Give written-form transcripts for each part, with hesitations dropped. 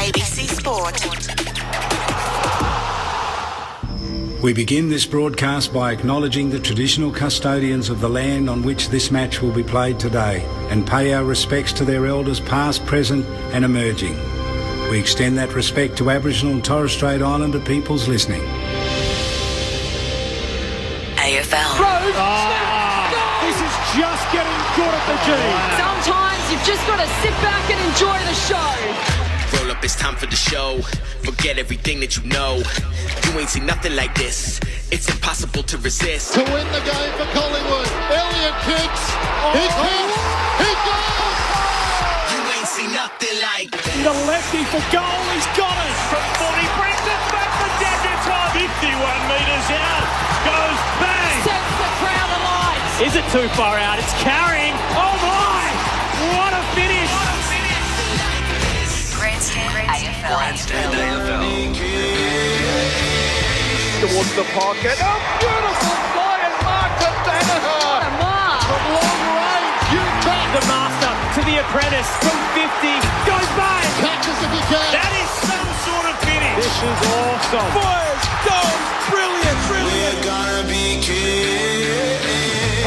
ABC Sport. We begin this broadcast by acknowledging the traditional custodians of the land on which this match will be played today and pay our respects to their elders past, present and emerging. We extend that respect to Aboriginal and Torres Strait Islander peoples listening. AFL. This is just getting good at the G. Sometimes you've just got to sit back and enjoy the show. Roll up, it's time for the show. Forget everything that you know. You ain't seen nothing like this. It's impossible to resist. To win the game for Collingwood. Elliott kicks. He kicks. He goes. You ain't seen nothing like this. The lefty for goal. He's got it. From 40, brings it back for Debutant. 51 metres out. Goes bang. Sets the crowd alight. Is it too far out? It's carrying. Oh my! What a finish. Grandstand AFL. Towards the pocket. Oh, beautiful fly and mark to Danaher. From long range. You bet. The master to the apprentice from 50. Goes bang. Catches if you can. That is some sort of finish. This is awesome. Fires. Goes. Brilliant. We're gonna be kidding.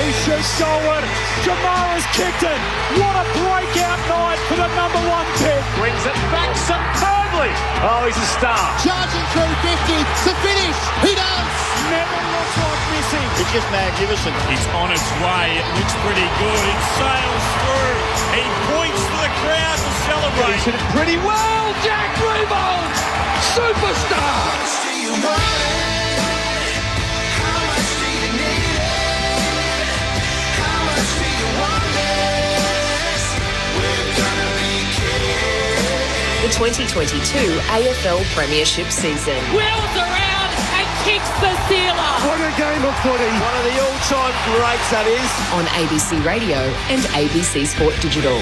He shoots goalward. Jamara's kicked it. What a breakout night for the number one pick. Brings it back superbly. Oh, he's a star. Charging through 50 to finish. He does. Never looks like missing. It's just magnificent. It's on its way. It looks pretty good. It sails through. He points to the crowd to celebrate. He's hit it pretty well. Jack Rebold. Superstar. The 2022 AFL Premiership season. Wheels around and kicks the sealer. What a game of footy. One of the all-time greats, that is. On ABC Radio and ABC Sport Digital.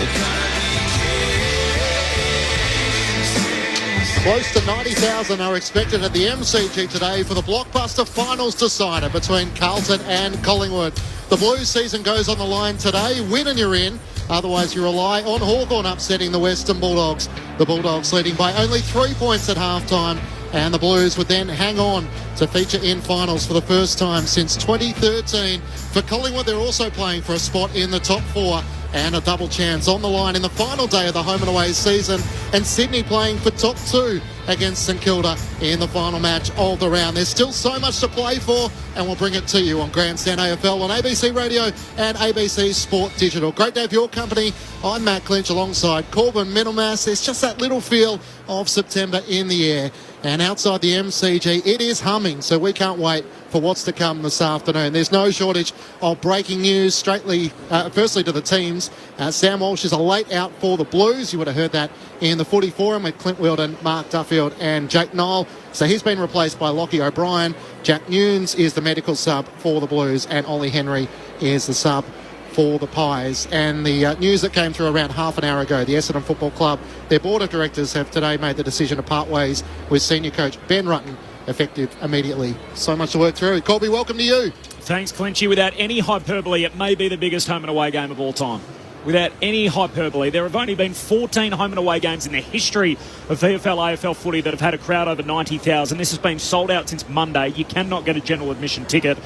Close to 90,000 are expected at the MCG today for the blockbuster finals decider between Carlton and Collingwood. The Blues season goes on the line today. Win and you're in. Otherwise, you rely on Hawthorn upsetting the Western Bulldogs. The Bulldogs leading by only 3 points at halftime. And the Blues would then hang on to feature in finals for the first time since 2013. For Collingwood, they're also playing for a spot in the top four and a double chance on the line in the final day of the home and away season. And Sydney playing for top two against St Kilda in the final match of the round. There's still so much to play for, and we'll bring it to you on Grandstand AFL on ABC Radio and ABC Sport Digital. Great to have your company. I'm Matt Clinch alongside Corbin Middlemass. There's just that little feel of September in the air. And outside the MCG, it is humming, so we can't wait for what's to come this afternoon. There's no shortage of breaking news. Firstly to the teams. Sam Walsh is a late out for the Blues. You would have heard that in the footy forum with Clint Wheldon, Mark Duffield and Jake Knoll. So he's been replaced by Lockie O'Brien. Jack Nunes is the medical sub for the Blues, and Ollie Henry is the sub for the Pies. And the news that came through around half an hour ago, the Essendon Football Club, their board of directors have today made the decision to part ways with senior coach Ben Rutten, effective immediately. So much to work through. Colby, welcome to you. Thanks, Clinchy. Without any hyperbole, it may be the biggest home and away game of all time. Without any hyperbole, there have only been 14 home and away games in the history of VFL AFL footy that have had a crowd over 90,000. This has been sold out since Monday. You cannot get a general admission ticket.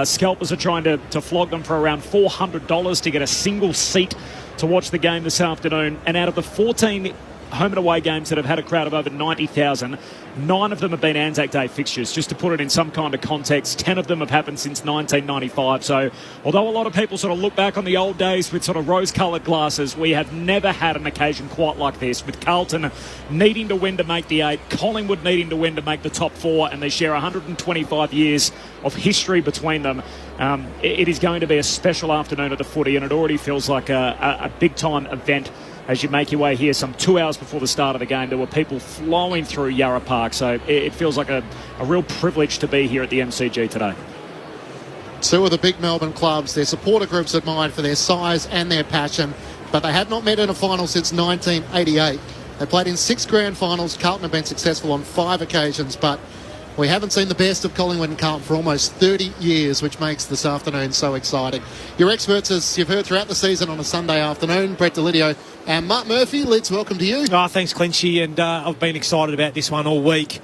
Scalpers are trying to flog them for around $400 to get a single seat to watch the game this afternoon. And out of the 14 home and away games that have had a crowd of over 90,000, 9 of them have been Anzac Day fixtures. Just to put it in some kind of context, 10 of them have happened since 1995. So although a lot of people sort of look back on the old days with sort of rose-coloured glasses, we have never had an occasion quite like this, with Carlton needing to win to make the 8, Collingwood needing to win to make the top 4, and they share 125 years of history between them. It is going to be a special afternoon of the footy, and it already feels like a big-time event. As you make your way here, some 2 hours before the start of the game, there were people flowing through Yarra Park. So it feels like a real privilege to be here at the MCG today. Two of the big Melbourne clubs, their supporter groups admired for their size and their passion, but they had not met in a final since 1988. They played in 6 grand finals. Carlton have been successful on 5 occasions, but We haven't seen the best of Collingwood and Carlton for almost 30 years, which makes this afternoon so exciting. Your experts, as you've heard throughout the season on a Sunday afternoon, Brett Delidio and Mark Murphy. Lids, welcome to you. Oh, thanks, Clinchy, and I've been excited about this one all week.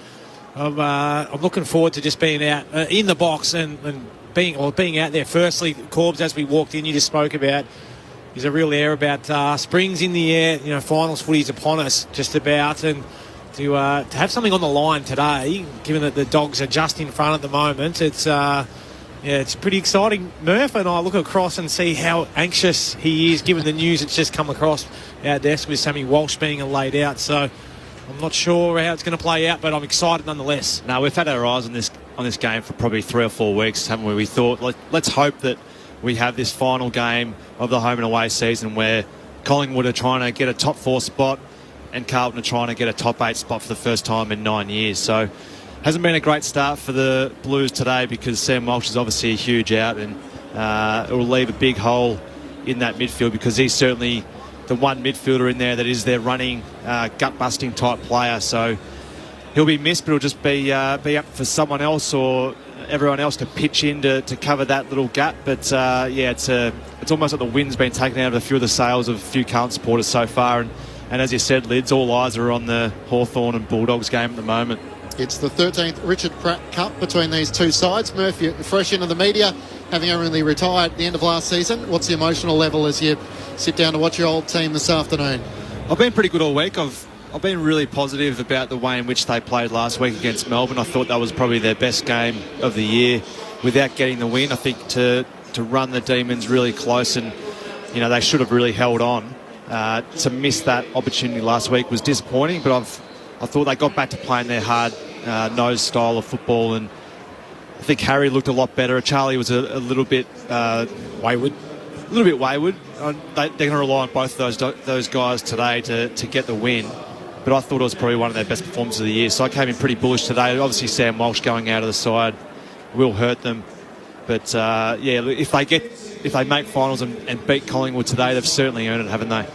I'm looking forward to just being out in the box and being out there. Firstly, Corbs, as we walked in, you just spoke about, there's a real air about springs in the air. You know, finals footy's upon us just about, and to have something on the line today, given that the Dogs are just in front at the moment, it's pretty exciting, Murph, and I look across and see how anxious he is, given the news that's just come across our desk with Sammy Walsh being laid out. So I'm not sure how it's going to play out, but I'm excited nonetheless. No, we've had our eyes on this game for probably 3 or 4 weeks, haven't we? We thought, let's hope that we have this final game of the home and away season where Collingwood are trying to get a top 4 spot and Carlton are trying to get a top 8 spot for the first time in 9 years. So hasn't been a great start for the Blues today because Sam Walsh is obviously a huge out, and it will leave a big hole in that midfield because he's certainly the one midfielder in there that is their running, gut-busting type player. So he'll be missed, but it'll just be up for someone else or everyone else to pitch in to cover that little gap. But it's almost like the wind's been taken out of a few of the sails of a few Carlton supporters so far. And as you said, Lids, all eyes are on the Hawthorn and Bulldogs game at the moment. It's the 13th Richard Pratt Cup between these two sides. Murph, you're fresh into the media, having only retired at the end of last season. What's the emotional level as you sit down to watch your old team this afternoon? I've been pretty good all week. I've been really positive about the way in which they played last week against Melbourne. I thought that was probably their best game of the year without getting the win. I think to run the Demons really close, and they should have really held on. To miss that opportunity last week was disappointing, but I thought they got back to playing their hard nose style of football, and I think Harry looked a lot better. Charlie was a little bit wayward. They're going to rely on both of those guys today to get the win, but I thought it was probably one of their best performances of the year. So I came in pretty bullish today. Obviously Sam Walsh going out of the side will hurt them, but if they make finals and beat Collingwood today, they've certainly earned it, haven't they?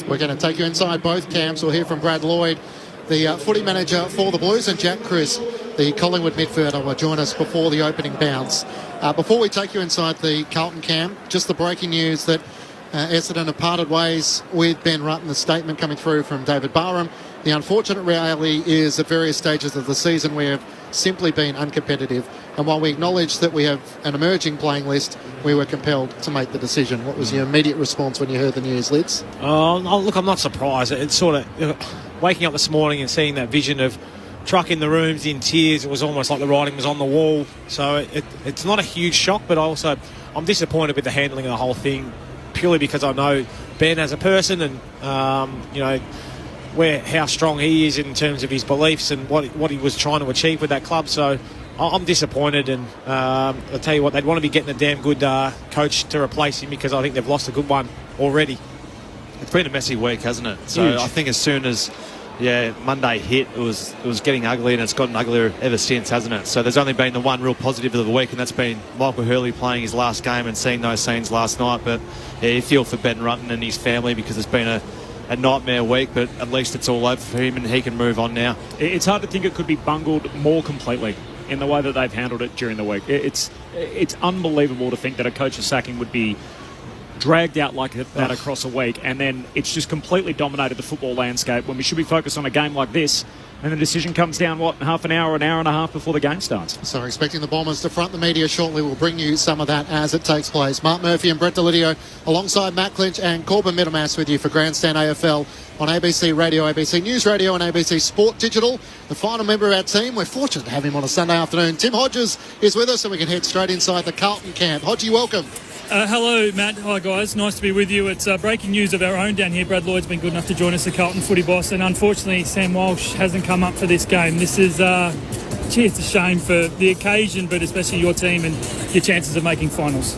We're going to take you inside both camps. We'll hear from Brad Lloyd, the footy manager for the Blues, and Jack Chris, the Collingwood midfielder, will join us before the opening bounce. Before we take you inside the Carlton camp, just the breaking news that Essendon have parted ways with Ben Rutten. The statement coming through from David Barham. The unfortunate reality is at various stages of the season we have simply been uncompetitive, and while we acknowledge that we have an emerging playing list, we were compelled to make the decision. What was your immediate response when you heard the news, Lids? Oh, look, I'm not surprised. It's sort of waking up this morning and seeing that vision of Truck in the rooms in tears. It was almost like the writing was on the wall. So it's not a huge shock, but I'm disappointed with the handling of the whole thing, purely because I know Ben as a person and how strong he is in terms of his beliefs and what he was trying to achieve with that club. So I'm disappointed, and I'll tell you what, they'd want to be getting a damn good coach to replace him, because I think they've lost a good one already. It's been a messy week, hasn't it? So Huge. I think as soon as Monday hit, it was getting ugly, and it's gotten uglier ever since, hasn't it? So there's only been the one real positive of the week, and that's been Michael Hurley playing his last game and seeing those scenes last night. But you feel for Ben Rutten and his family, because it's been a nightmare week, but at least it's all over for him and he can move on now. It's hard to think it could be bungled more completely in the way that they've handled it during the week. It's unbelievable to think that a coach's sacking would be dragged out like that across a week, and then it's just completely dominated the football landscape when we should be focused on a game like this, and the decision comes down, half an hour and a half before the game starts. So we're expecting the Bombers to front the media shortly. We'll bring you some of that as it takes place. Mark Murphy and Brett Delidio alongside Matt Clinch and Corbin Middlemass with you for Grandstand AFL on ABC Radio, ABC News Radio and ABC Sport Digital. The final member of our team, we're fortunate to have him on a Sunday afternoon. Tim Hodges is with us, and we can head straight inside the Carlton camp. Hodgie, welcome. Hello, Matt. Hi, guys. Nice to be with you. It's breaking news of our own down here. Brad Lloyd's been good enough to join us, the Carlton footy boss, and unfortunately Sam Walsh hasn't come up for this game. This is, it's a shame for the occasion, but especially your team and your chances of making finals.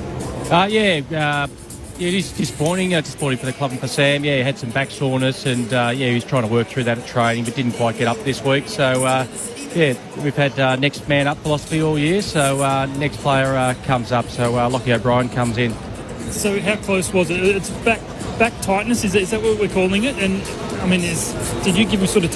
It is disappointing. Disappointing for the club and for Sam. He had some back soreness, and he was trying to work through that at training, but didn't quite get up this week. So, we've had next man up philosophy all year, so next player comes up. So Lockie O'Brien comes in. So how close was it? It's back tightness, is that what we're calling it? And I mean, did you give him sort of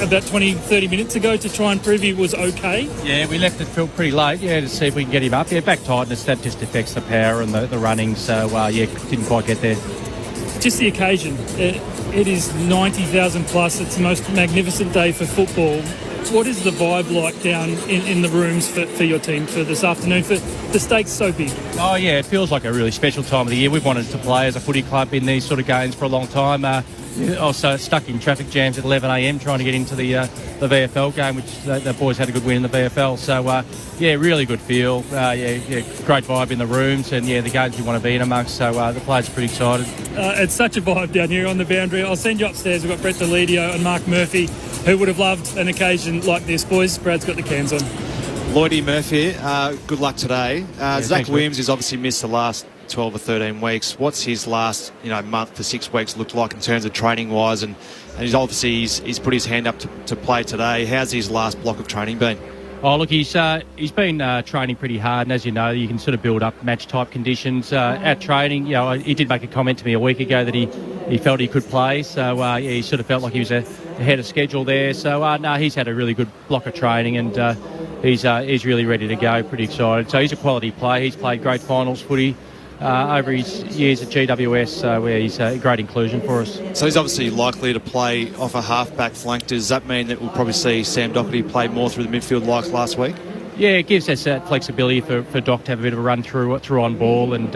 about 20, 30 minutes ago to try and prove he was okay? Yeah, we left it pretty late, to see if we can get him up. Yeah, back tightness, that just affects the power and the running, so, didn't quite get there. Just the occasion. It is 90,000 plus. It's the most magnificent day for football. What is the vibe like down in the rooms for your team for this afternoon? For the stakes so big. Oh yeah, it feels like a really special time of the year. We've wanted to play as a footy club in these sort of games for a long time. Also stuck in traffic jams at 11 a.m. trying to get into the VFL game, which the boys had a good win in the VFL. So really good feel. Great vibe in the rooms, and the games you want to be in amongst. So the players are pretty excited. It's such a vibe down here on the boundary. I'll send you upstairs. We've got Brett Deledio and Mark Murphy, who would have loved an occasion like this. Boys, Brad's got the cans on. Lloydie Murphy, good luck today. Zach thanks, Williams has obviously missed the last 12 or 13 weeks. What's his last month to 6 weeks looked like in terms of training wise? And he's obviously he's put his hand up to play today. How's his last block of training been? Oh, look, he's been training pretty hard, and as you know, you can sort of build up match-type conditions at training. He did make a comment to me a week ago that he felt he could play, so he sort of felt like he was ahead of schedule there. So, he's had a really good block of training, and he's really ready to go, pretty excited. So he's a quality player. He's played great finals footy over his years at GWS, where he's a great inclusion for us. So he's obviously likely to play off a half-back flank. Does that mean that we'll probably see Sam Doherty play more through the midfield like last week? Yeah, it gives us that flexibility for Doc to have a bit of a run through on ball and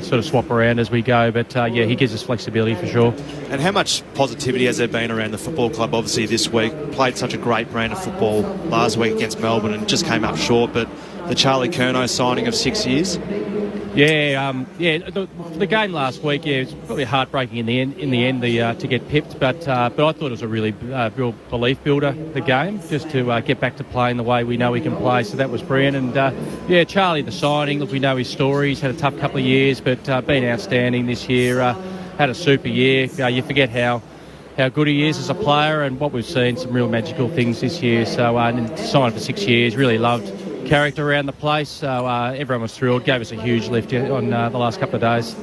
sort of swap around as we go. But, he gives us flexibility for sure. And how much positivity has there been around the football club, obviously, this week? Played such a great brand of football last week against Melbourne and just came up short. But the Charlie Curnow signing of 6 years? The game last week, it's probably heartbreaking in the end to get pipped, but I thought it was a really real belief builder, the game, just to get back to playing the way we know he can play. So that was brilliant. And Charlie, the signing, look, we know his story. He's had a tough couple of years, but been outstanding this year. Had a super year. You forget how good he is as a player, and what we've seen, some real magical things this year. So signed for 6 years, really loved character around the place, so everyone was thrilled. Gave us a huge lift on the last couple of days.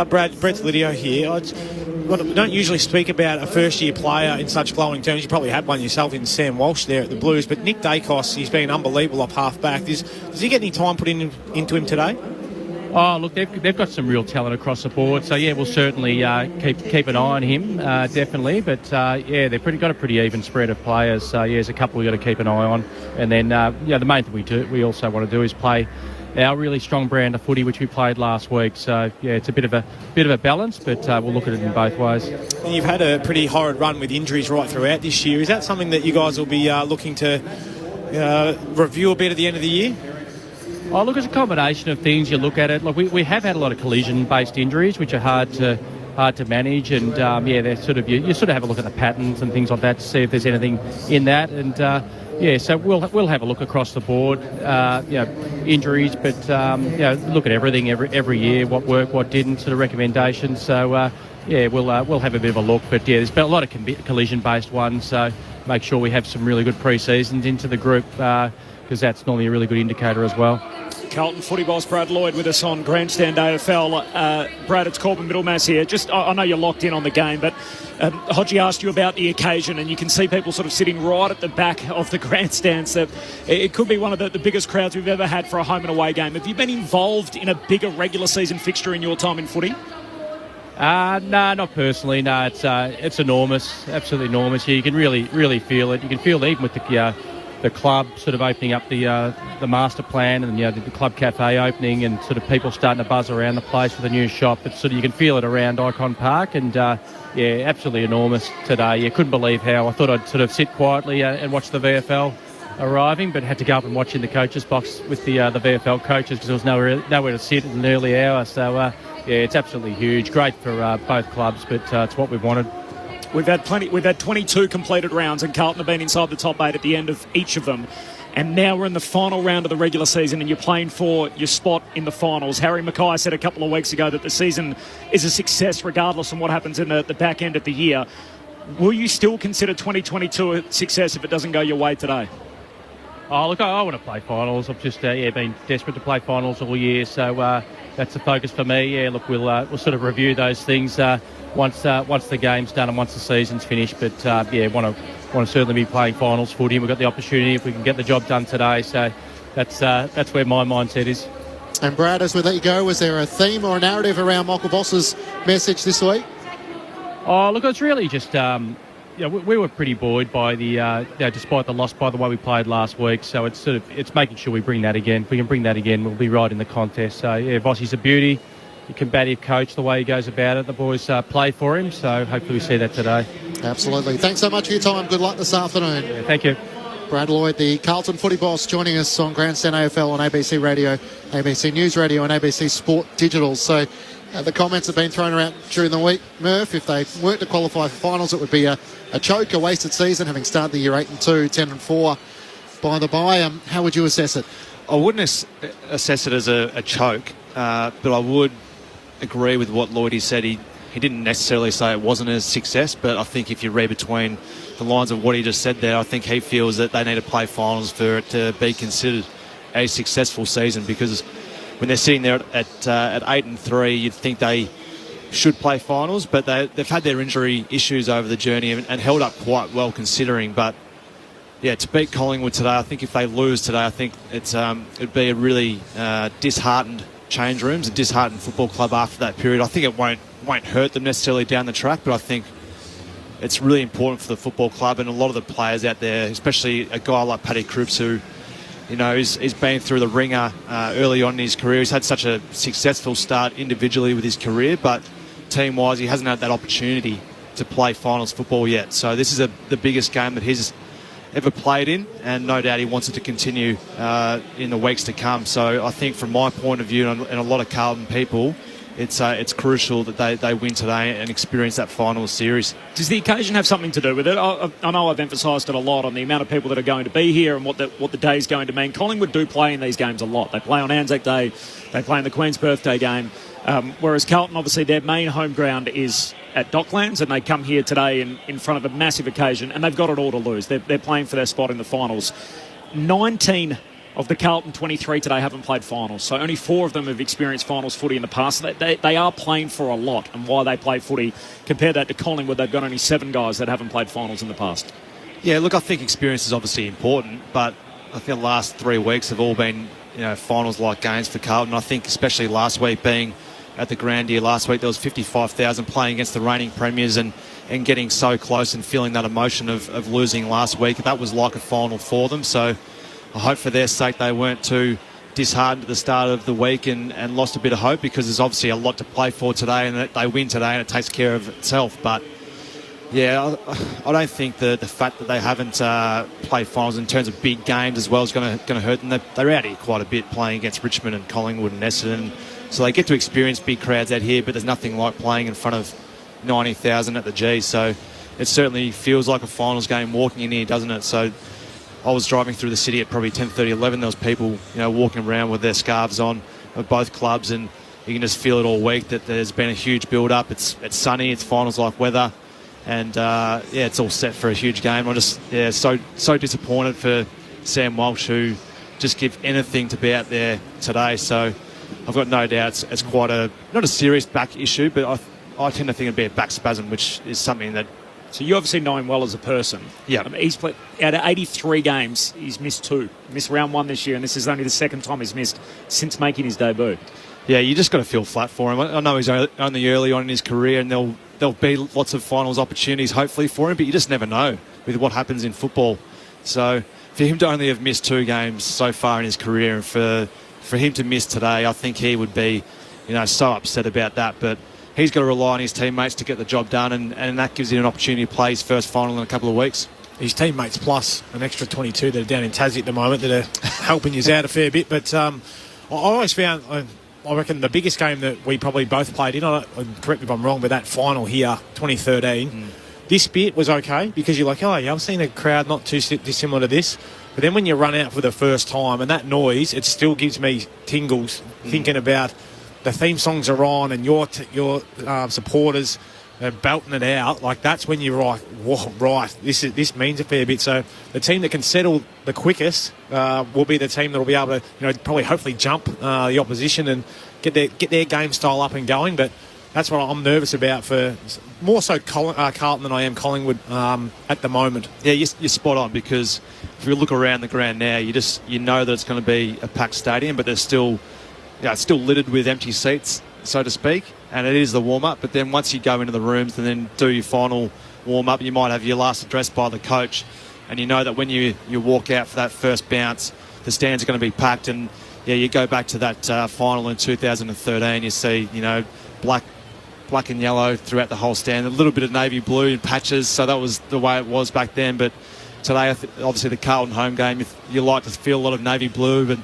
Brett Lidio here. We don't usually speak about a first-year player in such glowing terms. You probably had one yourself in Sam Walsh there at the Blues, but Nick Dacos, he's been unbelievable up half-back. Does he get any time put into him today? Oh, look, they've got some real talent across the board. So, we'll certainly keep an eye on him, definitely. But, they've got a pretty even spread of players. So, there's a couple we've got to keep an eye on. And then, the main thing we also want to do is play our really strong brand of footy, which we played last week. So, it's a bit of a balance, but we'll look at it in both ways. And you've had a pretty horrid run with injuries right throughout this year. Is that something that you guys will be looking to review a bit at the end of the year? Oh, look, it's a combination of things. You look at it. Look, we have had a lot of collision-based injuries, which are hard to manage, and they're sort of you sort of have a look at the patterns and things like that to see if there's anything in that, and so we'll have a look across the board, injuries, but look at everything every year, what worked, what didn't, sort of recommendations. So we'll have a bit of a look, but there's been a lot of collision-based ones, so make sure we have some really good pre-seasons into the group, because that's normally a really good indicator as well. Carlton footy boss Brad Lloyd with us on Grandstand AFL. Brad, it's Corbin Middlemass here. I know you're locked in on the game, but Hodgie asked you about the occasion, and you can see people sort of sitting right at the back of the grandstands. So it could be one of the biggest crowds we've ever had for a home and away game. Have you been involved in a bigger regular season fixture in your time in footy? No, not personally. No, it's enormous, absolutely enormous. You can really feel it. You can feel it even with the club sort of opening up the master plan, and the club cafe opening, and sort of people starting to buzz around the place with a new shop. It's sort of, you can feel it around Icon Park, and absolutely enormous today. You couldn't believe how I thought I'd sort of sit quietly and watch the VFL arriving, but had to go up and watch in the coaches box with the VFL coaches because there was nowhere to sit at an early hour. So it's absolutely huge, great for both clubs, but it's what we wanted. We've had 22 completed rounds, and Carlton have been inside the top 8 at the end of each of them. And now we're in the final round of the regular season, and you're playing for your spot in the finals. Harry Mackay said a couple of weeks ago that the season is a success regardless of what happens in the back end of the year. Will you still consider 2022 a success if it doesn't go your way today? Oh, look, I want to play finals. I've just been desperate to play finals all year, so that's the focus for me. Yeah, look, we'll sort of review those things once the game's done and once the season's finished. But want to certainly be playing finals footy. We've got the opportunity if we can get the job done today. So that's where my mindset is. And Brad, as we let you go, was there a theme or a narrative around Michael Boss's message this week? Oh, look, it's really just we were pretty buoyed by the despite the loss, by the way we played last week. So it's making sure we bring that again. If we can bring that again, we'll be right in the contest. So yeah, Bossy's a beauty. A combative coach, the way he goes about it. The boys play for him, so hopefully we see that today. Absolutely. Thanks so much for your time. Good luck this afternoon. Yeah, thank you. Brad Lloyd, the Carlton footy boss, joining us on Grandstand AFL on ABC Radio, ABC News Radio and ABC Sport Digital. So the comments have been thrown around during the week. Murph, if they weren't to qualify for finals, it would be a choke, a wasted season, having started the year 8-2, 10-4 by the bye. How would you assess it? I wouldn't assess it as a choke, but I would agree with what Lloydie said. He didn't necessarily say it wasn't a success, but I think if you read between the lines of what he just said there, I think he feels that they need to play finals for it to be considered a successful season, because when they're sitting there at 8-3, you'd think they should play finals, but they've had their injury issues over the journey and held up quite well considering. But yeah, to beat Collingwood today, I think if they lose today, I think it'd be a really disheartened change rooms, a disheartened football club after that period. I think it won't hurt them necessarily down the track, but I think it's really important for the football club and a lot of the players out there, especially a guy like Paddy Cripps, who, you know, he's been through the ringer early on in his career. He's had such a successful start individually with his career, but team-wise, he hasn't had that opportunity to play finals football yet. So this is the biggest game that he's ever played in, and no doubt he wants it to continue in the weeks to come. So I think from my point of view and a lot of Carlton people, it's crucial that they win today and experience that final series. Does the occasion have something to do with it? I know I've emphasised it a lot on the amount of people that are going to be here and what the day is going to mean. Collingwood do play in these games a lot. They play on Anzac Day, they play in the Queen's Birthday game, whereas Carlton, obviously, their main home ground is at Docklands, and they come here today in front of a massive occasion, and they've got it all to lose. They're playing for their spot in the finals. 19 of the Carlton 23 today haven't played finals, so only 4 of them have experienced finals footy in the past. They are playing for a lot, and why they play footy. Compare that to Collingwood, they've got only 7 guys that haven't played finals in the past. Yeah, look, I think experience is obviously important, but I think the last 3 weeks have all been, you know, finals-like games for Carlton. I think especially last week being at the Grandier last week, there was 55,000 playing against the reigning premiers and getting so close and feeling that emotion of losing last week. That was like a final for them. So I hope for their sake they weren't too disheartened at the start of the week and lost a bit of hope, because there's obviously a lot to play for today, and that they win today and it takes care of itself. But yeah, I don't think the fact that they haven't played finals in terms of big games as well is going to hurt them. They're out here quite a bit playing against Richmond and Collingwood and Essendon. So they get to experience big crowds out here, but there's nothing like playing in front of 90,000 at the G. So it certainly feels like a finals game walking in here, doesn't it? So I was driving through the city at probably 10:30, 11. There was people, you know, walking around with their scarves on of both clubs, and you can just feel it all week that there's been a huge build-up. It's sunny, it's finals-like weather, and it's all set for a huge game. I'm just so disappointed for Sam Walsh, who just give anything to be out there today. So I've got no doubt it's quite not a serious back issue, but I tend to think it'd be a back spasm, which is something that... So you obviously know him well as a person. Yeah. He's played out of 83 games, he's missed 2. Missed round 1 this year, and this is only the second time he's missed since making his debut. Yeah, you just got to feel flat for him. I know he's only early on in his career, and there'll be lots of finals opportunities hopefully for him, but you just never know with what happens in football. So for him to only have missed 2 games so far in his career, and for him to miss today, I think he would be, you know, so upset about that. But he's got to rely on his teammates to get the job done, and that gives him an opportunity to play his first final in a couple of weeks. His teammates plus an extra 22 that are down in Tassie at the moment that are helping you out a fair bit. But I always found, I reckon, the biggest game that we probably both played in, correct me if I'm wrong, but that final here, 2013, this bit was okay, because you're like, oh yeah, I've seen a crowd not too dissimilar to this. But then when you run out for the first time, and that noise, it still gives me tingles thinking about the theme songs are on and your supporters are belting it out. Like, that's when you're like, whoa, right, this means a fair bit. So the team that can settle the quickest will be the team that will be able to, you know, probably hopefully jump the opposition and get their game style up and going. But that's what I'm nervous about for more so Carlton than I am Collingwood at the moment. Yeah, you're spot on, because if you look around the ground now, you know that it's going to be a packed stadium, but there's still, it's still littered with empty seats, so to speak, and it is the warm-up. But then once you go into the rooms and then do your final warm-up, you might have your last address by the coach, and you know that when you walk out for that first bounce, the stands are going to be packed. And you go back to that final in 2013, you see, black and yellow throughout the whole stand, a little bit of navy blue in patches, so that was the way it was back then. But today, obviously the Carlton home game, you like to feel a lot of navy blue, but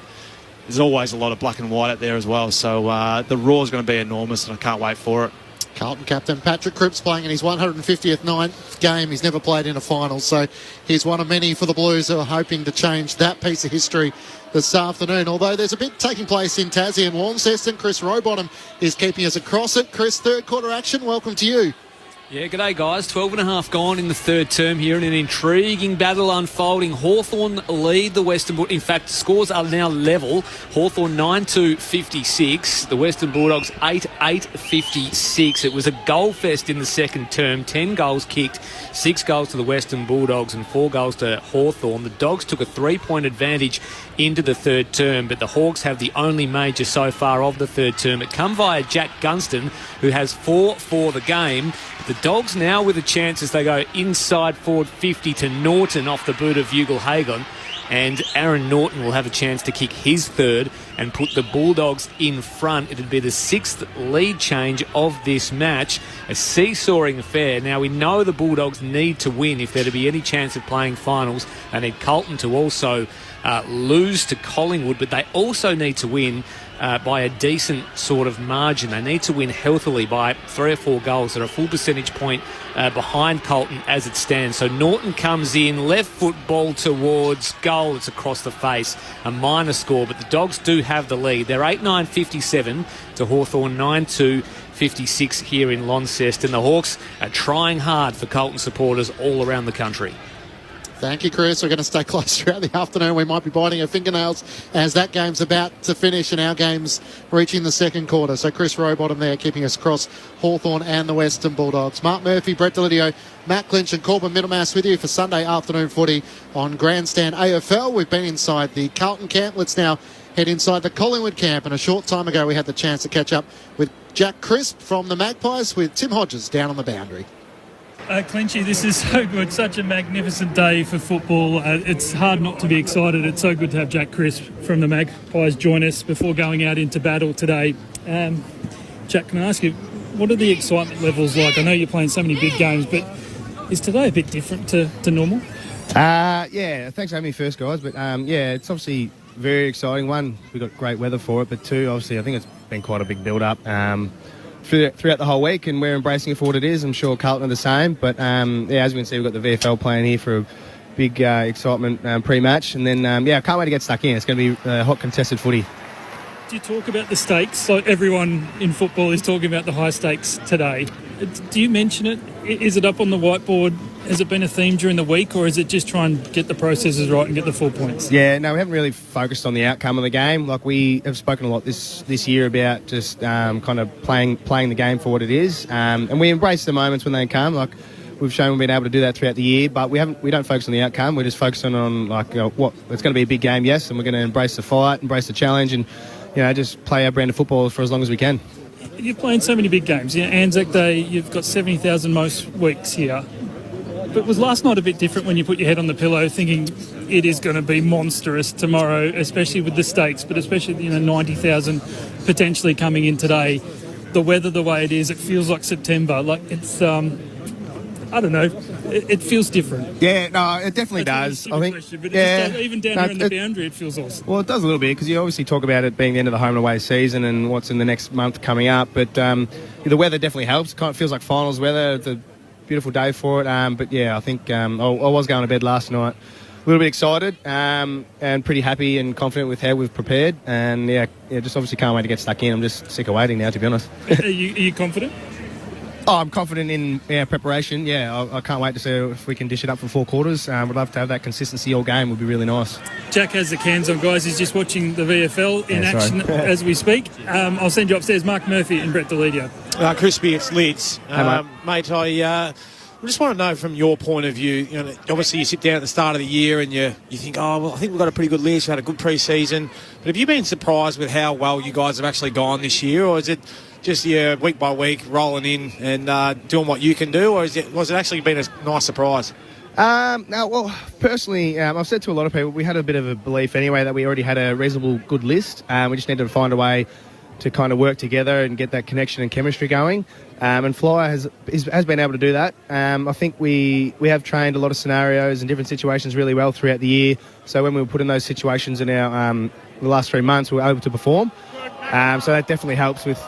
there's always a lot of black and white out there as well. So the roar is going to be enormous, and I can't wait for it. Carlton captain Patrick Cripps playing in his 150th game. He's never played in a final, so he's one of many for the Blues who are hoping to change that piece of history this afternoon. Although there's a bit taking place in Tassie and Launceston. Chris Rowbottom is keeping us across it. Chris, third quarter action, welcome to you. Yeah, g'day guys. 12 and a half gone in the third term here, and an intriguing battle unfolding. Hawthorn lead the Western Bulldogs. In fact, scores are now level. Hawthorn 9-56. The Western Bulldogs 8-56. It was a goal fest in the second term. 10 goals kicked, 6 goals to the Western Bulldogs and 4 goals to Hawthorn. The Dogs took a 3-point advantage into the third term, but the Hawks have the only major so far of the third term. It come via Jack Gunston, who has 4 for the game. The Dogs now with a chance as they go inside forward 50 to Norton off the boot of Ugle-Hagan, and Aaron Norton will have a chance to kick his third and put the Bulldogs in front. It'd be the 6th lead change of this match, a seesawing affair. Now we know the Bulldogs need to win if there to be any chance of playing finals. They need Carlton to also lose to Collingwood, but they also need to win by a decent sort of margin. They need to win healthily by 3 or 4 goals. They're a full percentage point behind Carlton as it stands. So Norton comes in, left foot ball towards goal. It's across the face, a minor score, but the Dogs do have the lead. They're 8-9-57 to Hawthorn 9-56 here in Launceston. The Hawks are trying hard for Carlton supporters all around the country. Thank you, Chris. We're going to stay close throughout the afternoon. We might be biting our fingernails as that game's about to finish and our game's reaching the second quarter. So Chris Rowbottom there keeping us across Hawthorn and the Western Bulldogs. Mark Murphy, Brett Delidio, Matt Clinch and Corbin Middlemass with you for Sunday afternoon footy on Grandstand AFL. We've been inside the Carlton camp. Let's now head inside the Collingwood camp. And a short time ago we had the chance to catch up with Jack Crisp from the Magpies with Tim Hodges down on the boundary. Clinchy, this is so good. Such a magnificent day for football. It's hard not to be excited. It's so good to have Jack Crisp from the Magpies join us before going out into battle today. Jack, can I ask you, what are the excitement levels like? I know you're playing so many big games, but is today a bit different to normal? Yeah, thanks for having me first, guys. But it's obviously very exciting. One, we've got great weather for it, but two, obviously, I think it's been quite a big build-up. Throughout the whole week, and we're embracing it for what it is. I'm sure Carlton are the same, but as we can see, we've got the VFL playing here for a big excitement pre-match, and then I can't wait to get stuck in. It's going to be hot contested footy. Do you talk about the stakes? Like everyone in football is talking about the high stakes today. Do you mention it? Is it up on the whiteboard? Has it been a theme during the week, or is it just try and get the processes right and get the 4 points? Yeah, no, we haven't really focused on the outcome of the game. Like, we have spoken a lot this year about just kind of playing the game for what it is, and we embrace the moments when they come. Like, we've shown we've been able to do that throughout the year, but we don't focus on the outcome. We're just focusing on what it's going to be a big game, yes, and we're going to embrace the fight, embrace the challenge, and just play our brand of football for as long as we can. You're playing so many big games. Anzac Day, you've got 70,000 most weeks here. But was last night a bit different when you put your head on the pillow thinking it is going to be monstrous tomorrow, especially with the stakes, but especially 90,000 potentially coming in today? The weather the way it is, it feels like September. Like it's, I don't know, it feels different. Yeah, no, it definitely does. I think. Question, but even down here in the boundary, it feels awesome. Well, it does a little bit because you obviously talk about it being the end of the home and away season and what's in the next month coming up. But the weather definitely helps. It kind of feels like finals weather. It's a beautiful day for it. But yeah, I think I was going to bed last night a little bit excited and pretty happy and confident with how we've prepared. And just obviously can't wait to get stuck in. I'm just sick of waiting now, to be honest. Are you confident? Oh, I'm confident in our preparation. Yeah, I can't wait to see if we can dish it up for 4 quarters. We'd love to have that consistency all game. Would be really nice. Jack has the cans on, guys. He's just watching the VFL in action as we speak. I'll send you upstairs. Mark Murphy and Brett Delidio. Crispy, it's Lids. Hey, mate, I just want to know from your point of view, obviously you sit down at the start of the year and you think, oh, well, I think we've got a pretty good list, we've had a good pre-season. But have you been surprised with how well you guys have actually gone this year, or is it just week by week rolling in and doing what you can do, or was it actually been a nice surprise? No, well, personally, I've said to a lot of people, we had a bit of a belief anyway that we already had a reasonable good list. We just needed to find a way to kind of work together and get that connection and chemistry going. And Flyer has been able to do that. I think we have trained a lot of scenarios and different situations really well throughout the year. So when we were put in those situations in our the last 3 months, we were able to perform. So that definitely helps with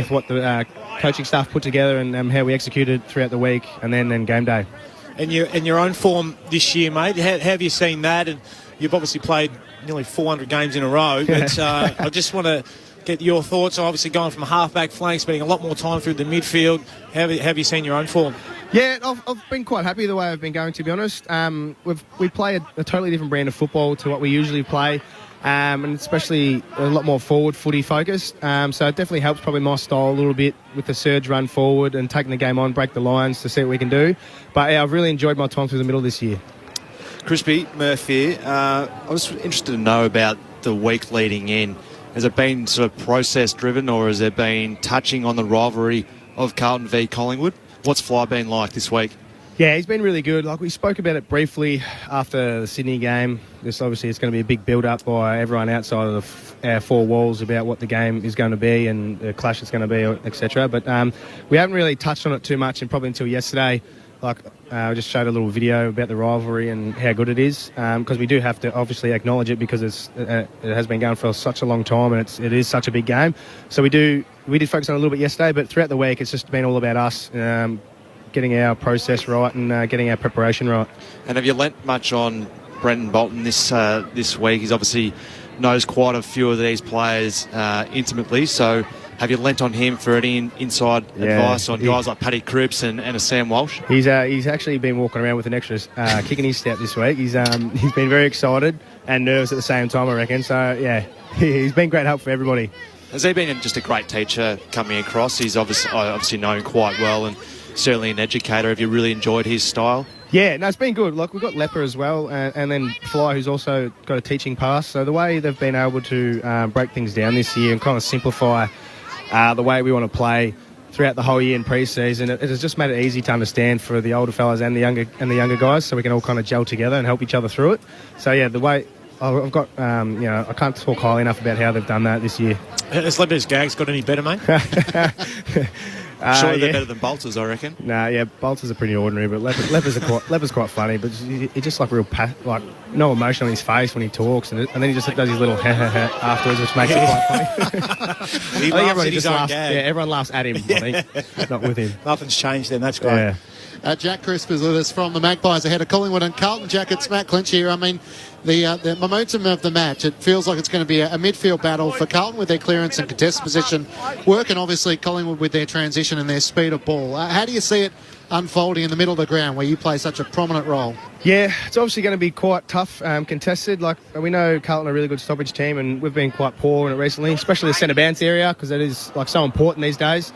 what the coaching staff put together and how we executed throughout the week and then game day. And your own form this year, mate, how have you seen that? And you've obviously played nearly 400 games in a row, but I just want to get your thoughts. Obviously going from half-back flank, spending a lot more time through the midfield. How have you seen your own form? Yeah, I've been quite happy the way I've been going, to be honest. We play a totally different brand of football to what we usually play, and especially a lot more forward footy focused. So it definitely helps probably my style a little bit with the surge run forward and taking the game on, break the lines to see what we can do. But yeah, I've really enjoyed my time through the middle this year. Crispy, Murph here. I was interested to know about the week leading in. Has it been sort of process-driven, or has it been touching on the rivalry of Carlton v Collingwood? What's Fly been like this week? Yeah, he's been really good. Like, we spoke about it briefly after the Sydney game. Obviously it's going to be a big build-up by everyone outside of our four walls about what the game is going to be and the clash it's going to be, etc. But we haven't really touched on it too much, and probably until yesterday. I just showed a little video about the rivalry and how good it is, because we do have to obviously acknowledge it because it has been going for such a long time and it is such a big game. So we did focus on it a little bit yesterday, but throughout the week it's just been all about us getting our process right and getting our preparation right. And have you lent much on Brenton Bolton this week? He's obviously knows quite a few of these players intimately, so have you lent on him for any inside advice on guys like Paddy Cripps and a Sam Walsh? He's actually been walking around with an extra kick in his step this week. He's been very excited and nervous at the same time, I reckon. So yeah, he's been great help for everybody. Has he been just a great teacher coming across? He's obviously known quite well and certainly an educator. Have you really enjoyed his style? Yeah, no, it's been good. Like, we've got Leper as well, and then Fly, who's also got a teaching pass. So the way they've been able to break things down this year and kind of simplify the way we want to play throughout the whole year in pre-season, it has just made it easy to understand for the older fellas and the younger guys, so we can all kind of gel together and help each other through it. So yeah, the way I've got, I can't talk highly enough about how they've done that this year. Has Leper's gags got any better, mate? Surely they're better than Bolters, I reckon. Nah, yeah, Bolters are pretty ordinary, but Leper's quite funny. But he just like no emotion on his face when he talks, and then he just does his little afterwards, which makes it quite funny. He laughs at his own gag. Yeah, everyone laughs at him, I think, not with him. Nothing's changed then. That's great. Yeah. Jack Crisp is with us from the Magpies ahead of Collingwood and Carlton. Jack, it's Matt Clinch here. I mean, the momentum of the match, it feels like it's going to be a midfield battle for Carlton with their clearance and contest position work, and obviously Collingwood with their transition and their speed of ball. How do you see it unfolding in the middle of the ground where you play such a prominent role? Yeah, it's obviously going to be quite tough, contested. Like, we know Carlton are a really good stoppage team, and we've been quite poor in it recently, especially the centre bounce area, because it is like so important these days.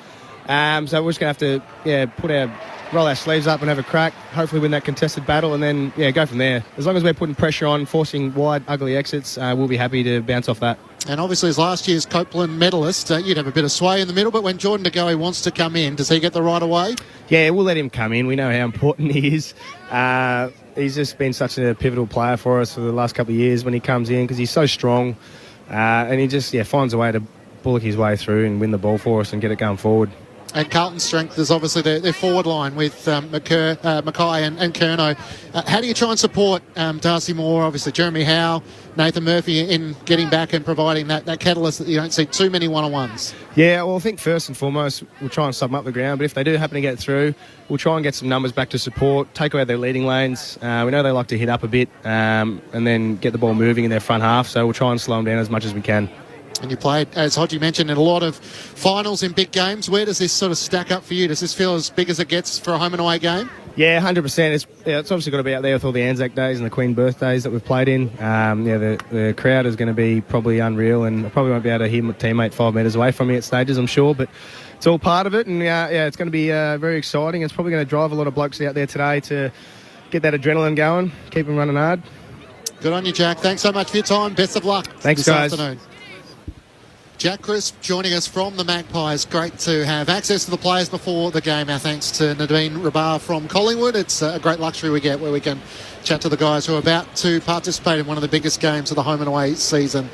So we're just going to have to roll our sleeves up and have a crack, hopefully win that contested battle, and then go from there. As long as we're putting pressure on, forcing wide, ugly exits, we'll be happy to bounce off that. And obviously, as last year's Copeland medalist, you'd have a bit of sway in the middle, but when Jordan De Goey wants to come in, does he get the right of way? Yeah, we'll let him come in. We know how important he is. He's just been such a pivotal player for us for the last couple of years when he comes in, because he's so strong, and he just finds a way to bullock his way through and win the ball for us and get it going forward. And Carlton's strength is obviously their forward line with Mackay and Kerno. How do you try and support Darcy Moore, obviously Jeremy Howe, Nathan Murphy in getting back and providing that catalyst that you don't see too many one-on-ones? Yeah, well, I think first and foremost we'll try and sub them up the ground, but if they do happen to get through, we'll try and get some numbers back to support, take away their leading lanes. We know they like to hit up a bit and then get the ball moving in their front half, so we'll try and slow them down as much as we can. And you played, as Hodgie mentioned, in a lot of finals in big games. Where does this sort of stack up for you? Does this feel as big as it gets for a home and away game? Yeah, 100%. It's obviously got to be out there with all the Anzac days and the Queen birthdays that we've played in. The crowd is going to be probably unreal, and I probably won't be able to hear my teammate 5 metres away from me at stages, I'm sure, but it's all part of it, and it's going to be very exciting. It's probably going to drive a lot of blokes out there today to get that adrenaline going, keep them running hard. Good on you, Jack. Thanks so much for your time. Best of luck Thanks, this guys. afternoon. Jack Crisp joining us from the Magpies. Great to have access to the players before the game. Our thanks to Nadine Rabar from Collingwood. It's a great luxury we get where we can chat to the guys who are about to participate in one of the biggest games of the home and away season.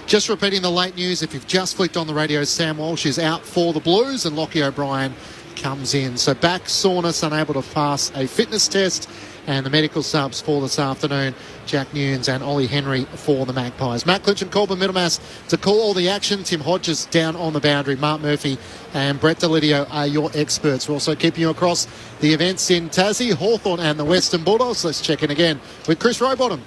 Just repeating the late news, if you've just flicked on the radio, Sam Walsh is out for the Blues and Lockie O'Brien comes in. So back soreness, unable to pass a fitness test. And the medical subs for this afternoon, Jack Nunes and Ollie Henry for the Magpies. Matt Clinch and Corbin Middlemass to call all the action. Tim Hodges down on the boundary. Mark Murphy and Brett Delidio are your experts. We're also keeping you across the events in Tassie, Hawthorn and the Western Bulldogs. Let's check in again with Chris Rowbottom.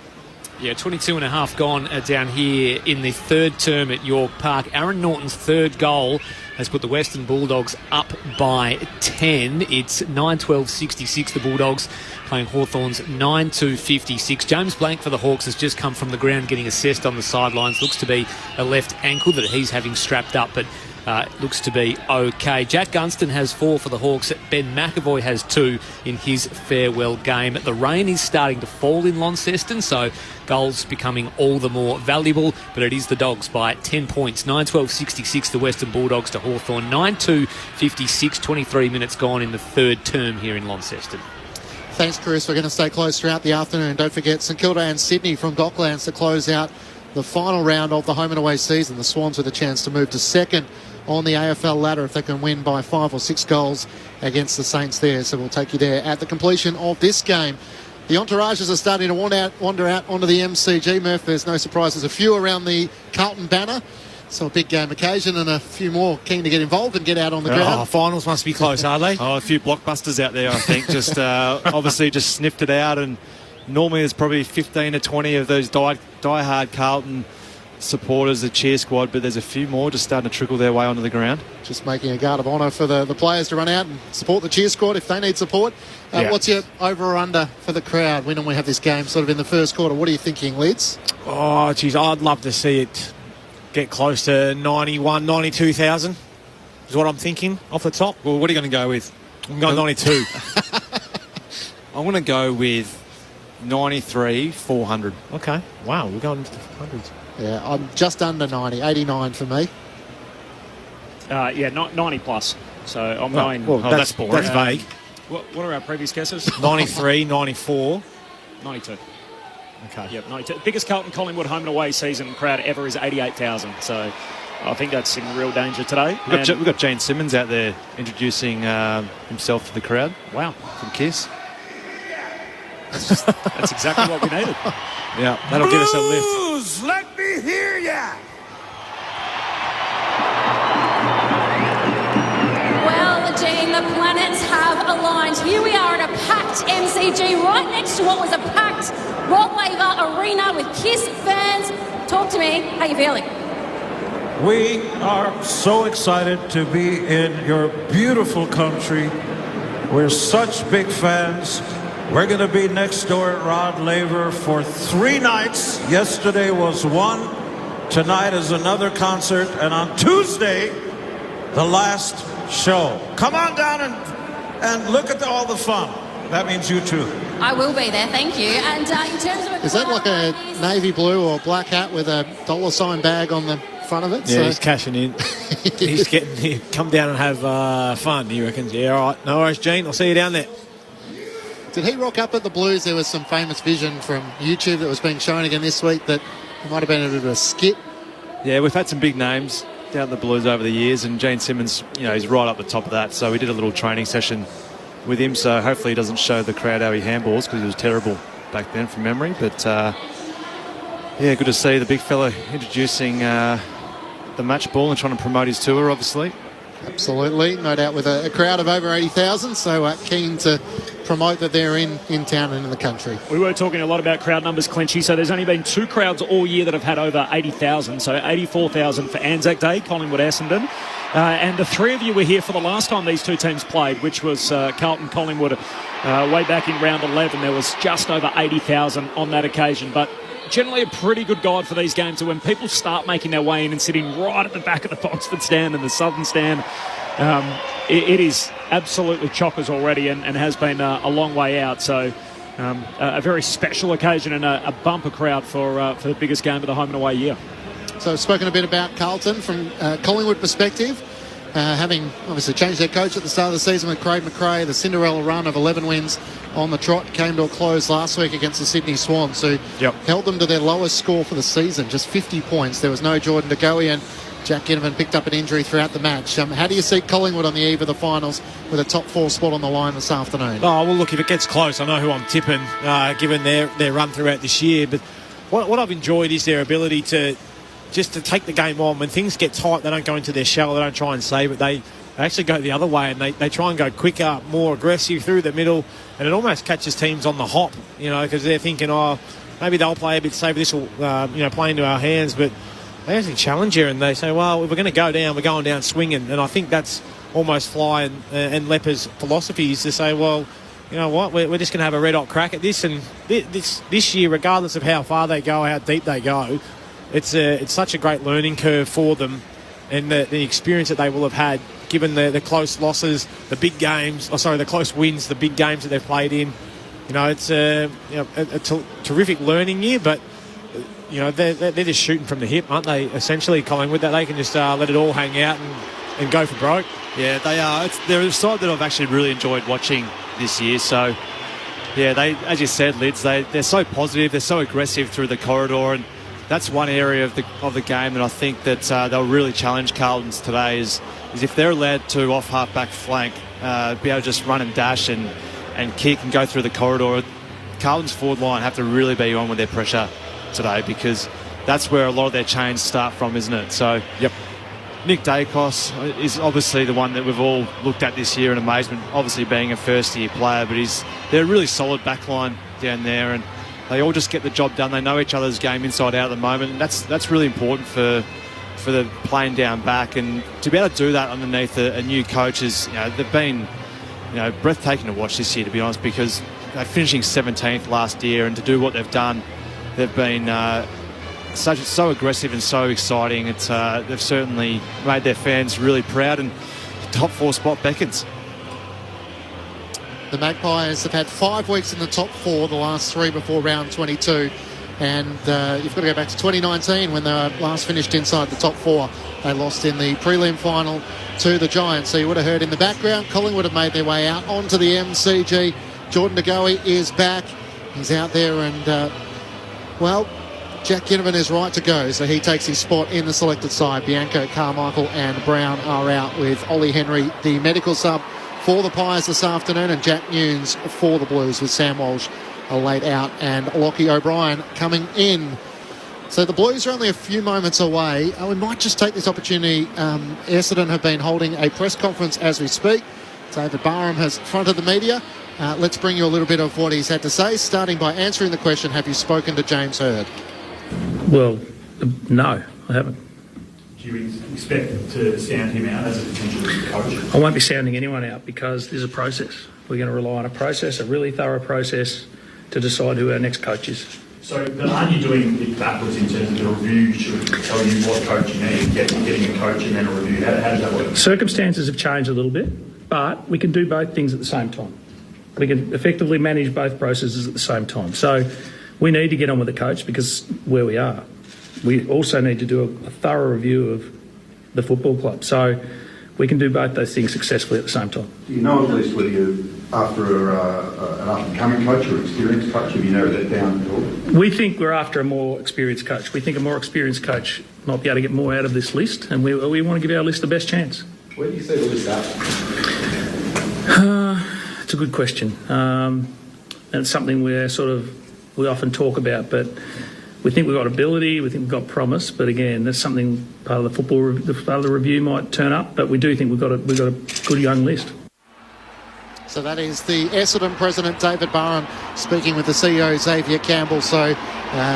Yeah, 22 and a half gone down here in the third term at York Park. Aaron Norton's third goal has put the Western Bulldogs up by 10. It's 9-12-66, the Bulldogs playing Hawthorn's 9-2-56. James Blank for the Hawks has just come from the ground getting assessed on the sidelines. Looks to be a left ankle that he's having strapped up, but looks to be okay. Jack Gunston has 4 for the Hawks. Ben McAvoy has 2 in his farewell game. The rain is starting to fall in Launceston, so goals becoming all the more valuable, but it is the Dogs by 10 points. 9-12-66, the Western Bulldogs to Hawthorn. 9-2-56, 23 minutes gone in the third term here in Launceston. Thanks, Chris. We're going to stay close throughout the afternoon. Don't forget St Kilda and Sydney from Docklands to close out the final round of the home and away season. The Swans with a chance to move to second on the AFL ladder if they can win by 5 or 6 goals against the Saints there. So we'll take you there at the completion of this game. The entourages are starting to wander out onto the MCG. Murph, there's no surprise. There's a few around the Carlton banner. So a big game occasion and a few more keen to get involved and get out on the ground. Finals must be close, are they? A few blockbusters out there, I think. Just obviously just sniffed it out, and normally there's probably 15 to 20 of those die-hard Carlton supporters, the cheer squad, but there's a few more just starting to trickle their way onto the ground. Just making a guard of honour for the players to run out and support the cheer squad if they need support. What's your over or under for the crowd when we have this game sort of in the first quarter? What are you thinking, Lids? Oh, geez, I'd love to see it get close to 91, 92,000 is what I'm thinking off the top. Well, what are you going to go with? I'm going 92. I'm going to go with 93, 400. Okay. Wow, we're going into the hundreds. Yeah, I'm just under 90, 89 for me. 90 plus. So I'm going... Well, that's boring. That's vague. What are our previous guesses? 93, 94. 92. Okay. Yep, 92. Biggest Carlton Collingwood home and away season crowd ever is 88,000. So I think that's in real danger today. We've got Gene Simmons out there introducing himself to the crowd. Wow. From Kiss. That's exactly what we needed. Yeah, that'll give us a lift. Let me hear ya! Well, Gene, the planets have aligned. Here we are at a packed MCG, right next to what was a packed Rod Laver Arena with Kiss fans. Talk to me. How you feeling? We are so excited to be in your beautiful country. We're such big fans. We're going to be next door at Rod Laver for 3 nights. Yesterday was 1. Tonight is another concert. And on Tuesday, the last show. Come on down and look at all the fun. That means you too. I will be there, thank you. And in terms of... Is that like a navy blue or black hat with a $sign bag on the front of it? Yeah, he's cashing in. He's come down and have fun, he reckons. Yeah, all right. No worries, Gene. I'll see you down there. Did he rock up at the Blues? There was some famous vision from YouTube that was being shown again this week that it might have been a bit of a skit. Yeah, we've had some big names down at the Blues over the years, and Gene Simmons, he's right up the top of that. So we did a little training session with him, so hopefully he doesn't show the crowd how he handballs, because he was terrible back then from memory. But yeah, good to see the big fella introducing the match ball and trying to promote his tour, obviously. Absolutely, no doubt, with a crowd of over 80,000, so keen to promote that they're in town and in the country. We were talking a lot about crowd numbers, Clinchy, so there's only been 2 crowds all year that have had over 80,000, so 84,000 for Anzac Day, Collingwood-Essendon. And the 3 of you were here for the last time these 2 teams played, which was Carlton-Collingwood way back in round 11. There was just over 80,000 on that occasion, but generally a pretty good guide for these games. So when people start making their way in and sitting right at the back of the Boxford stand and the Southern stand, it is absolutely chockers already and has been a long way out. So a very special occasion and a bumper crowd for the biggest game of the home and away year. So I've spoken a bit about Carlton from Collingwood perspective. Having obviously changed their coach at the start of the season with Craig McRae, the Cinderella run of 11 wins on the trot came to a close last week against the Sydney Swans, who held them to their lowest score for the season, just 50 points. There was no Jordan De Goey, and Jack Ginnivan picked up an injury throughout the match. How do you see Collingwood on the eve of the finals with a top 4 spot on the line this afternoon? Oh, well, look, if it gets close, I know who I'm tipping, given their run throughout this year. But what I've enjoyed is their ability to take the game on. When things get tight, they don't go into their shell, they don't try and save it, they actually go the other way, and they try and go quicker, more aggressive through the middle, and it almost catches teams on the hop, because they're thinking, maybe they'll play a bit safer, this will play into our hands, but they actually challenge you and they say, well, if we're going to go down, we're going down swinging. And I think that's almost Fly and Lepper's philosophy, is to say, well, you know what, we're just going to have a red-hot crack at this, and this year, regardless of how far they go, how deep they go, it's such a great learning curve for them, and the experience that they will have had, given the close losses, the big games, the close wins, the big games that they've played in. It's a terrific learning year, but they're just shooting from the hip, aren't they? Essentially, Collingwood, that they can just let it all hang out and go for broke. Yeah, they are. They're a side that I've actually really enjoyed watching this year. So, yeah, they, as you said, Lids, they're so positive, they're so aggressive through the corridor, and that's one area of the game that I think that they'll really challenge Carlton's today is if they're allowed to off half-back flank be able to just run and dash and kick and go through the corridor. Carlton's forward line have to really be on with their pressure today, because that's where a lot of their chains start from, isn't it? So, yep. Nick Dacos is obviously the one that we've all looked at this year in amazement, obviously being a first-year player, but they're a really solid backline down there, and they all just get the job done. They know each other's game inside out at the moment, and that's really important for the playing down back, and to be able to do that underneath a new coach is, they've been, breathtaking to watch this year, to be honest, because they're finishing 17th last year, and to do what they've done, they've been so aggressive and so exciting. They've certainly made their fans really proud, and the top 4 spot beckons. The Magpies have had 5 weeks in the top 4, the last 3 before round 22. And you've got to go back to 2019 when they last finished inside the top 4. They lost in the prelim final to the Giants. So you would have heard in the background, Collingwood have made their way out onto the MCG. Jordan De Goey is back. He's out there, and, Jack Ginnivan is right to go. So he takes his spot in the selected side. Bianco, Carmichael and Brown are out, with Ollie Henry, the medical sub, for the Pies this afternoon, and Jack Nunes for the Blues, with Sam Walsh late out and Lockie O'Brien coming in. So the Blues are only a few moments away. We might just take this opportunity. Essendon have been holding a press conference as we speak. David Barham has fronted the media. Let's bring you a little bit of what he's had to say, starting by answering the question, have you spoken to James Hird? Well, no, I haven't. Do you expect to sound him out as a potential coach? I won't be sounding anyone out, because there's a process. We're going to rely on a process, a really thorough process, to decide who our next coach is. So, but aren't you doing it backwards in terms of the review should tell you what coach you need, getting a coach and then a review? How does that work? Circumstances have changed a little bit, but we can do both things at the same time. We can effectively manage both processes at the same time. So we need to get on with the coach, because where we are. We also need to do a thorough review of the football club. So we can do both those things successfully at the same time. Do you know at least whether you're after an up-and-coming coach or experienced coach? Have you narrowed that down at all? We think we're after a more experienced coach. We think a more experienced coach might be able to get more out of this list, and we want to give our list the best chance. Where do you see the list at? It's a good question. And it's something we often talk about, but We think we've got ability, we think we've got promise, but again, that's something part of the review might turn up. But we do think we've got a good young list. So that is the Essendon president, David Barham, speaking with the CEO, Xavier Campbell. So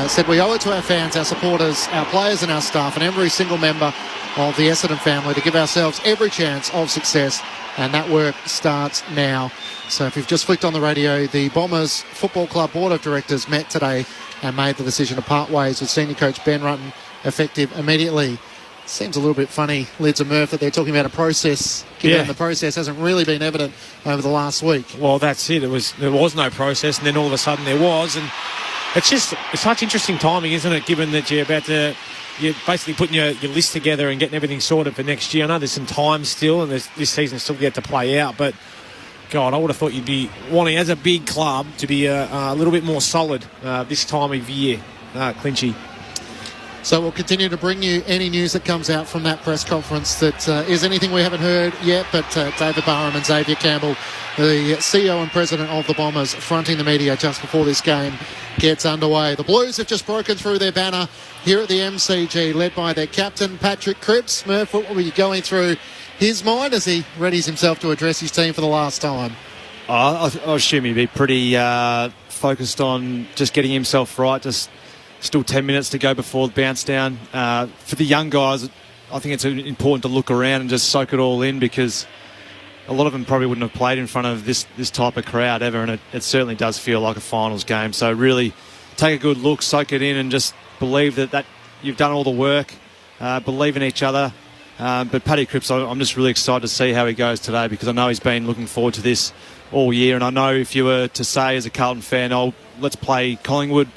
said we owe it to our fans, our supporters, our players and our staff and every single member of the Essendon family to give ourselves every chance of success, and that work starts now. So if you've just flicked on the radio, the Bombers Football Club Board of Directors met today and made the decision to part ways with senior coach Ben Rutten, effective immediately. Seems a little bit funny, Lids and Murph, that they're talking about a process, given the process hasn't really been evident over the last week. Well, that's it. There was no process, and then all of a sudden there was, and it's such interesting timing, isn't it? Given that you're basically putting your list together and getting everything sorted for next year. I know there's some time still, and this season's still yet to play out, but God, I would have thought you'd be wanting, as a big club, to be a little bit more solid this time of year, Clinchy. So we'll continue to bring you any news that comes out from that press conference that is anything we haven't heard yet, but David Barham and Xavier Campbell, the CEO and president of the Bombers, fronting the media just before this game gets underway. The Blues have just broken through their banner here at the MCG, led by their captain, Patrick Cripps. Murph, what were you going through his mind as he readies himself to address his team for the last time? I assume he'd be pretty focused on just getting himself right, just still 10 minutes to go before the bounce down. For the young guys, I think it's important to look around and just soak it all in, because a lot of them probably wouldn't have played in front of this type of crowd ever, and it certainly does feel like a finals game. So really take a good look, soak it in, and just believe that you've done all the work, believe in each other. But Paddy Cripps, I'm just really excited to see how he goes today, because I know he's been looking forward to this all year, and I know if you were to say as a Carlton fan, let's play Collingwood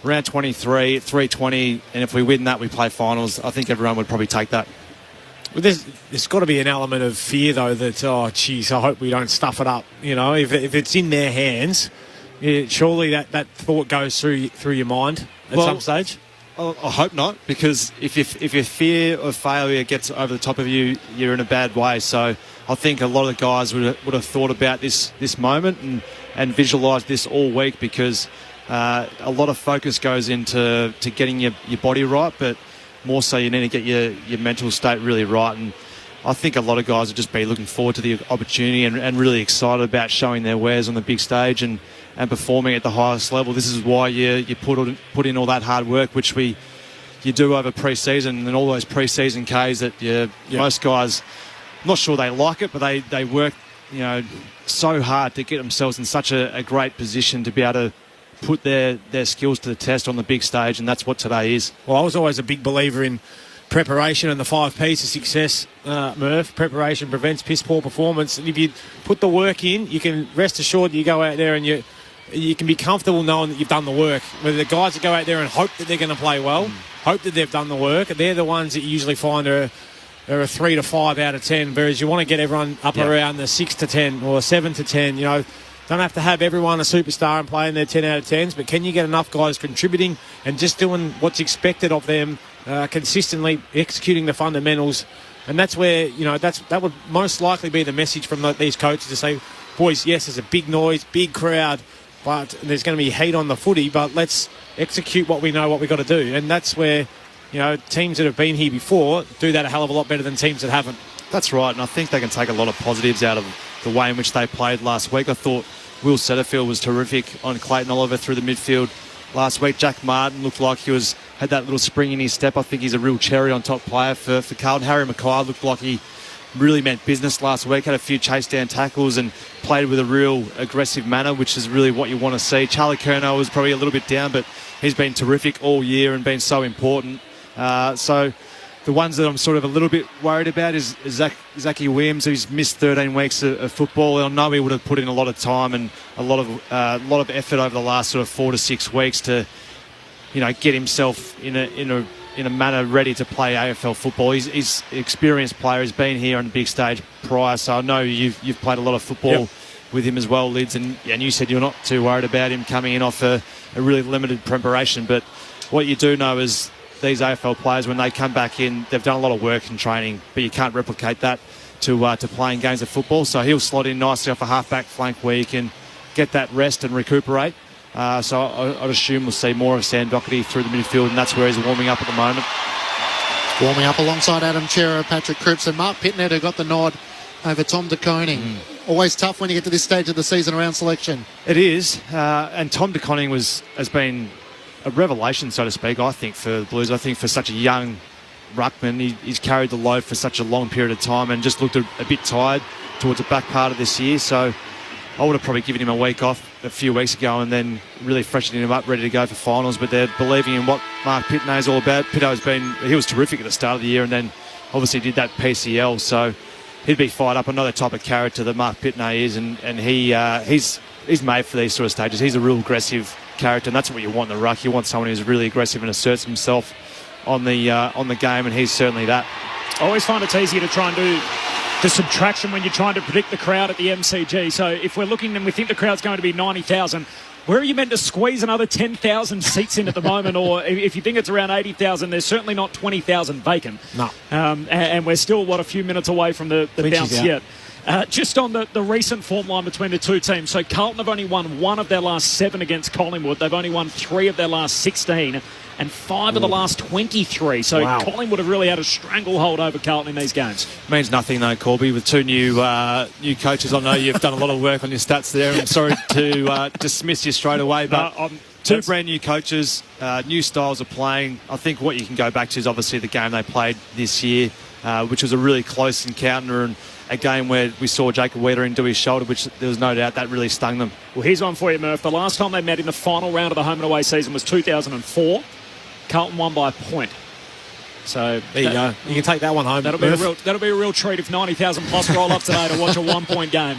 round 23 at 3:20, and if we win that, we play finals, I think everyone would probably take that. Well, there's got to be an element of fear, though, that, I hope we don't stuff it up. You know, if it's in their hands, surely that thought goes through your mind at some stage. I hope not, because if your fear of failure gets over the top of you, you're in a bad way. So I think a lot of the guys would have thought about this moment and visualised this all week, because a lot of focus goes into getting your body right, but more so you need to get your mental state really right. And I think a lot of guys would just be looking forward to the opportunity and really excited about showing their wares on the big stage and performing at the highest level. This is why you put in all that hard work, which you do over pre-season, and all those pre-season Ks that most guys, I'm not sure they like it, but they work so hard to get themselves in such a great position to be able to put their skills to the test on the big stage, and that's what today is. Well, I was always a big believer in preparation and the 5 P's of success, Murph. Preparation prevents piss poor performance, and if you put the work in, you can rest assured you go out there and you can be comfortable knowing that you've done the work. Whether the guys that go out there and hope that they're going to play well, hope that they've done the work, they're the ones that you usually find are a 3 to 5 out of 10, whereas you want to get everyone up around the 6 to 10 or 7 to 10, Don't have to have everyone a superstar and playing their 10 out of 10s, but can you get enough guys contributing and just doing what's expected of them, consistently executing the fundamentals? And that's where, that would most likely be the message from these coaches, to say, boys, yes, there's a big noise, big crowd, but there's going to be heat on the footy, but let's execute what we know what we've got to do. And that's where, teams that have been here before do that a hell of a lot better than teams that haven't. That's right, and I think they can take a lot of positives out of the way in which they played last week. I thought Will Setterfield was terrific on Clayton Oliver through the midfield last week. Jack Martin looked like he had that little spring in his step. I think he's a real cherry on top player for Carlton. Harry Mackay looked like he really meant business last week, had a few chase down tackles and played with a real aggressive manner, which is really what you want to see. Charlie Curnow was probably a little bit down, but he's been terrific all year and been so important. So the ones that I'm sort of a little bit worried about is Zachy Williams, who's missed 13 weeks of football. I know he would have put in a lot of time and a lot of effort over the last sort of 4 to 6 weeks to, get himself in a manner ready to play AFL football. He's an experienced player. He's been here on the big stage prior, so I know you've played a lot of football with him as well, Lids, and you said you're not too worried about him coming in off a really limited preparation. But what you do know is these AFL players, when they come back in, they've done a lot of work and training, but you can't replicate that to playing games of football. So he'll slot in nicely off a half-back flank where you can get that rest and recuperate. So I'd assume we'll see more of Sam Doherty through the midfield, and that's where he's warming up at the moment. Warming up alongside Adam Chera, Patrick Cripps and Mark Pitnet, who got the nod over Tom De Koning. Always tough when you get to this stage of the season around selection. It is, and Tom De Koning has been a revelation, so to speak, I think, for the Blues. I think for such a young ruckman, he's carried the load for such a long period of time and just looked a bit tired towards the back part of this year. So I would have probably given him a week off a few weeks ago and then really freshening him up, ready to go for finals. But they're believing in what Mark Pitney's all about. He was terrific at the start of the year and then obviously did that PCL. So he'd be fired up. Another type of character that Mark Pitney is, and he's made for these sort of stages. He's a real aggressive character, and that's what you want in the ruck. You want someone who's really aggressive and asserts himself on the game, and he's certainly that. I always find it's easier to try and do the subtraction when you're trying to predict the crowd at the MCG. So if we're looking and we think the crowd's going to be 90,000, where are you meant to squeeze another 10,000 seats in at the moment? Or if you think it's around 80,000, there's certainly not 20,000 vacant. No. And we're still, a few minutes away from the bounce yet. Just on the recent form line between the two teams. So Carlton have only won 1 of their last 7 against Collingwood. They've only won 3 of their last 16 and 5 of the last 23. So Wow. Collingwood have really had a stranglehold over Carlton in these games. Means nothing though, Corby. With 2 new coaches, I know you've done a lot of work on your stats there. I'm sorry to dismiss you straight away, but 2 brand new coaches, new styles of playing. I think what you can go back to is obviously the game they played this year, which was a really close encounter and a game where we saw Jacob Wiedering do his shoulder, which there was no doubt that really stung them. Well, here's one for you, Murph. The last time they met in the final round of the home and away season was 2004. Carlton won by a point. So there you go. You can take that one home. That'll be a real treat if 90,000 plus roll up today to watch a 1-point game.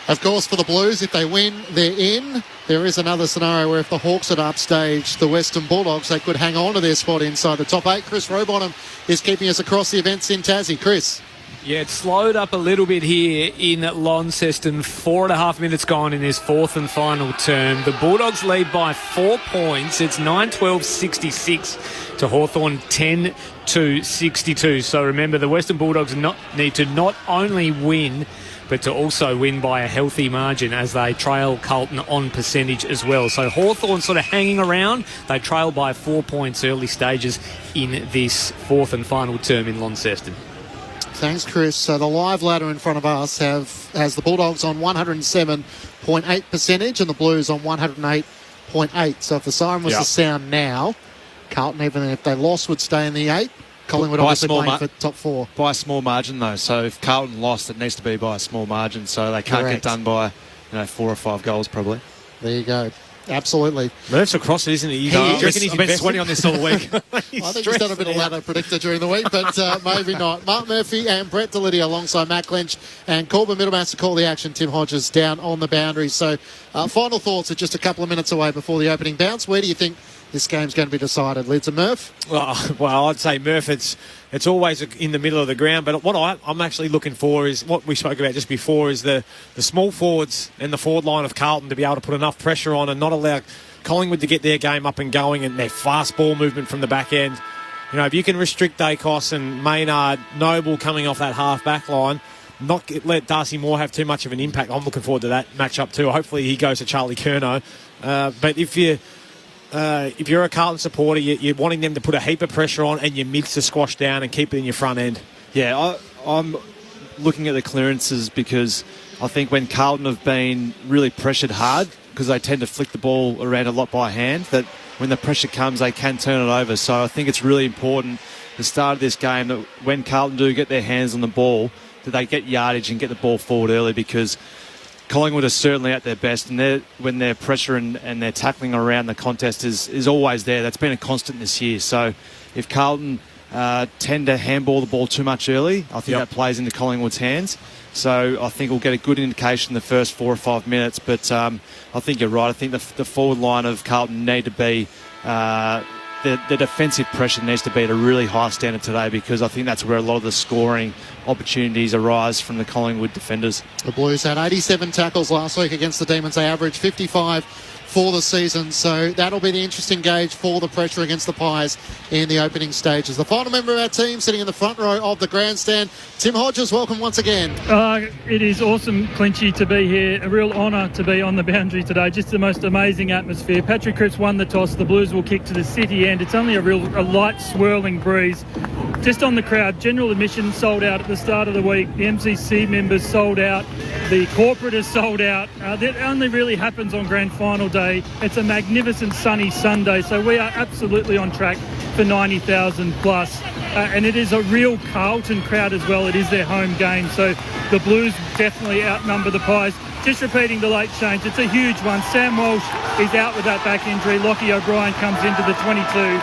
Of course, for the Blues, if they win, they're in. There is another scenario where if the Hawks had upstaged the Western Bulldogs, they could hang on to their spot inside the top 8. Chris Rowbottom is keeping us across the events in Tassie. Chris. Yeah, it slowed up a little bit here in Launceston. 4.5 minutes gone in this 4th and final term. The Bulldogs lead by 4 points. It's 9-12-66 to Hawthorn 10-62. So remember, the Western Bulldogs need to not only win, but to also win by a healthy margin as they trail Carlton on percentage as well. So Hawthorn sort of hanging around. They trail by 4 points early stages in this 4th and final term in Launceston. Thanks, Chris. So the live ladder in front of us has the Bulldogs on 107.8 percentage and the Blues on 108.8. So if the siren was to sound now, Carlton, even if they lost, would stay in the 8. Collingwood obviously playing for top 4. By a small margin, though. So if Carlton lost, it needs to be by a small margin. So they can't get done by 4 or 5 goals, probably. There you go. Absolutely. Murph's across it, isn't he? I've been sweating on this all week. I think he's done a bit of ladder predictor during the week, but maybe not. Mark Murphy and Brett Delidio alongside Matt Clench and Corbin Middlemass to call the action. Tim Hodges down on the boundary. So final thoughts are just a couple of minutes away before the opening bounce. Where do you think this game's going to be decided? Lids and Murph? Well, I'd say Murph, it's always in the middle of the ground, but what I'm actually looking for is what we spoke about just before, is the small forwards and the forward line of Carlton to be able to put enough pressure on and not allow Collingwood to get their game up and going and their fast ball movement from the back end. You know, if you can restrict Dacos and Maynard, Noble coming off that half back line, not let Darcy Moore have too much of an impact. I'm looking forward to that matchup too. Hopefully he goes to Charlie Curnow. But if you're a Carlton supporter, you're wanting them to put a heap of pressure on and your mids to squash down and keep it in your front end. Yeah, I'm looking at the clearances because I think when Carlton have been really pressured hard, because they tend to flick the ball around a lot by hand, that when the pressure comes, they can turn it over. So I think it's really important at the start of this game that when Carlton do get their hands on the ball, that they get yardage and get the ball forward early, because Collingwood are certainly at their best, and when their pressure and their tackling around the contest is always there. That's been a constant this year. So if Carlton tend to handball the ball too much early, I think that plays into Collingwood's hands. So I think we'll get a good indication the first 4 or 5 minutes. But I think you're right. I think the forward line of Carlton need to be... The defensive pressure needs to be at a really high standard today, because I think that's where a lot of the scoring opportunities arise from the Collingwood defenders. The Blues had 87 tackles last week against the Demons. They averaged 55 for the season. So that'll be the interesting gauge for the pressure against the Pies in the opening stages. The final member of our team sitting in the front row of the grandstand, Tim Hodges, welcome once again. It is awesome, Clinchy, to be here. A real honour to be on the boundary today. Just the most amazing atmosphere. Patrick Cripps won the toss. The Blues will kick to the city end. It's only a light swirling breeze. Just on the crowd, general admission sold out at the start of the week. The MCC members sold out. The corporate is sold out. That only really happens on grand final day. It's a magnificent sunny Sunday, so we are absolutely on track for 90,000 plus. And it is a real Carlton crowd as well. It is their home game, so the Blues definitely outnumber the Pies. Just repeating the late change, it's a huge one. Sam Walsh is out with that back injury. Lockie O'Brien comes into the 22.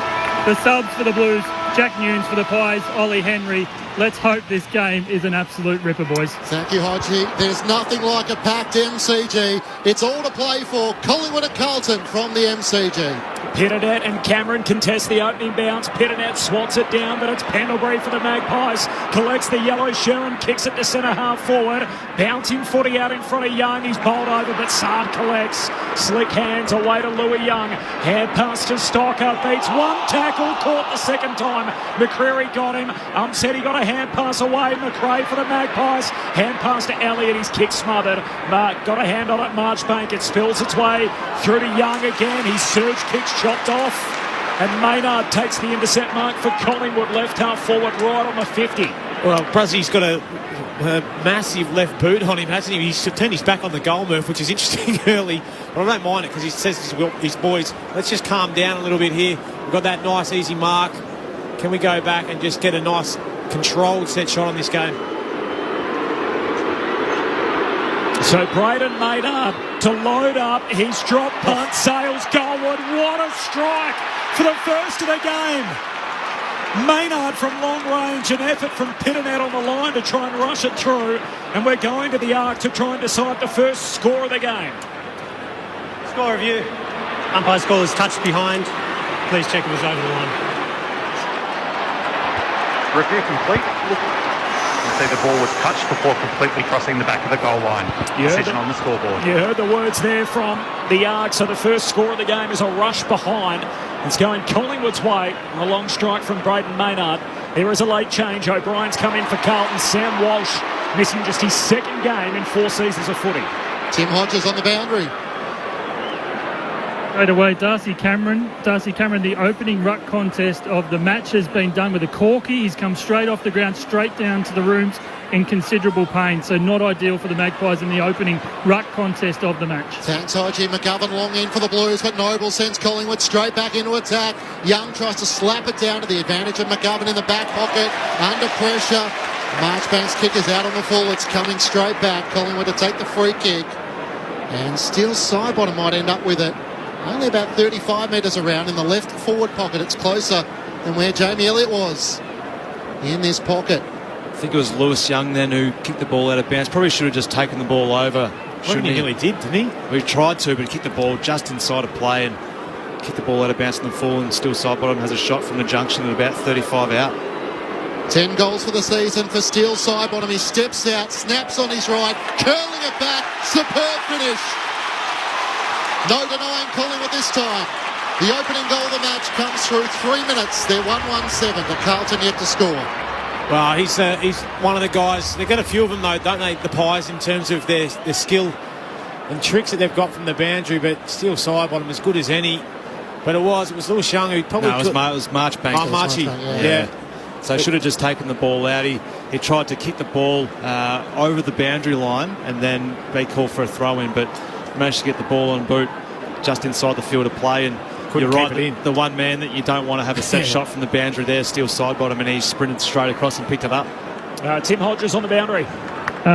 The subs for the Blues, Jack Nunes for the Pies, Ollie Henry. Let's hope this game is an absolute ripper, boys. Thank you, Hodgie. There's nothing like a packed MCG. It's all to play for. Collingwood at Carlton from the MCG. Pitternet and Cameron contest the opening bounce. Pitternet swats it down, but it's Pendlebury for the Magpies. Collects the yellow shell and kicks it to centre half forward. Bouncing footy out in front of Young. He's bowled over, but Saab collects. Slick hands away to Louis Young. Hand pass to Stocker. Beats one tackle. Caught the second time. McCreary got him. Said he got a hand pass away. McRae for the Magpies. Hand pass to Elliott. His kick smothered. Got a hand on it. Marchbank. It spills its way through to Young again. His surge kick's chopped off. And Maynard takes the intercept mark for Collingwood. Left half forward right on the 50. Well, Bruzzy's got a massive left boot on him, hasn't he? He's turned his back on the goal move, which is interesting early. But I don't mind it because he says to his boys, let's just calm down a little bit here. We've got that nice easy mark. Can we go back and just get a nice controlled set shot on this game? So Braden Maynard to load up. He's dropped punt, sails goalward. What a strike for the first of the game. Maynard from long range, an effort from Pitternet on the line to try and rush it through. And we're going to the arc to try and decide the first score of the game. Score review. Umpire's call is touched behind. Please check it was over the line. Review complete. You see the ball was touched before completely crossing the back of the goal line. Decision on the scoreboard. You heard the words there from the arc. So the first score of the game is a rush behind. It's going Collingwood's way. A long strike from Braden Maynard. There is a late change. O'Brien's come in for Carlton. Sam Walsh missing just his second game in 4 seasons of footy. Tim Hodges on the boundary. Straight away, Darcy Cameron, the opening ruck contest of the match has been done with a corky. He's come straight off the ground, straight down to the rooms in considerable pain. So not ideal for the Magpies in the opening ruck contest of the match. Thanks, Hodgie. McGovern long in for the Blues, but Noble sends Collingwood straight back into attack. Young tries to slap it down to the advantage of McGovern in the back pocket. Under pressure. Marchbank's kick is out on the full. It's coming straight back. Collingwood to take the free kick. And still Sidebottom might end up with it. Only about 35 metres around in the left forward pocket. It's closer than where Jamie Elliott was in this pocket. I think it was Lewis Young then who kicked the ball out of bounds. Probably should have just taken the ball over. He nearly did, didn't he? He tried to, but he kicked the ball just inside of play and kicked the ball out of bounds in the full, and still Sidebottom has a shot from the junction at about 35 out. 10 goals for the season for Steele Sidebottom. He steps out, snaps on his right, curling it back. Superb finish. No denying Collingwood this time. The opening goal of the match comes through 3 minutes. They're 1-1-7. The Carlton yet to score. Well, he's one of the guys. They've got a few of them, though, don't they, the Pies, in terms of their skill and tricks that they've got from the boundary. But still, Sidebottom as good as any. But it was Lewis Young who probably it was Marchbank. Oh, Marchie, yeah. So he should have just taken the ball out. He tried to kick the ball over the boundary line and then be called for a throw-in, but managed to get the ball on boot just inside the field of play. And couldn't you're right, keep it in. the one man that you don't want to have a set shot from the boundary there, Steele Sidebottom, and he sprinted straight across and picked it up. Tim Hodges on the boundary.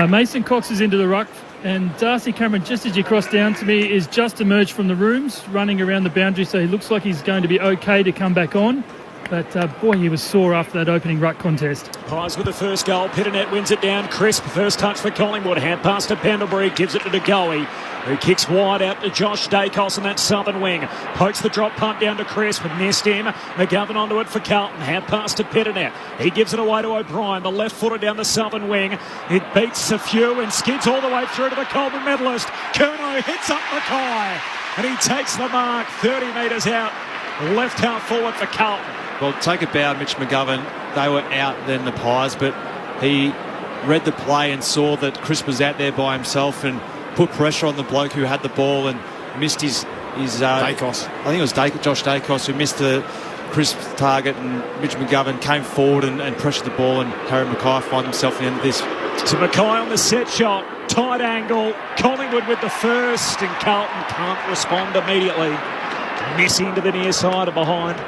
Mason Cox is into the ruck, and Darcy Cameron, just as you cross down to me, is just emerged from the rooms, running around the boundary, so he looks like he's going to be okay to come back on. But, boy, he was sore after that opening ruck contest. Pies with the first goal. Pitternet wins it down. Crisp, first touch for Collingwood. Hand pass to Pendlebury. Gives it to DeGoey, who kicks wide out to Josh Dacos on that southern wing. Pokes the drop punt down to Crisp. Missed him. McGovern onto it for Carlton. Hand pass to Pitternet. He gives it away to O'Brien. The left footer down the southern wing. It beats a few and skids all the way through to the Coleman medalist. Curnow hits up Mackay. and he takes the mark 30 metres out, left half forward for Carlton. Well, take a bow, Mitch McGovern. They were out then the Pies, but he read the play and saw that Chris was out there by himself and put pressure on the bloke who had the ball and missed his Dacos. I think it was Josh Dacos who missed the Chris target, and Mitch McGovern came forward and pressured the ball, and Harry Mackay found himself in the end of this. To Mackay on the set shot, tight angle, Collingwood with the first, and Carlton can't respond immediately. Missing to the near side or behind.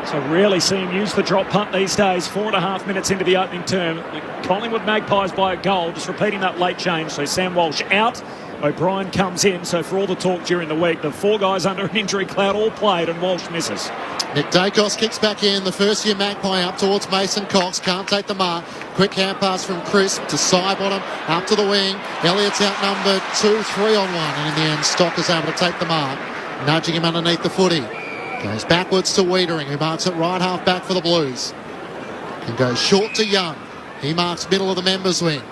So rarely see him use the drop punt these days. 4.5 minutes into the opening term. The Collingwood Magpies by a goal. Just repeating that late change. So Sam Walsh out. O'Brien comes in. So for all the talk during the week, the four guys under an injury cloud all played, and Walsh misses. Nick Dacos kicks back in. The first-year Magpie up towards Mason Cox. Can't take the mark. Quick hand pass from Chris to Sidebottom. Up to the wing. Elliott's outnumbered 2-3 on one. And in the end, Stock is able to take the mark. Nudging him underneath the footy. Goes backwards to Wiedering, who marks it right half back for the Blues. And goes short to Young. He marks middle of the members' wing.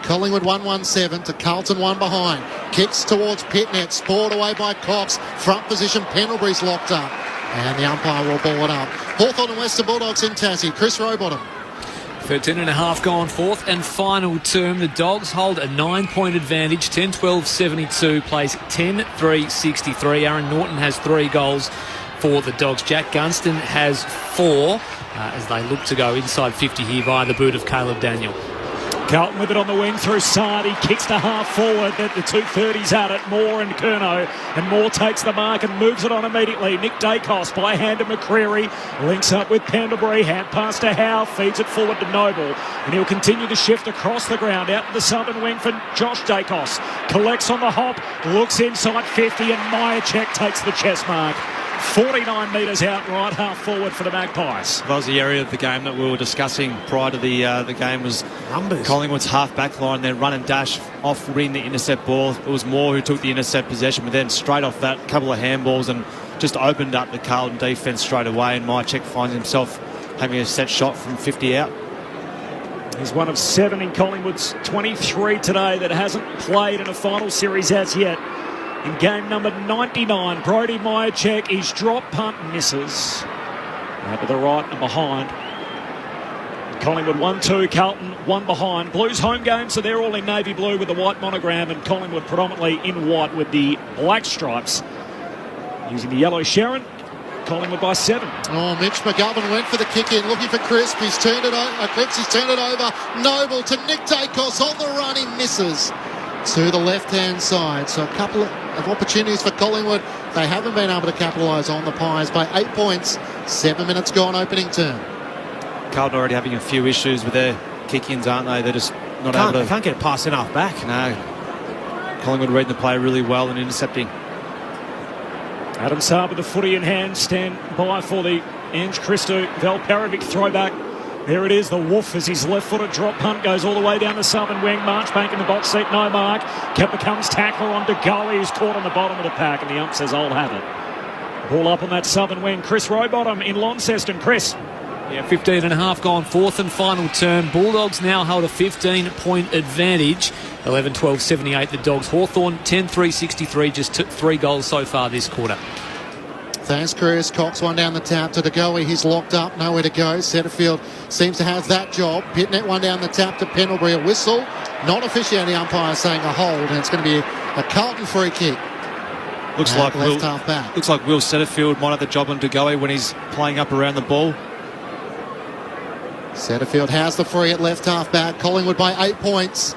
Collingwood 1-1-7 to Carlton 1 behind. Kicks towards Pitnet. Spoiled away by Cox. Front position, Pendlebury's locked up. And the umpire will ball it up. Hawthorn and Western Bulldogs in Tassie. Chris Rowbottom. 13.5 gone, fourth and final term. The Dogs hold a 9-point advantage. 10-12-72 plays 10-3-63. Aaron Norton has 3 goals for the Dogs. Jack Gunston has 4 as they look to go inside 50 here via the boot of Caleb Daniel. Carlton with it on the wing through Sard. He kicks to half forward. The 230s at it. Moore and Curnow. And Moore takes the mark and moves it on immediately. Nick Dacos by hand to McCreary. Links up with Pendlebury. Hand pass to Howe. Feeds it forward to Noble. And he'll continue to shift across the ground out to the southern wing for Josh Dacos. Collects on the hop. Looks inside 50 and Myercheck takes the chest mark. 49 metres out, right half forward for the Magpies. That was the area of the game that we were discussing prior to the game was numbers. Collingwood's half-back line, then run and dash off winning the intercept ball. It was Moore who took the intercept possession, but then straight off that, a couple of handballs and just opened up the Carlton defence straight away, and Myercheck finds himself having a set shot from 50 out. He's one of 7 in Collingwood's 23 today that hasn't played in a final series as yet. In game number 99, Brodie Myercheck, his drop punt misses. Out to the right and behind. Collingwood 1-2, Carlton 1 behind. Blues home game, so they're all in navy blue with the white monogram, and Collingwood predominantly in white with the black stripes. Using the yellow Sharon, Collingwood by 7. Oh, Mitch McGovern went for the kick in, looking for Crisp. He's turned it over. He's turned it over. Noble to Nick Dacos on the run. He misses to the left-hand side. So a couple of opportunities for Collingwood. They haven't been able to capitalise on the Pies by 8 points. 7 minutes gone opening term. Carlton already having a few issues with their kick-ins, aren't they? They're just not able to... They can't get it past enough back. No. Collingwood reading the play really well and intercepting. Adam Saab with the footy in hand. Stand by for the Ange Christou Valparovic throwback. There it is, the woof as his left-footed drop punt goes all the way down the southern wing. Marchbank in the box seat, no mark. Kepper comes tackler on De Goey, who's caught on the bottom of the pack, and the ump says, I'll have it. Ball up on that southern wing. Chris Rowbottom in Launceston. Chris. Yeah, 15.5 gone, fourth and final term. Bulldogs now hold a 15-point advantage. 11-12-78 the Dogs. Hawthorn 10-3-63, just took 3 goals so far this quarter. Thanks, Chris. Cox one down the tap to De Goey. He's locked up, nowhere to go. Setterfield seems to have that job. Pitnet one down the tap to Pendlebury. A whistle. Not officiating, the umpire saying a hold, and it's going to be a Carlton free kick. Looks like Will Setterfield might have the job on De Goey when he's playing up around the ball. Setterfield has the free at left half back. Collingwood by 8 points.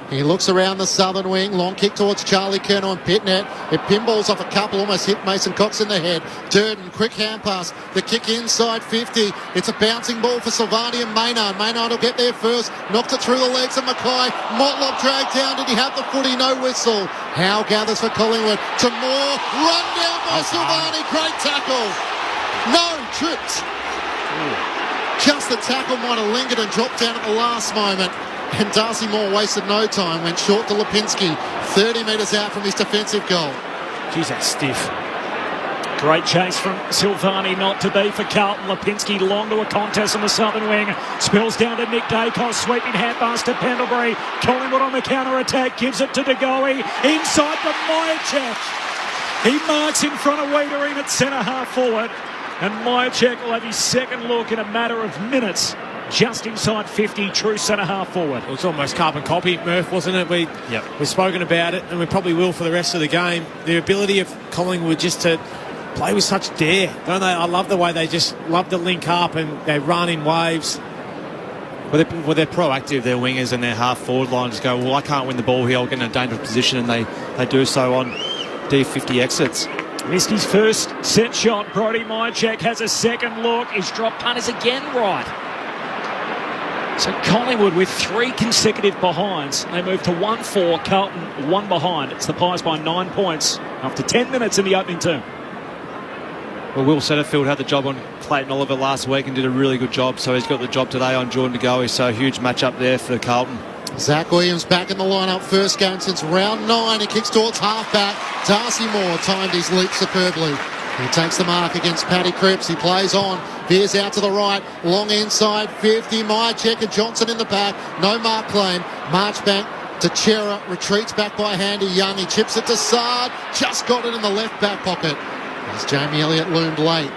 He looks around the southern wing. Long kick towards Charlie Curnow and Pitnet. It pinballs off a couple, almost hit Mason Cox in the head. Durden, quick hand pass. The kick inside 50. It's a bouncing ball for Silvani and Maynard. Maynard will get there first. Knocked it through the legs of Mackay. Motlop dragged down. Did he have the footy? No whistle. Howe gathers for Collingwood. To Moore. Run down by Silvani. Great tackle. No, tripped. Just the tackle might have lingered and dropped down at the last moment. And Darcy Moore wasted no time, went short to Lipinski, 30 metres out from his defensive goal. Geez, that's stiff. Great chase from Silvani, not to be for Carlton. Lipinski long to a contest on the southern wing. Spills down to Nick Dacos, sweeping hand pass to Pendlebury. Collingwood on the counter-attack, gives it to De Goey. Inside the Myercheck. He marks in front of Wiedering at centre half forward. And Myercheck will have his second look in a matter of minutes. Just inside 50, true centre half forward. It was almost carbon copy, Murph, wasn't it? We've spoken about it, and we probably will for the rest of the game. The ability of Collingwood just to play with such dare, don't they? I love the way they just love to link up and they run in waves. Well, they're proactive, their wingers and their half-forward line just go, well, I can't win the ball here, I'll get in a dangerous position, and they do so on D50 exits. Missed his first set shot. Brodie Myercheck has a second look. His drop punt is again right. So Collingwood with 3 consecutive behinds. They move to 1-4. Carlton 1 behind. It's the Pies by 9 points after 10 minutes in the opening term. Well, Will Setterfield had the job on Clayton Oliver last week and did a really good job, so he's got the job today on Jordan De Goey, so a huge match-up there for Carlton. Zach Williams back in the lineup, first game since round 9. He kicks towards half-back. Darcy Moore timed his leap superbly. He takes the mark against Paddy Cripps. He plays on, veers out to the right, long inside 50. Myercheck and Johnson in the back. No mark claim. Marchbank to Chera, retreats back by Handy Young. He chips it to Sard, just got it in the left back pocket. As Jamie Elliott loomed late.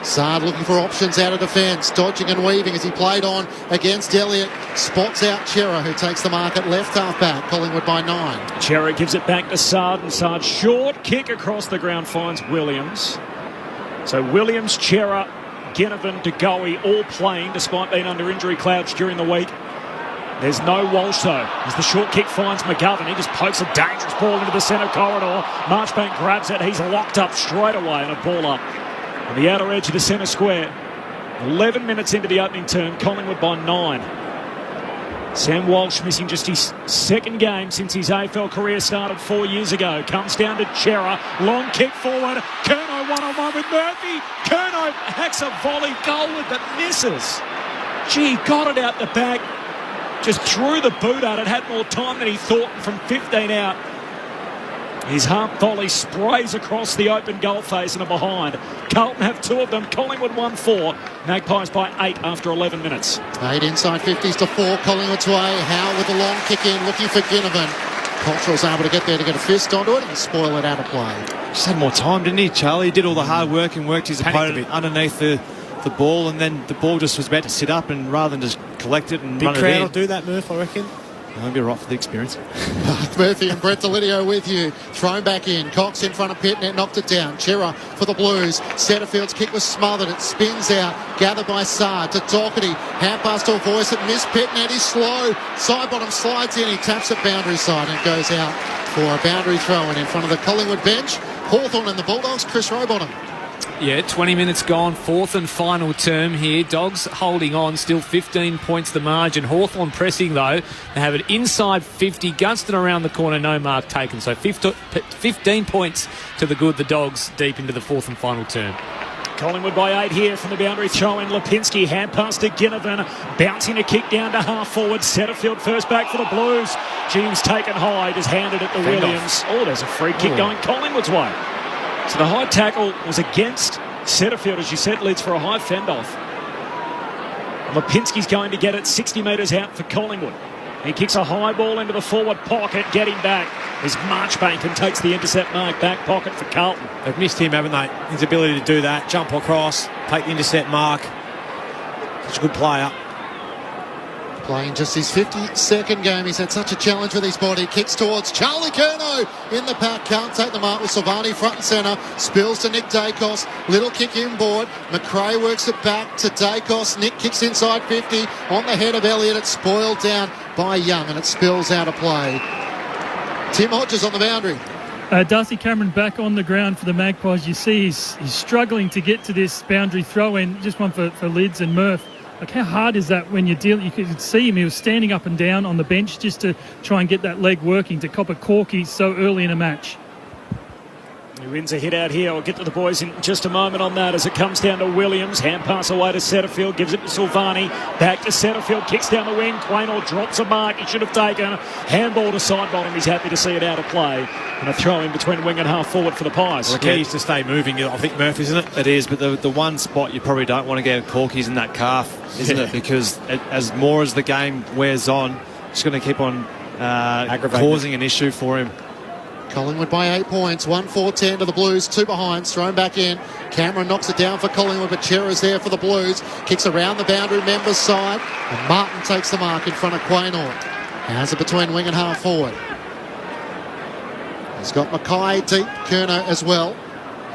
Sard looking for options out of defence, dodging and weaving as he played on against Elliott. Spots out Chera, who takes the mark at left half-back. Collingwood by 9. Chera gives it back to Sard, and Sard short kick across the ground finds Williams. So Williams, Chera, Ginnivan, De Goey all playing despite being under injury clouds during the week. There's no Walsh though, as the short kick finds McGovern. He just pokes a dangerous ball into the centre corridor. Marchbank grabs it. He's locked up straight away and a ball up on the outer edge of the centre square. 11 minutes into the opening term, Collingwood by 9. Sam Walsh missing just his second game since his AFL career started 4 years ago. Comes down to Chera. Long kick forward. Curnow one-on-one with Murphy. Curnow hacks a volley goalward but misses. Gee, got it out the back. Just threw the boot at it. Had more time than he thought from 15 out. His half volley sprays across the open goal face and a behind. Carlton have 2 of them. Collingwood 1-4. Magpies by 8 after 11 minutes. 8 inside 50s to 4. Collingwood's way. Howe with the long kick in, looking for Ginnivan. Cottrell's able to get there to get a fist onto it and spoil it out of play. Just had more time, didn't he, Charlie? He did all the hard work and worked his opponent underneath the ball, and then the ball just was about to sit up, and rather than just collect it and run it in. Big crowd will do that, Murph, I reckon. I'll be right for the experience. Murphy and Brett Delidio with you. Thrown back in. Cox in front of Pitnet, knocked it down. Chera for the Blues. Setterfield's kick was smothered. It spins out. Gathered by Sard to Doherty. Hand pass to a voice that missed Pitnet. He's slow. Side bottom slides in. He taps it boundary side and goes out for a boundary throw in front of the Collingwood bench. Hawthorn and the Bulldogs. Chris Rowbottom. Yeah, 20 minutes gone, 4th and final term here. Dogs holding on, still 15 points the margin. Hawthorn pressing though. They have it inside 50, Gunston around the corner, no mark taken. So 15 points to the good, the Dogs deep into the 4th and final term. Collingwood by 8 here from the boundary throw in. Lipinski hand pass to Ginnivan, bouncing a kick down to half forward. Setterfield first back for the Blues. James taken high, just handed it to Williams. Oh, there's a free kick going Collingwood's way. So the high tackle was against Setterfield, as you said, leads for a high fend-off. Lipinski's going to get it 60 metres out for Collingwood. He kicks a high ball into the forward pocket. Getting back is Marchbank and takes the intercept mark. Back pocket for Carlton. They've missed him, haven't they? His ability to do that, jump across, take the intercept mark. Such a good player. Playing just his 52nd game. He's had such a challenge with his body. Kicks towards Charlie Curnow in the pack. Can't take the mark with Silvani front and centre. Spills to Nick Dacos. Little kick inboard. McRae works it back to Dacos. Nick kicks inside 50 on the head of Elliott. It's spoiled down by Young and it spills out of play. Tim Hodges on the boundary. Darcy Cameron back on the ground for the Magpies. You see he's struggling to get to this boundary throw-in. Just one for Lids and Murph. Like, how hard is that when you're dealing? You could see him. He was standing up and down on the bench just to try and get that leg working to cop a corky so early in a match. He wins a hit out here. We'll get to the boys in just a moment on that as it comes down to Williams. Hand pass away to Setterfield. Gives it to Silvani. Back to Setterfield. Kicks down the wing. Quaynor drops a mark. He should have taken. Handball to side bottom. He's happy to see it out of play. And a throw in between wing and half forward for the Pies. Well, the key is to stay moving, I think, Murph, isn't it? It is, but the one spot you probably don't want to get corkies in that calf, isn't it? Because as more as the game wears on, it's going to keep on causing an issue for him. Collingwood by 8 points, 1-4-10 to the Blues, 2 behind, thrown back in. Cameron knocks it down for Collingwood, but Chera's there for the Blues. Kicks around the boundary member's side, and Martin takes the mark in front of Quaynor. Has it between wing and half forward. He's got Mackay deep, Kerner as well.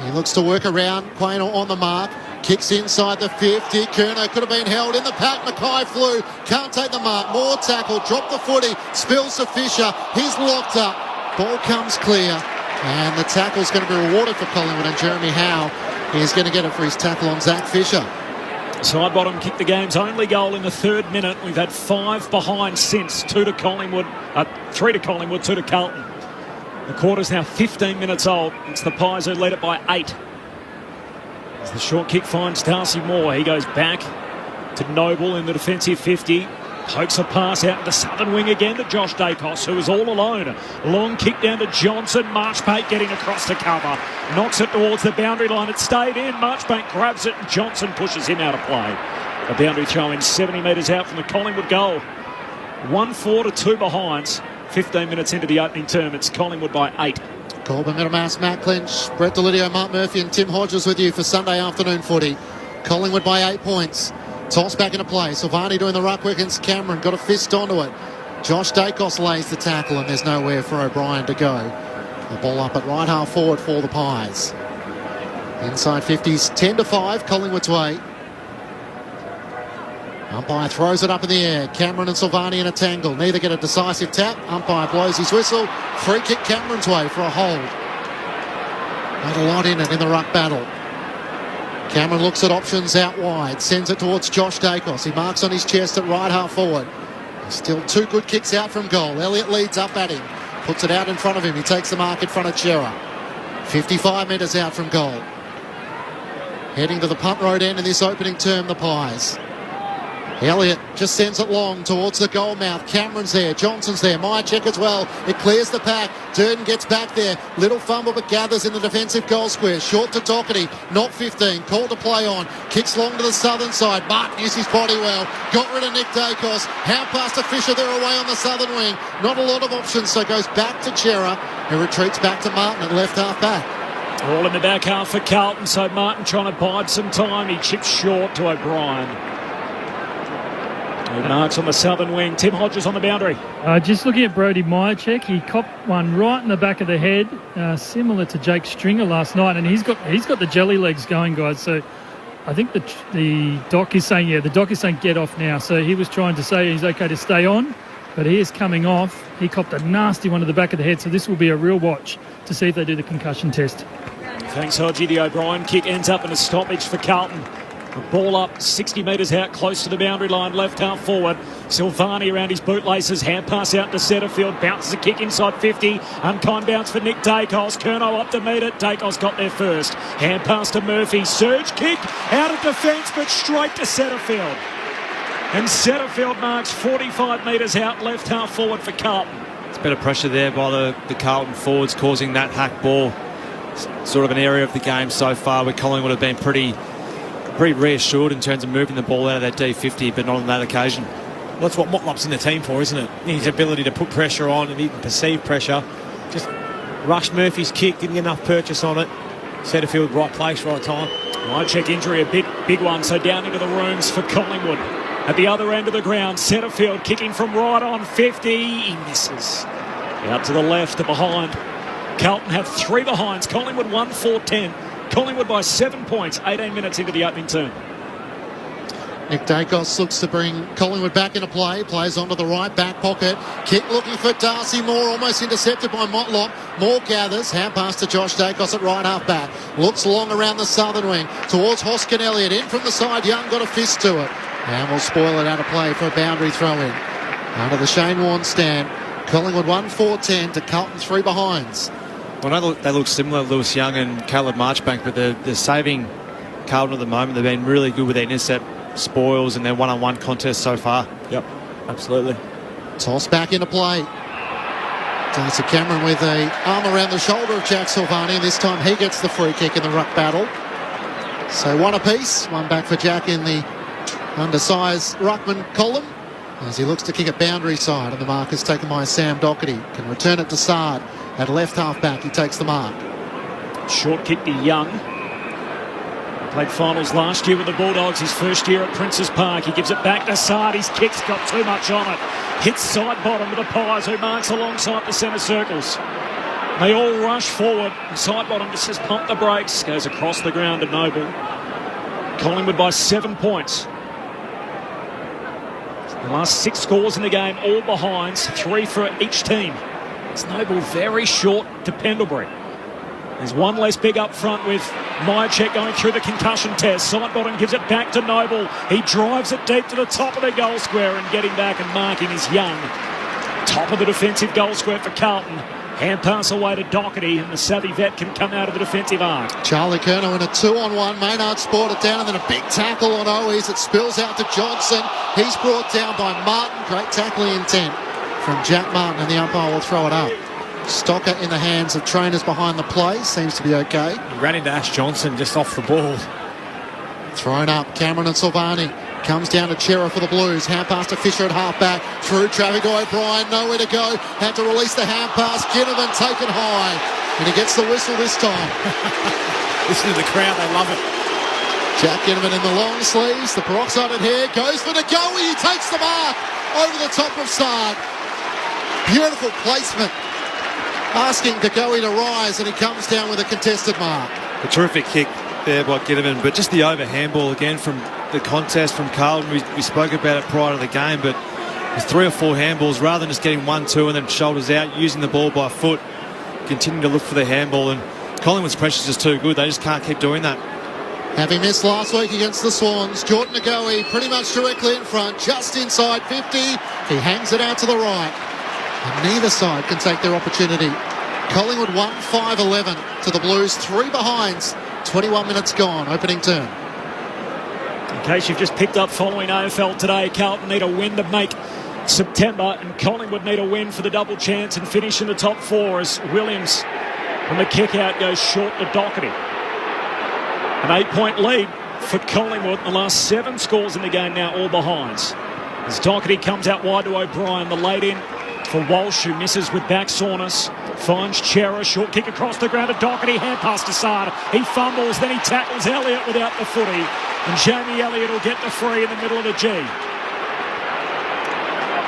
He looks to work around, Quaynor on the mark. Kicks inside the 50. Kerner could have been held in the pack. Mackay flew. Can't take the mark. More tackle. Dropped the footy. Spills to Fisher. He's locked up. Ball comes clear. And the tackle's going to be rewarded for Collingwood. And Jeremy Howe is going to get it for his tackle on Zach Fisher. Side bottom kicked the game's only goal in the 3rd minute. We've had 5 behind since. 3 to Collingwood, 2 to Carlton. The quarter's now 15 minutes old. It's the Pies who lead it by 8. As the short kick finds Darcy Moore. He goes back to Noble in the defensive 50. Pokes a pass out to southern wing again to Josh Dacos, who is all alone. Long kick down to Johnson. Marchbank getting across to cover. Knocks it towards the boundary line. It stayed in. Marchbank grabs it and Johnson pushes him out of play. A boundary throw in 70 metres out from the Collingwood goal. 1-4 to 2 behinds. 15 minutes into the opening term. It's Collingwood by 8. Corbin, Middlemass, Matt Clinch, Brett Delidio, Mark Murphy and Tim Hodges with you for Sunday afternoon footy. Collingwood by 8 points. Toss back into play. Silvani doing the ruck against Cameron. Got a fist onto it. Josh Dacos lays the tackle and there's nowhere for O'Brien to go. The ball up at right half forward for the Pies. Inside 50s, 10-5, Collingwood's way. Umpire throws it up in the air. Cameron and Silvani in a tangle. Neither get a decisive tap. Umpire blows his whistle. Free kick Cameron's way for a hold. Not a lot in it in the ruck battle. Cameron looks at options out wide. Sends it towards Josh Dacos. He marks on his chest at right half forward. Still 2 good kicks out from goal. Elliott leads up at him. Puts it out in front of him. He takes the mark in front of Chera. 55 metres out from goal. Heading to the punt road end in this opening term, the Pies. Elliott just sends it long towards the goal mouth. Cameron's there. Johnson's there. Myercheck as well. It clears the pack. Durden gets back there. Little fumble but gathers in the defensive goal square. Short to Doherty. Not 15. Call to play on. Kicks long to the southern side. Martin used his body well. Got rid of Nick Dacos. How past to Fisher. They're away on the southern wing. Not a lot of options, so goes back to Chera, who retreats back to Martin at left half back. All in the back half for Carlton, so Martin trying to bide some time. He chips short to O'Brien. Marks on the southern wing. Tim Hodges on the boundary. Just looking at Brodie Myercheck, he copped one right in the back of the head, similar to Jake Stringer last night, and he's got the jelly legs going, guys. So I think the doc is saying, the doc is saying get off now. So he was trying to say he's okay to stay on, but he is coming off. He copped a nasty one to the back of the head, so this will be a real watch to see if they do the concussion test. Thanks, Hodgie. The O'Brien kick ends up in a stoppage for Carlton. The ball up 60 metres out, close to the boundary line, left half forward. Silvani around his bootlaces, hand pass out to Setterfield, bounces a kick inside 50. Unkind bounce for Nick Dacos. Curnow up to meet it. Dacos got there first. Hand pass to Murphy. Surge kick out of defence, but straight to Setterfield. And Setterfield marks 45 metres out, left half forward for Carlton. It's better pressure there by the Carlton forwards, causing that hack ball. Sort of an area of the game so far where Collingwood have been pretty reassured in terms of moving the ball out of that D50, but not on that occasion. Well, that's what Motlop's in the team for, isn't it? His ability to put pressure on and even perceive pressure. Just rushed Murphy's kick, didn't get enough purchase on it. Setterfield, right place, right time. Myercheck injury, a big one, so down into the rooms for Collingwood. At the other end of the ground, Setterfield kicking from right on 50. He misses. Out to the left, to behind. Carlton have 3 behinds. Collingwood 1-4-10. Collingwood by 7 points, 18 minutes into the opening term. Nick Dacos looks to bring Collingwood back into play. Plays onto the right back pocket. Kick looking for Darcy Moore, almost intercepted by Motlop. Moore gathers. Hand pass to Josh Dacos at right half back. Looks long around the southern wing towards Hoskin Elliott. In from the side, Young got a fist to it. And will spoil it out of play for a boundary throw in. Under the Shane Warne stand. Collingwood 1-4-10 to Carlton 3 behinds. Well, they look similar, Lewis Young and Caleb Marchbank, but they're saving Carlton at the moment. They've been really good with their intercept spoils and their one-on-one contests so far. Yep, absolutely. Toss back into play. Darcy Cameron with a arm around the shoulder of Jack Silvani, and this time he gets the free kick in the ruck battle. So 1 apiece, 1 back for Jack in the undersized ruckman column as he looks to kick it boundary side, and the mark is taken by Sam Doherty. Can return it to Sard. At left half-back, he takes the mark. Short kick to Young. Played finals last year with the Bulldogs, his first year at Princes Park. He gives it back to Sard. His kick's got too much on it. Hits side bottom to the Pies, who marks alongside the centre circles. They all rush forward. Side bottom just says pump the brakes. Goes across the ground to Noble. Collingwood by 7 points. The last 6 scores in the game, all behinds, 3 for each team. It's Noble very short to Pendlebury. There's one less big up front with Myercheck going through the concussion test. Sidebottom gives it back to Noble. He drives it deep to the top of the goal square, and getting back and marking is Young. Top of the defensive goal square for Carlton. Hand pass away to Doherty, and the savvy vet can come out of the defensive arc. Charlie Kerner in a 2-on-1. Maynard sport it down, and then a big tackle on Owies. It spills out to Johnson. He's brought down by Martin. Great tackling intent from Jack Martin, and the umpire will throw it up. Stocker in the hands of trainers behind the play. Seems to be okay. He ran into Ash Johnson just off the ball. Thrown up. Cameron and Silvani. Comes down to Chera for the Blues. Hand pass to Fisher at half-back. Through traffic, O'Brien. Nowhere to go. Had to release the hand pass. Ginnivan taken high. And he gets the whistle this time. Listen to the crowd. They love it. Jack Ginnivan in the long sleeves. The peroxided hair. Goes for Ngoe. He takes the mark. Over the top of Sard. Beautiful placement. Asking Ngoe to rise, and he comes down with a contested mark. A terrific kick there by Ginnivan, but just the overhand ball again from the contest from Carlton. We spoke about it prior to the game, but with 3 or 4 handballs, rather than just getting 1-2 and then shoulders out, using the ball by foot, continuing to look for the handball, and Collingwood's pressure is just too good. They just can't keep doing that. Having missed last week against the Swans, Jordan Ngoe pretty much directly in front, just inside 50. He hangs it out to the right. And neither side can take their opportunity. Collingwood 1-5-11 to the Blues, 3 behinds, 21 minutes gone, opening turn. In case you've just picked up following AFL today, Carlton need a win to make September, and Collingwood need a win for the double chance and finish in the top 4 as Williams from the kick out goes short to Doherty. An 8-point lead for Collingwood. The last 7 scores in the game now, all behinds. As Doherty comes out wide to O'Brien, the late in for Walsh, who misses with back soreness. Finds Chera, short kick across the ground to Doherty, hand pass to Sard. He fumbles, then he tackles Elliott without the footy. And Jamie Elliott will get the free in the middle of the G.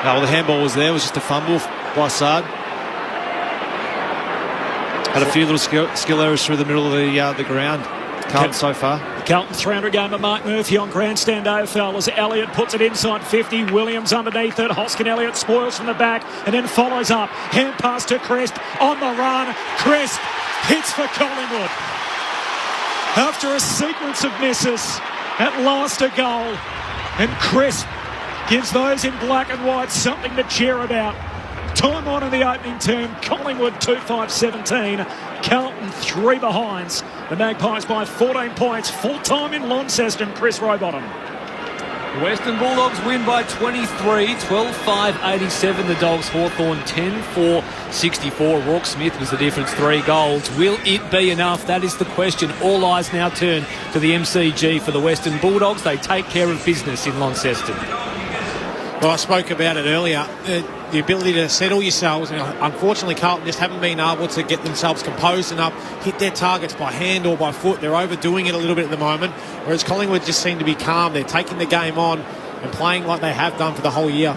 Well, the handball was there, it was just a fumble by Sard. Had a few little skill errors through the middle of the ground. Carlton so far. Carlton 300 game of Mark Murphy on Grandstand AFL as Elliott puts it inside 50. Williams underneath it. Hoskin Elliott spoils from the back and then follows up. Hand pass to Crisp on the run. Crisp hits for Collingwood. After a sequence of misses, at last a goal. And Crisp gives those in black and white something to cheer about. Time on in the opening term. Collingwood 2-5-17. Carlton 3 behinds. The Magpies by 14 points. Full time in Launceston. Chris Rowbottom. Western Bulldogs win by 23, 12-5-87. The Dogs. Hawthorn 10-4-64. Rourke Smith was the difference, 3 goals. Will it be enough? That is the question. All eyes now turn to the MCG for the Western Bulldogs. They take care of business in Launceston. Well, I spoke about it earlier, the ability to settle yourselves. And unfortunately, Carlton just haven't been able to get themselves composed enough, hit their targets by hand or by foot. They're overdoing it a little bit at the moment, whereas Collingwood just seem to be calm. They're taking the game on and playing like they have done for the whole year.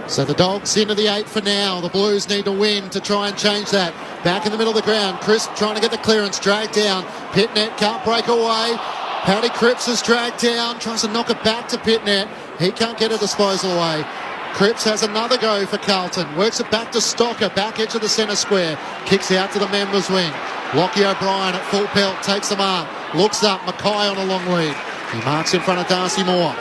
So the Dogs into the 8 for now. The Blues need to win to try and change that. Back in the middle of the ground, Crisp trying to get the clearance, dragged down. Pitnet can't break away. Paddy Cripps is dragged down, tries to knock it back to Pitnet. He can't get a disposal away. Cripps has another go for Carlton. Works it back to Stocker, back edge of the centre square. Kicks out to the members' wing. Lockie O'Brien at full pelt, takes them up. Looks up, Mackay on a long lead. He marks in front of Darcy Moore.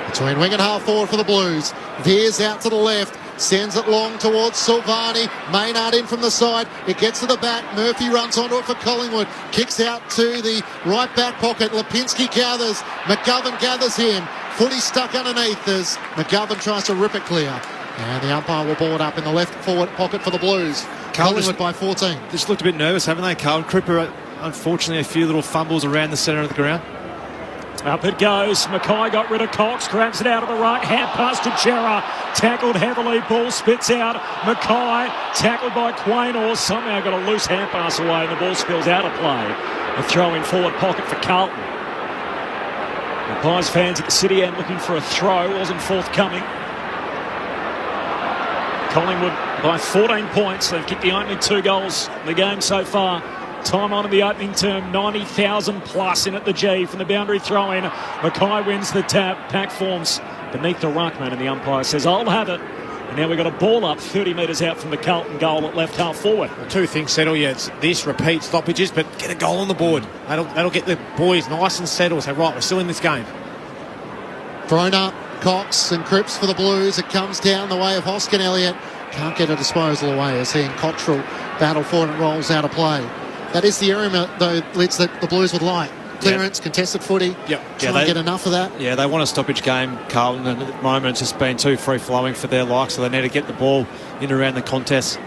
Between wing and half forward for the Blues. Veers out to the left. Sends it long towards Silvani. Maynard in from the side. It gets to the back. Murphy runs onto it for Collingwood. Kicks out to the right back pocket. Lipinski gathers. McGovern gathers him. Footy stuck underneath as McGovern tries to rip it clear. And the umpire will ball it up in the left forward pocket for the Blues. Collingwood by 14. Just looked a bit nervous, haven't they, Carlton? Cripper, unfortunately, a few little fumbles around the centre of the ground. Up it goes. Mackay got rid of Cox, grabs it out of the ruck, hand pass to Chera, tackled heavily, ball spits out. Mackay tackled by Quaynor, somehow got a loose hand pass away and the ball spills out of play. A throw in forward pocket for Carlton. The Pies fans at the City End looking for a throw, wasn't forthcoming. Collingwood by 14 points. They've kicked the only 2 goals in the game so far. Time on in the opening term, 90,000 plus in at the G from the boundary throw-in. Mackay wins the tap. Pack forms beneath the ruckman and the umpire says, I'll have it. And now we've got a ball up 30 metres out from the Carlton goal at left half forward. Well, 2 things settle you. It's this, repeat stoppages, but get a goal on the board. That'll get the boys nice and settled. Say, right, we're still in this game. Thrown up, Cox and Cripps for the Blues. It comes down the way of Hoskin Elliott. Can't get a disposal away as he and Cottrell battle for it and it rolls out of play. That is the area, though, Lids, that the Blues would like. Clearance, contested footy. Try and get enough of that. Yeah, they want a stoppage game, Carlton, and at the moment it's just been too free-flowing for their like, so they need to get the ball in and around the contest.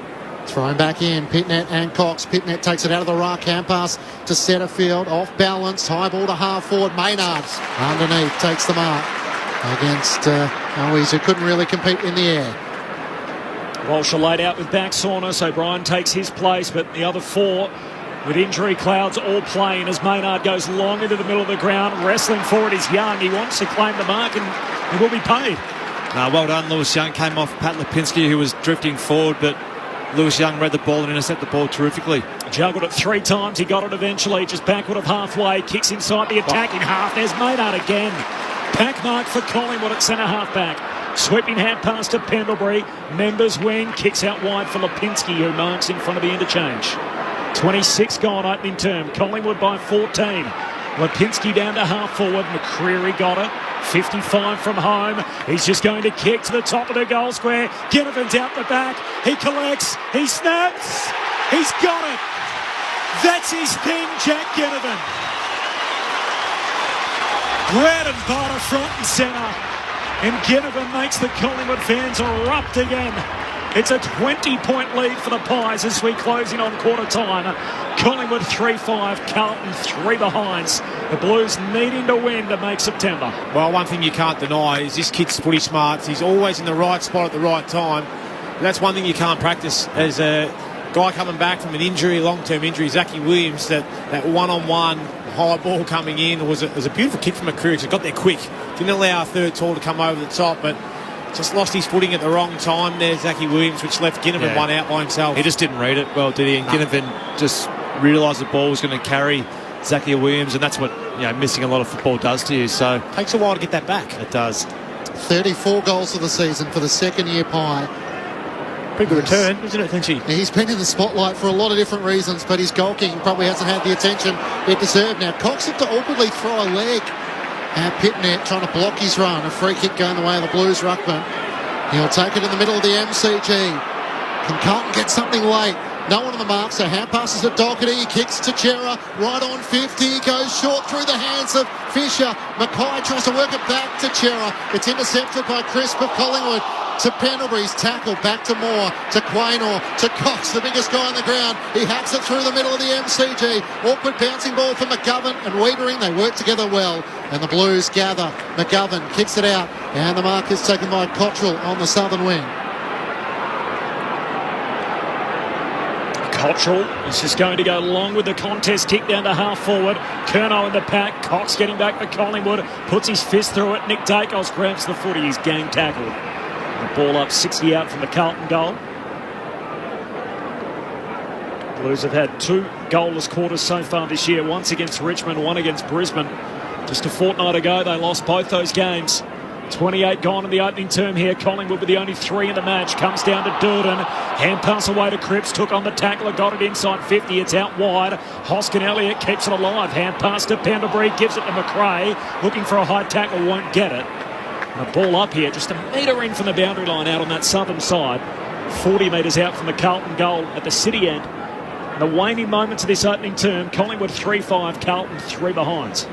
Thrown back in, Pitnet and Cox. Pitnet takes it out of the ruck, hand pass to Setterfield, off balance, high ball to half forward. Maynard underneath takes the mark against Owies, who couldn't really compete in the air. Walsh are laid out with back soreness. O'Brien takes his place, but the other 4 with injury clouds all playing as Maynard goes long into the middle of the ground. Wrestling forward is Young. He wants to claim the mark and he will be paid. Well done, Lewis Young. Came off Pat Lipinski, who was drifting forward, but Lewis Young read the ball and intercepted the ball terrifically. Juggled it 3 times. He got it eventually, just backward of halfway. Kicks inside the attacking half. There's Maynard again. Pack mark for Collingwood at centre half back. Sweeping hand pass to Pendlebury. Members wing. Kicks out wide for Lipinski, who marks in front of the interchange. 26 gone opening term. Collingwood by 14. Lipinski down to half forward. McCreary got it. 55 from home. He's just going to kick to the top of the goal square. Ginnivan's out the back. He collects. He snaps. He's got it. That's his thing, Jack Ginnivan. Bread and butter front and centre. And Ginnivan makes the Collingwood fans erupt again. It's a 20-point lead for the Pies as we close in on quarter time. Collingwood 3-5, Carlton 3 behinds. The Blues needing to win to make September. Well, one thing you can't deny is this kid's footy smarts. He's always in the right spot at the right time. But that's one thing you can't practice as a guy coming back from an injury, long-term injury, Zachy Williams, that one-on-one high ball coming in was a beautiful kick from McCreary. It got there quick. Didn't allow a third tall to come over the top, but just lost his footing at the wrong time there, Zachy Williams, which left Ginnivan one out by himself. He just didn't read it well, did he? And Ginnivan just realised the ball was going to carry Zachy Williams, and that's what missing a lot of football does to you. So takes a while to get that back. It does. 34 goals for the season for the second-year Pie. Pretty good return, isn't it, Finchy? He's been in the spotlight for a lot of different reasons, but his goal kicking probably hasn't had the attention it deserved. Now, Cox had to awkwardly throw a leg at Pitnet, trying to block his run. A free kick going the way of the Blues ruckman. He'll take it in the middle of the MCG. Can Carlton get something late? No one on the mark, so hand passes to Doherty. He kicks to Chera, right on 50. He goes short through the hands of Fisher. Mackay tries to work it back to Chera. It's intercepted by Crisp of Collingwood. To Pendlebury's tackle, back to Moore, to Quaynor, to Cox, the biggest guy on the ground. He hacks it through the middle of the MCG. Awkward bouncing ball for McGovern and Wiedering. They work together well, and the Blues gather. McGovern kicks it out, and the mark is taken by Cottrell on the southern wing. Cottrell is just going to go long with the contest, kick down to half forward. Curnow in the pack. Cox getting back for Collingwood, puts his fist through it. Nick Dacos grabs the footy. He's game tackled. The ball up 60 out from the Carlton goal. Blues have had 2 goalless quarters so far this year. Once against Richmond, one against Brisbane. Just a fortnight ago, they lost both those games. 28 gone in the opening term here. Collingwood with the only 3 in the match. Comes down to Durden. Hand pass away to Cripps. Took on the tackler. Got it inside 50. It's out wide. Hoskin Elliott keeps it alive. Hand pass to Pendlebury. Gives it to McRae. Looking for a high tackle. Won't get it. And a ball up here. Just a metre in from the boundary line out on that southern side. 40 metres out from the Carlton goal at the City end. In the waning moments of this opening term, Collingwood 3-5. Carlton 3 behinds.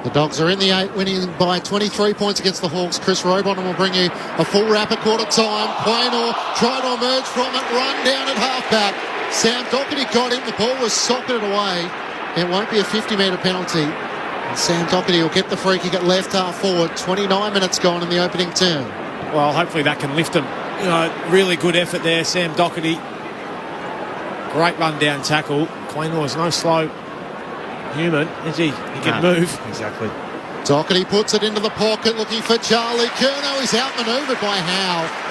The Dogs are in the 8, winning by 23 points against the Hawks. Chris Robon will bring you a full wrap at quarter time. Quaynor tried to emerge from it, run down at halfback. Sam Doherty got him. The ball was socketed away. It won't be a 50-metre penalty. Sam Doherty will get the free kick at left half forward. 29 minutes gone in the opening term. Well, hopefully that can lift them. Really good effort there, Sam Doherty. Great run-down tackle. Queenlaw's no slow human, is he? He can move. Exactly. Doherty puts it into the pocket, looking for Charlie Curnow. He's outmanoeuvred by Howe.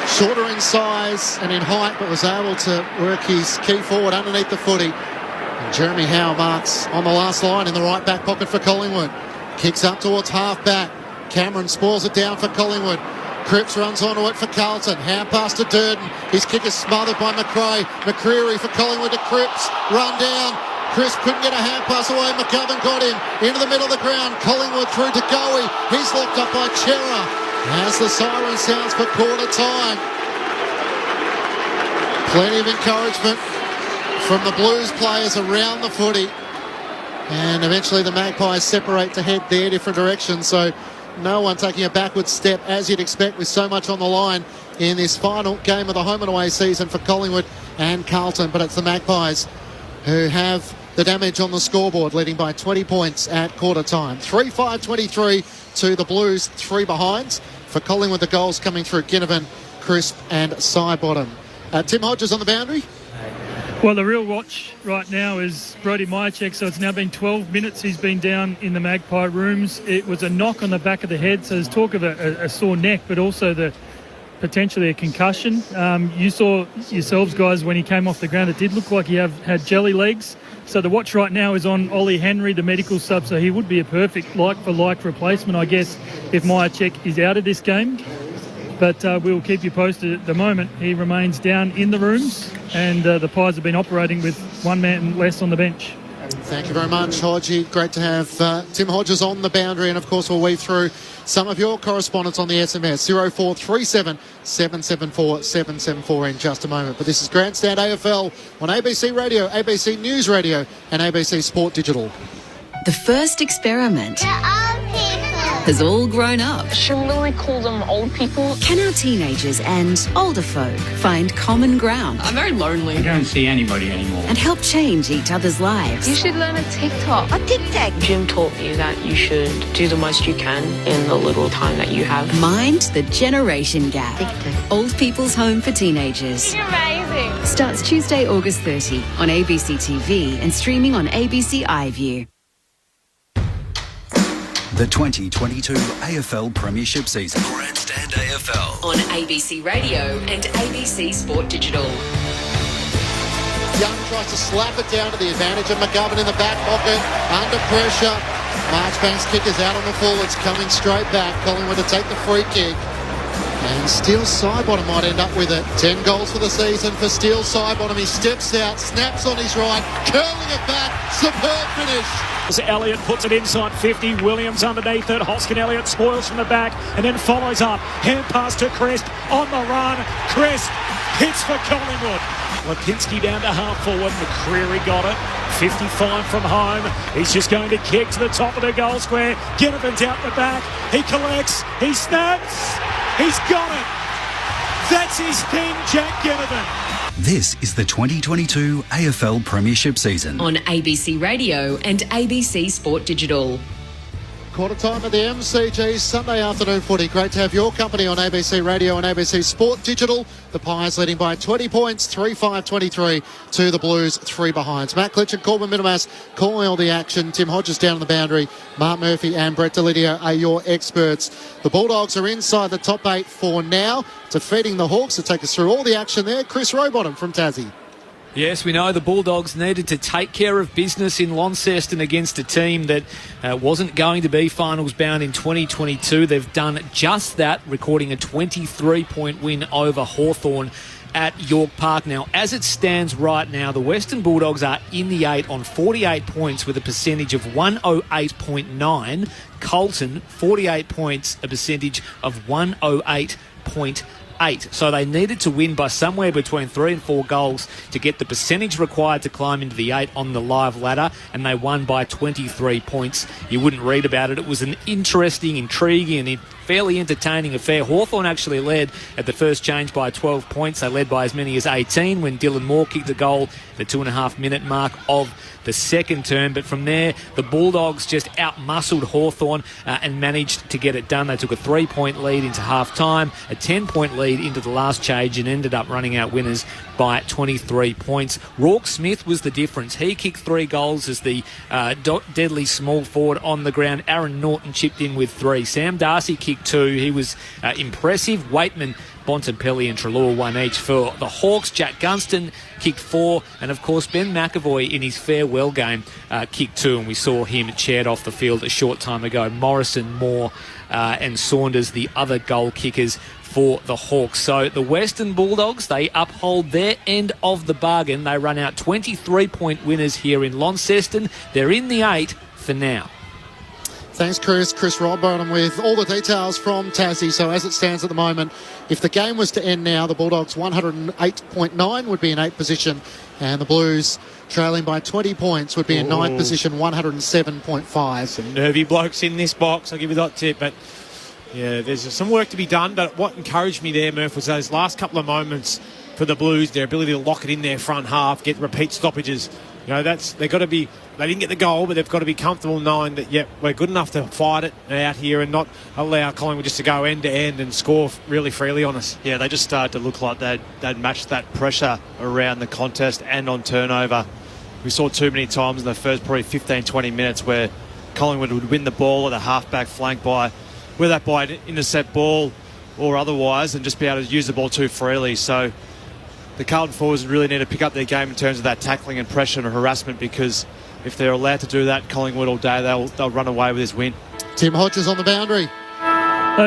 Shorter in size and in height, but was able to work his key forward underneath the footy. And Jeremy Howe marks on the last line in the right back pocket for Collingwood. Kicks up towards half back. Cameron spoils it down for Collingwood. Cripps runs onto it for Carlton. Hand pass to Durden. His kick is smothered by McCreary for Collingwood to Cripps. Run down. Chris couldn't get a hand pass away. McGovern got him into the middle of the ground. Collingwood through to Goey. He's locked up by Chera. As the siren sounds for quarter time. Plenty of encouragement from the Blues players around the footy. And eventually the Magpies separate to head their different directions. So no one taking a backward step, as you'd expect, with so much on the line in this final game of the home and away season for Collingwood and Carlton. But it's the Magpies who have the damage on the scoreboard, leading by 20 points at quarter time. 3-5-23 to the Blues, 3 behinds. For Collingwood, the goals coming through Ginnivan, Crisp and Sidebottom. Tim Hodges on the boundary. Well, the real watch right now is Brody Myercheck, so it's now been 12 minutes he's been down in the Magpie rooms. It was a knock on the back of the head, so there's talk of a sore neck, but also potentially a concussion. You saw yourselves, guys, when he came off the ground, it did look like he had jelly legs. So the watch right now is on Ollie Henry, the medical sub, so he would be a perfect like-for-like replacement, I guess, if Myercheck is out of this game. But we'll keep you posted. At the moment, he remains down in the rooms, and the Pies have been operating with one man less on the bench. Thank you very much, Hodgie. Great to have Tim Hodges on the boundary, and of course we'll weave through some of your correspondence on the SMS 0437 774 774 in just a moment. But this is Grandstand AFL on ABC Radio, ABC News Radio and ABC Sport Digital. The first experiment has all grown up. Shouldn't we call them old people? Can our teenagers and older folk find common ground? I'm very lonely. I don't see anybody anymore. And help change each other's lives? You should learn a TikTok. A TikTok. Jim taught me that you should do the most you can in the little time that you have. Mind the generation gap. TikTok. Old People's Home for Teenagers. You're amazing. Starts Tuesday, August 30 on ABC TV and streaming on ABC iView. The 2022 AFL Premiership season. Grandstand AFL. On ABC Radio and ABC Sport Digital. Young tries to slap it down to the advantage of McGovern in the back pocket. Under pressure. Marchbank's kick is out on the full. It's coming straight back. Collingwood to take the free kick. And Steele Sidebottom might end up with it. 10 goals for the season for Steele Sidebottom. He steps out, snaps on his right, curling it back. Superb finish. Elliott puts it inside 50. Williams underneath it. Hoskin Elliott spoils from the back and then follows up. Hand pass to Crisp on the run. Crisp hits for Collingwood. Lipinski down to half forward. McCreary got it. 55 from home. He's just going to kick to the top of the goal square. Ginnivan's out the back. He collects. He snaps. He's got it. That's his thing, Jack Ginnivan. This is the 2022 AFL Premiership season. On ABC Radio and ABC Sport Digital. Quarter time at the MCG, Sunday afternoon footy. Great to have your company on ABC Radio and ABC Sport Digital. The Pies leading by 20 points, 3-5-23 to the Blues, 3 behinds. Matt Klitsch and Corbin Middlemass calling all the action. Tim Hodges down on the boundary. Mark Murphy and Brett Delidio are your experts. The Bulldogs are inside the top 8 for now, defeating the Hawks. To take us through all the action there, Chris Rowbottom from Tassie. Yes, we know the Bulldogs needed to take care of business in Launceston against a team that wasn't going to be finals bound in 2022. They've done just that, recording a 23-point win over Hawthorn at York Park. Now, as it stands right now, the Western Bulldogs are in the 8 on 48 points with a percentage of 108.9. Carlton, 48 points, a percentage of 108.8. So they needed to win by somewhere between 3 and 4 goals to get the percentage required to climb into the 8 on the live ladder, and they won by 23 points. You wouldn't read about it. It was an interesting, intriguing and fairly entertaining affair. Hawthorn actually led at the first change by 12 points. They led by as many as 18 when Dylan Moore kicked the goal the 2.5-minute mark of the second term. But from there, the Bulldogs just out-muscled Hawthorn and managed to get it done. They took a 3-point lead into half-time, a 10-point lead into the last change, and ended up running out winners by 23 points. Rourke Smith was the difference. He kicked 3 goals as the deadly small forward on the ground. Aaron Norton chipped in with 3. Sam Darcy kicked 2. He was impressive. Waitman, Bontempelli and Treloar 1 each for the Hawks. Jack Gunston kicked 4, and of course Ben McAvoy in his farewell game kicked 2, and we saw him chaired off the field a short time ago. Morrison, Moore and Saunders the other goal kickers for the Hawks. So the Western Bulldogs, they uphold their end of the bargain. They run out 23-point winners here in Launceston. They're in the 8 for now. Thanks, Chris. Chris Rodbottom with all the details from Tassie. So as it stands at the moment, if the game was to end now, the Bulldogs 108.9 would be in 8th position, and the Blues trailing by 20 points would be in 9th position, 107.5. Some nervy blokes in this box, I'll give you that tip. But yeah, there's some work to be done. But what encouraged me there, Murph, was those last couple of moments for the Blues, their ability to lock it in their front half, get repeat stoppages. You know, they've got to be. They didn't get the goal, but they've got to be comfortable knowing that, yep, we're good enough to fight it out here and not allow Collingwood just to go end to end and score really freely on us. Yeah, they just started to look like they'd matched that pressure around the contest and on turnover. We saw too many times in the first probably 15-20 minutes where Collingwood would win the ball at a half-back flank whether that by an intercept ball or otherwise, and just be able to use the ball too freely. So the Carlton forwards really need to pick up their game in terms of that tackling and pressure and harassment, because if they're allowed to do that, Collingwood all day, they'll run away with this win. Tim Hodges on the boundary.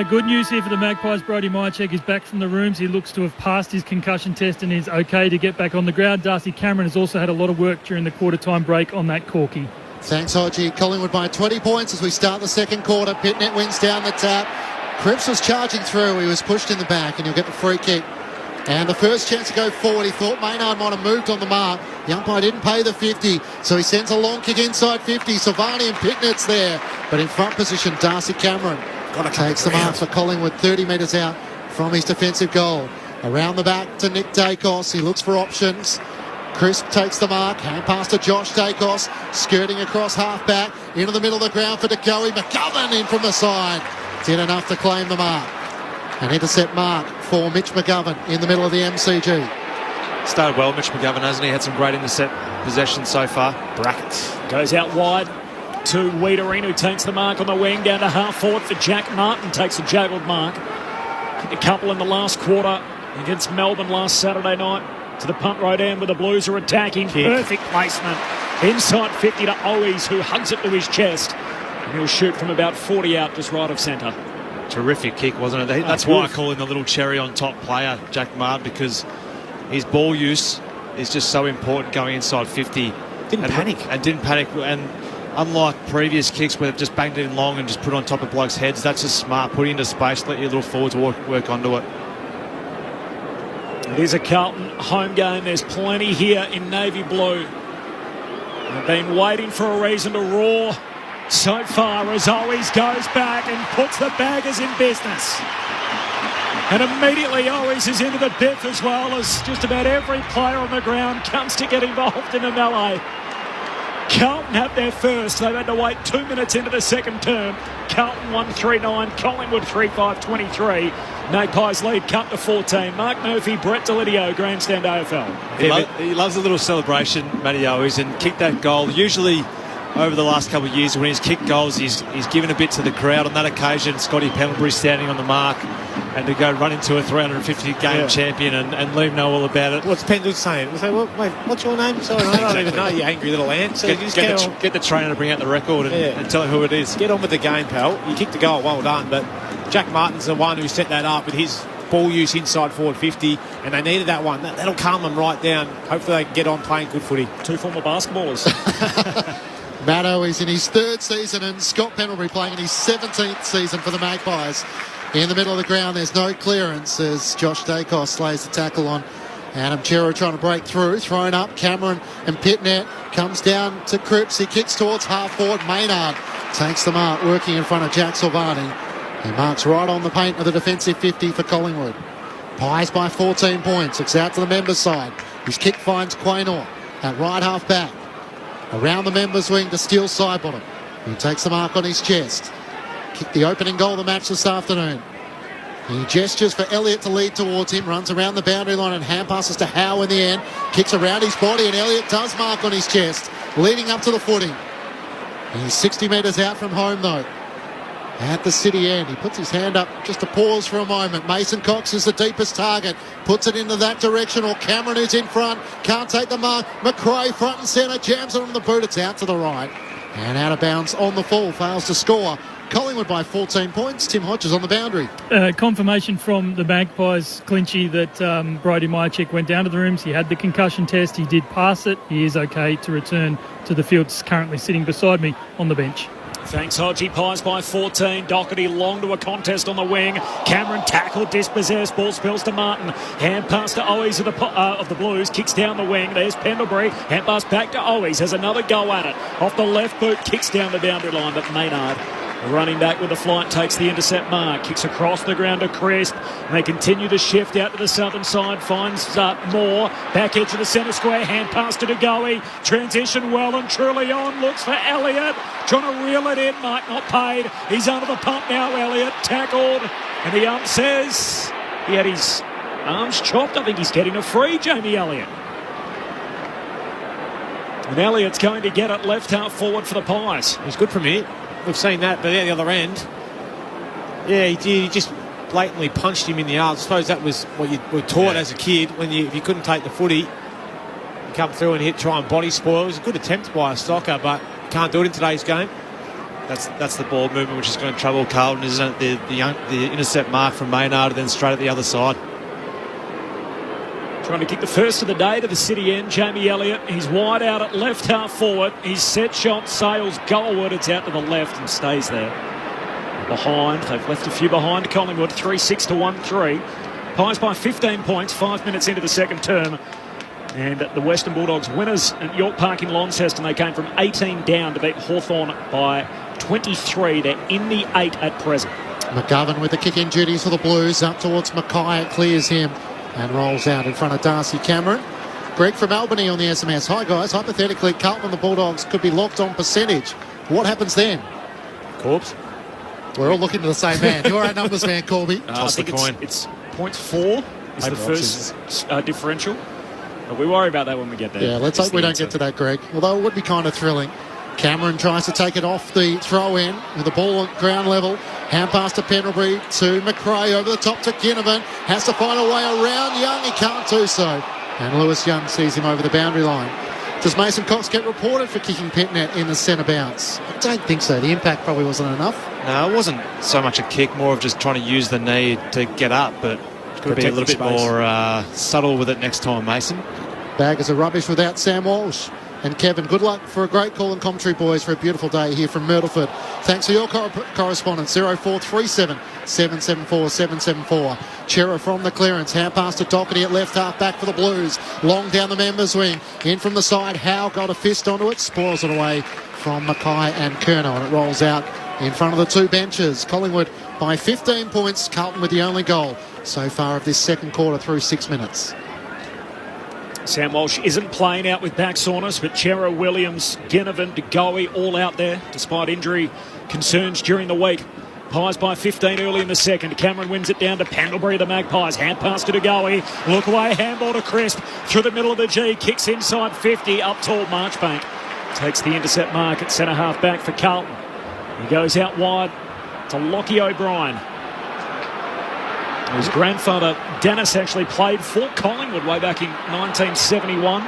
Good news here for the Magpies. Brody Mychek is back from the rooms. He looks to have passed his concussion test and is okay to get back on the ground. Darcy Cameron has also had a lot of work during the quarter-time break on that corky. Thanks, Hodgie. Collingwood by 20 points as we start the second quarter. Pitnet wins down the tap. Cripps was charging through. He was pushed in the back, and he'll get the free kick. And the first chance to go forward, he thought Maynard might have moved on the mark. The umpire didn't pay the 50, so he sends a long kick inside 50. Silvani and Pitnet's there, but in front position, Darcy Cameron takes the mark for Collingwood, 30 metres out from his defensive goal. Around the back to Nick Dacos. He looks for options. Crisp takes the mark, hand pass to Josh Dacos, skirting across half-back, into the middle of the ground for DeGoey. McGovern in from the side. Did enough to claim the mark. An intercept mark for Mitch McGovern in the middle of the MCG. Started well, Mitch McGovern, hasn't he? Had some great intercept possession so far. Brackets goes out wide to Wiedering, who takes the mark on the wing down to half forward for Jack Martin. Takes a juggled mark. Hit a couple in the last quarter against Melbourne last Saturday night. To the punt road end where the Blues are attacking. Perfect placement. Inside 50 to Owies, who hugs it to his chest. And he'll shoot from about 40 out, just right of centre. Terrific kick, wasn't it? That's why I call him the little cherry on top player, Jack Martin, because his ball use is just so important going inside 50. Didn't panic. And unlike previous kicks where they've just banged it in long and just put it on top of blokes' heads, that's just smart. Put it into space, let your little forwards work onto it. It is a Carlton home game. There's plenty here in navy blue. They've been waiting for a reason to roar so far, as always goes back and puts the Baggers in business. And immediately Owies is into the biff, as well as just about every player on the ground comes to get involved in a melee. Carlton have their first. They've had to wait 2 minutes into the second term. Carlton 1-3-9, Collingwood 3-5-23. Magpies lead cut to 14. Mark Murphy, Brett Delidio, Grandstand AFL. He loves a little celebration, Matty Owies, and kicked that goal. Usually over the last couple of years when he's kicked goals, he's given a bit to the crowd. On that occasion, Scotty Pendlebury standing on the mark, and to go run into a 350-game champion and let him know all about it. What's Pendlebury saying? Say, well, wait, what's your name? Sorry, I don't even know, you angry little ant. So get the trainer to bring out the record and tell him who it is. Get on with the game, pal. You kicked the goal, well done. But Jack Martin's the one who set that up with his ball use inside forward 50, and they needed that one. That'll calm them right down. Hopefully they can get on playing good footy. Two former basketballers. Matto is in his 3rd season, and Scott Pendlebury playing in his 17th season for the Magpies. In the middle of the ground, there's no clearance as Josh Dacos slays the tackle on Adam Chero, trying to break through. Thrown up, Cameron and Pitnet. Comes down to Cripps. He kicks towards half forward. Maynard takes the mark, working in front of Jack Silvani. He marks right on the paint of the defensive 50 for Collingwood. Pies by 14 points. Looks out to the members' side. His kick finds Quaynor at right half back. Around the members' wing to Steele Sidebottom. He takes the mark on his chest. Kicked the opening goal of the match this afternoon. He gestures for Elliott to lead towards him, runs around the boundary line and hand passes to Howe in the end. Kicks around his body and Elliott does mark on his chest, leading up to the footing. He's 60 metres out from home though. At the city end, he puts his hand up just to pause for a moment. Mason Cox is the deepest target. Puts it into that direction, or Cameron is in front. Can't take the mark. McRae front and centre, jams it on the boot. It's out to the right. And out of bounds on the full, fails to score. Collingwood by 14 points. Tim Hodges on the boundary. Confirmation from the Magpies, Clinchy, that Brody Myerchick went down to the rooms. He had the concussion test. He did pass it. He is okay to return to the field. Currently sitting beside me on the bench. Thanks, Hodgie. Pies by 14. Doherty long to a contest on the wing. Cameron tackled, dispossessed. Ball spills to Martin. Hand pass to Owies of the Blues. Kicks down the wing. There's Pendlebury. Hand pass back to Owies. Has another go at it. Off the left boot. Kicks down the boundary line. But Maynard, running back with the flight, takes the intercept mark. Kicks across the ground to Crisp. And they continue to shift out to the southern side. Finds Moore. Back edge of the centre square. Hand pass to DeGoey. Transition well and truly on. Looks for Elliott. Trying to reel it in. Mike not paid. He's under the pump now, Elliott. Tackled. And the ump says he had his arms chopped. I think he's getting a free, Jamie Elliott. And Elliott's going to get it left half forward for the Pies. He's good from here. We've seen that, but at the other end, yeah, he did. He just blatantly punched him in the arms. I suppose that was what you were taught as a kid. When if you couldn't take the footy, you come through and try and body spoil. It was a good attempt by a Stocker, but can't do it in today's game. That's the ball movement which is going to trouble Carlton, isn't it? The intercept mark from Maynard, then straight at the other side. Trying to kick the first of the day to the city end, Jamie Elliott. He's wide out at left half forward. His set shot sails goalward. It's out to the left and stays there. Behind, they've left a few behind Collingwood, 3-6 to 1-3. Pies by 15 points, 5 minutes into the second term. And the Western Bulldogs winners at York Park in Launceston. They came from 18 down to beat Hawthorn by 23. They're in the 8 at present. McGovern with the kick-in duties for the Blues. Up towards Mackay, it clears him and rolls out in front of Darcy Cameron. Greg from Albany on the SMS. Hi guys, hypothetically Carlton and the Bulldogs could be locked on percentage. What happens then? Corbs. We're all looking to the same man. You're our numbers man, Corby. I think it's 0.4 is the first differential. But we worry about that when we get there. Yeah, let's hope we don't get to that, Greg. Although it would be kind of thrilling. Cameron tries to take it off the throw-in with the ball at ground level. Hand pass to Pendlebury to McRae over the top to Ginnivan. Has to find a way around Young. He can't do so. And Lewis Young sees him over the boundary line. Does Mason Cox get reported for kicking Petnet in the centre bounce? I don't think so. The impact probably wasn't enough. No, it wasn't so much a kick, more of just trying to use the knee to get up, but could be a little bit more subtle with it next time, Mason. Baggers are rubbish without Sam Walsh. And Kevin, good luck for a great call and commentary, boys, for a beautiful day here from Myrtleford. Thanks for your correspondence. 0437 774 774. Chera from the clearance. Hand pass to Doherty at left half back for the Blues. Long down the members' wing. In from the side. Howe got a fist onto it. Spoils it away from Mackay and Kerno. And it rolls out in front of the two benches. Collingwood by 15 points. Carlton with the only goal so far of this second quarter through 6 minutes. Sam Walsh isn't playing out with back soreness, but Chera, Williams, Ginnivan, DeGoey all out there despite injury concerns during the week. Pies by 15 early in the second. Cameron wins it down to Pendlebury, the Magpies. Hand pass to DeGoey. Look away, handball to Crisp. Through the middle of the G, kicks inside 50, up tall Marchbank. Takes the intercept mark at centre half back for Carlton. He goes out wide to Lockie O'Brien. His grandfather, Dennis, actually played for Collingwood way back in 1971.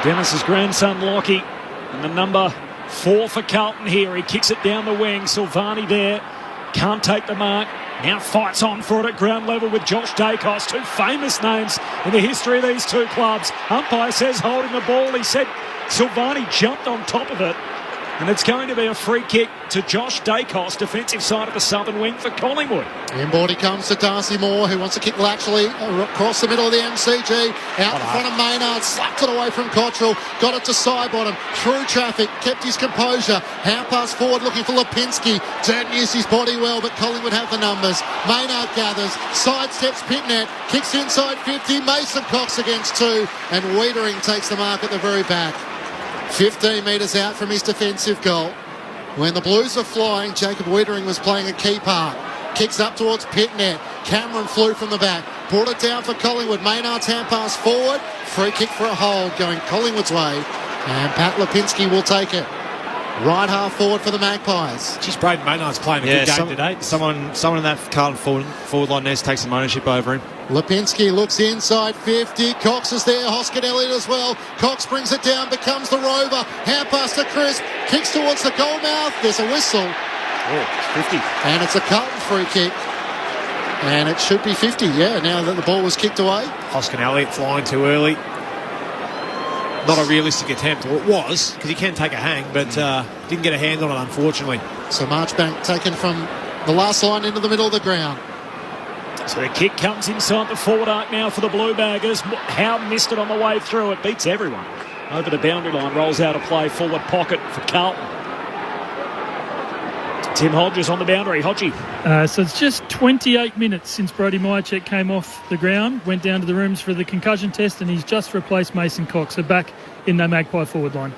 Dennis's grandson, Lockie, and the number 4 for Carlton here. He kicks it down the wing. Silvani there. Can't take the mark. Now fights on for it at ground level with Josh Dacos. Two famous names in the history of these two clubs. Umpire says holding the ball. He said Silvani jumped on top of it. And it's going to be a free kick to Josh Dacos, defensive side of the southern wing for Collingwood. Inboard he comes to Darcy Moore, who wants to kick laterally across the middle of the MCG. Out in front of Maynard, slapped it away from Cottrell. Got it to Sidebottom, through traffic, kept his composure. Hand pass forward looking for Lipinski. Didn't use his body well, but Collingwood have the numbers. Maynard gathers, sidesteps Pitnet, kicks inside 50. Mason Cox against 2, and Wiedering takes the mark at the very back. 15 metres out from his defensive goal. When the Blues are flying, Jacob Wiedering was playing a key part. Kicks up towards Pitnet. Cameron flew from the back. Brought it down for Collingwood. Maynard's hand pass forward. Free kick for a hold going Collingwood's way. And Pat Lipinski will take it. Right half forward for the Magpies. Geez, Braden Maynard's playing a good game today. Someone in that Carlton forward line needs to take some ownership over him. Lipinski looks inside 50. Cox is there. Hoskin Elliott as well. Cox brings it down, becomes the rover. Hand pass to Crisp. Kicks towards the goal mouth. There's a whistle. Oh, it's 50. And it's a Carlton free kick. And it should be 50, now that the ball was kicked away. Hoskin Elliott flying too early. Not a realistic attempt, or it was, because he can take a hang, but didn't get a hand on it, unfortunately. So Marchbank taken from the last line into the middle of the ground. So the kick comes inside the forward arc now for the Blue Baggers. Howe missed it on the way through. It beats everyone. Over the boundary line, rolls out a play, forward pocket for Carlton. Tim Hodges on the boundary. Hodgie. So it's just 28 minutes since Brody Myercheck came off the ground, went down to the rooms for the concussion test, and he's just replaced Mason Cox. So back in the Magpie forward line.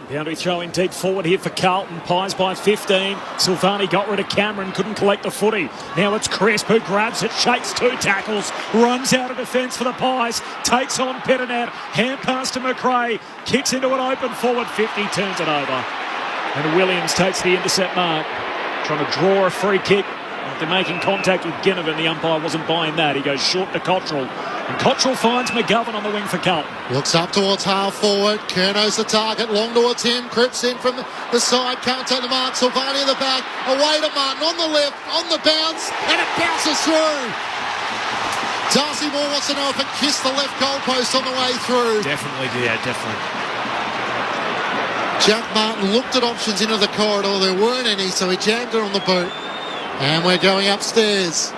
Boundary throw in deep forward here for Carlton. Pies by 15. Silvani got rid of Cameron, couldn't collect the footy. Now it's Crisp who grabs it, shakes 2 tackles, runs out of defence for the Pies, takes on Pettinet, hand pass to McRae, kicks into an open forward 50, turns it over. And Williams takes the intercept mark, trying to draw a free kick after making contact with Ginnivan. The umpire wasn't buying that. He goes short to Cottrell. And Cottrell finds McGovern on the wing for Carlton. Looks up towards half forward. Kerno's the target. Long towards him. Cripps in from the side. Can't take the mark. Silvani in the back. Away to Martin on the left. On the bounce. And it bounces through. Darcy Moore wants to know if it kissed the left goalpost on the way through. Definitely did. Yeah, definitely. Jack Martin looked at options into the corridor. There weren't any, so he jammed it on the boot. And we're going upstairs.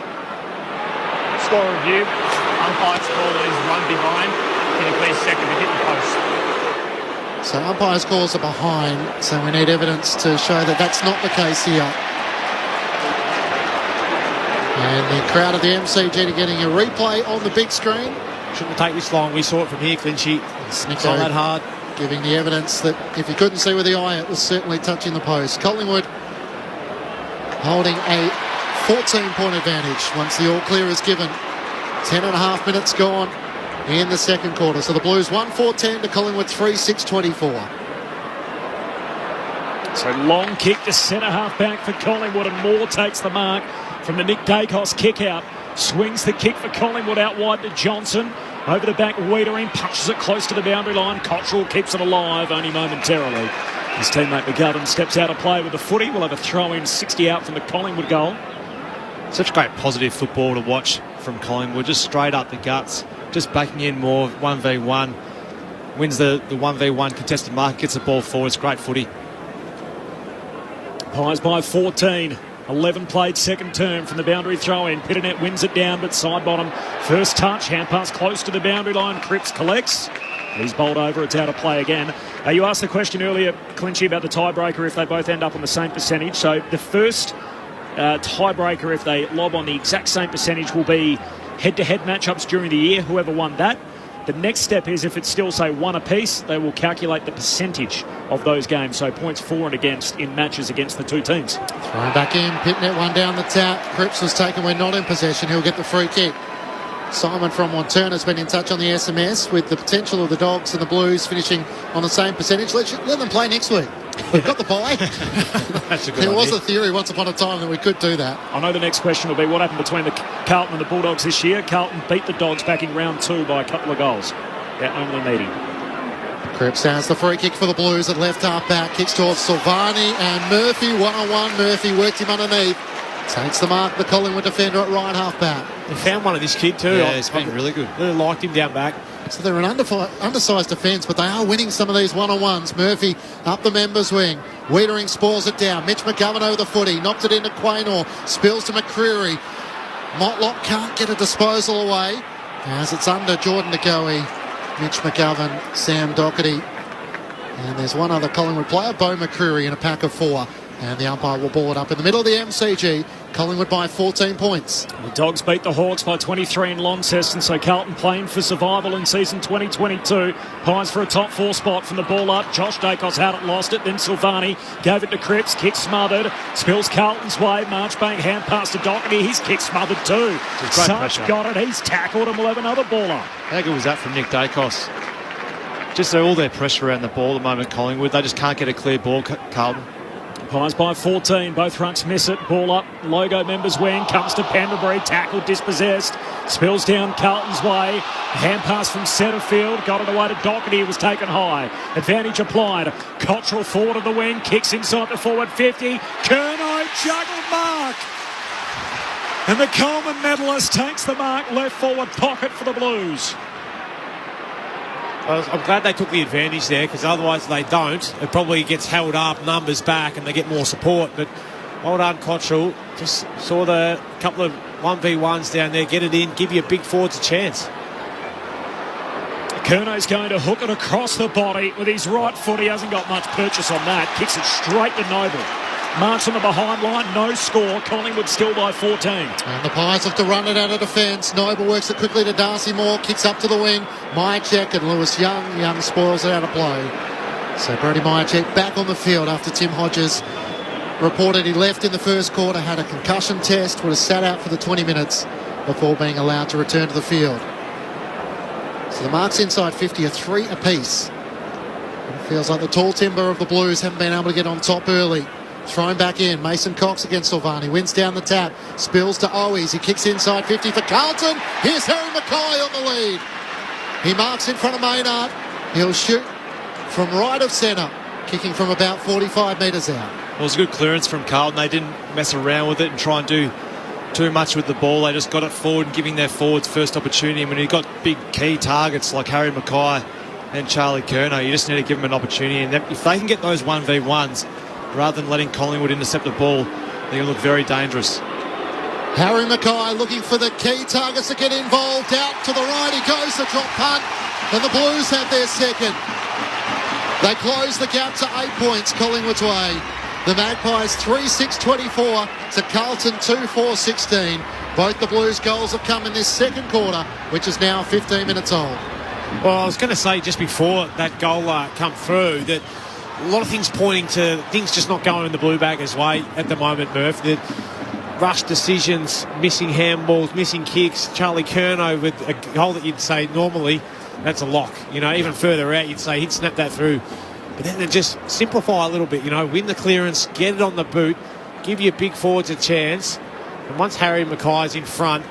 Score review. Umpire's call is run behind. Can you please check if it hit the post? So umpire's calls are behind, so we need evidence to show that that's not the case here. And the crowd at the MCG are getting a replay on the big screen. Shouldn't take this long. We saw it from here, Clinchy. It's not that hard. Giving the evidence that if you couldn't see with the eye, it was certainly touching the post. Collingwood holding a 14-point advantage once the all-clear is given. 10.5 minutes gone in the second quarter. So the Blues 1-4-10 to Collingwood 3-6-24. So long kick to centre-half back for Collingwood, and Moore takes the mark from the Nick Dacos kick-out. Swings the kick for Collingwood out wide to Johnson. Over the back, Wiedering punches it close to the boundary line. Cottrell keeps it alive only momentarily. His teammate McGovern steps out of play with the footy. We'll have a throw-in 60 out from the Collingwood goal. Such great positive football to watch from Collingwood. Just straight up the guts. Just backing in more 1v1. Wins the 1v1 contested mark. Gets the ball forward. It's great footy. Pies by 14. 11 played second term from the boundary throw-in. Pitternet wins it down, but side bottom. First touch, hand pass close to the boundary line. Cripps collects. He's bowled over. It's out of play again. You asked the question earlier, Clinchy, about the tiebreaker if they both end up on the same percentage. So the first tiebreaker, if they lob on the exact same percentage, will be head-to-head matchups during the year. Whoever won that. The next step is if it's still, say, 1 apiece, they will calculate the percentage of those games. So points for and against in matches against the two teams. Thrown back in. Pitnet one down the tap. Cripps was taken. We're not in possession. He'll get the free kick. Simon from Wanturna has been in touch on the SMS with the potential of the Dogs and the Blues finishing on the same percentage. Let them play next week. We've got the bye. That's a good There was idea. a theory once upon a time that we could do that. I know the next question will be what happened between the Carlton and the Bulldogs this year. Carlton beat the Dogs back in round 2 by a couple of goals. Their only meeting. Cripps has the free kick for the Blues at left half back. Kicks towards Silvani and Murphy. 1-on-1. Murphy worked him underneath. Takes the mark, the Collingwood defender at right half back. They found one of this kid too. Yeah, he's been really good. Really liked him down back. So they're an undersized defence, but they are winning some of these one-on-ones. Murphy up the members' wing. Wiedering spoils it down. Mitch McGovern over the footy. Knocked it into Quaynor. Spills to McCreary. Motlop can't get a disposal away as it's under Jordan DeGoey, Mitch McGovern, Sam Doherty. And there's one other Collingwood player, Bo McCreary, in a pack of 4. And the umpire will ball it up in the middle of the MCG. Collingwood by 14 points. The Dogs beat the Hawks by 23 in Launceston, so Carlton playing for survival in season 2022. Pies for a top 4 spot from the ball up. Josh Dacos had it, lost it, then Silvani gave it to Cripps, kick smothered, spills Carlton's way. Marchbank hand pass to Doherty, his kick smothered too. Such got it, he's tackled and we'll have another ball up. How good was that from Nick Dacos? Just all their pressure around the ball at the moment, Collingwood. They just can't get a clear ball, Carlton. Pies by 14, both rucks miss it, ball up, Logo members wing, comes to Pendlebury, tackled, dispossessed, spills down Carlton's way, hand pass from centre field, got it away to Doherty, was taken high, advantage applied, Cottrell forward of the wing, kicks inside the forward 50, Curnow juggled mark, and the Coleman medalist takes the mark, left forward pocket for the Blues. I'm glad they took the advantage there, because otherwise they don't. It probably gets held up, numbers back, and they get more support. But well done, Cottrell. Just saw the couple of 1v1s down there. Get it in, give your big forwards a chance. Curnow's going to hook it across the body with his right foot. He hasn't got much purchase on that. Kicks it straight to Noble. Marks on the behind line, no score. Collingwood still by 14. And the Pies have to run it out of defence. Noble works it quickly to Darcy Moore, kicks up to the wing. Myercheck and Lewis Young. Young spoils it out of play. So Brody Myercheck back on the field after Tim Hodges reported he left in the first quarter, had a concussion test, would have sat out for the 20 minutes before being allowed to return to the field. So the marks inside 50 are 3 apiece. It feels like the tall timber of the Blues haven't been able to get on top early. Thrown back in, Mason Cox against Silvani, wins down the tap, spills to Owies, he kicks inside 50 for Carlton. Here's Harry Mackay on the lead. He marks in front of Maynard, he'll shoot from right of centre, kicking from about 45 metres out. Well, it was a good clearance from Carlton. They didn't mess around with it and try and do too much with the ball. They just got it forward and giving their forwards first opportunity. And when you've got big key targets like Harry Mackay and Charlie Curnow, you just need to give them an opportunity. And if they can get those 1v1s, rather than letting Collingwood intercept the ball, they're going to look very dangerous. Harry Mackay looking for the key targets to get involved. Out to the right, he goes, the drop punt, and the Blues have their second. They close the gap to 8 points Collingwood's way. The Magpies 3-6-24 to Carlton 2-4-16. Both the Blues goals have come in this second quarter, which is now 15 minutes old. Well, I was going to say just before that goal come through that a lot of things pointing to things just not going in the Blue Baggers' way at the moment, Murph. The rush decisions, missing handballs, missing kicks. Charlie Curnow with a goal that you'd say normally that's a lock. You know, even further out you'd say he'd snap that through. But then they just simplify a little bit, you know, win the clearance, get it on the boot, give your big forwards a chance. And once Harry Mackay's in front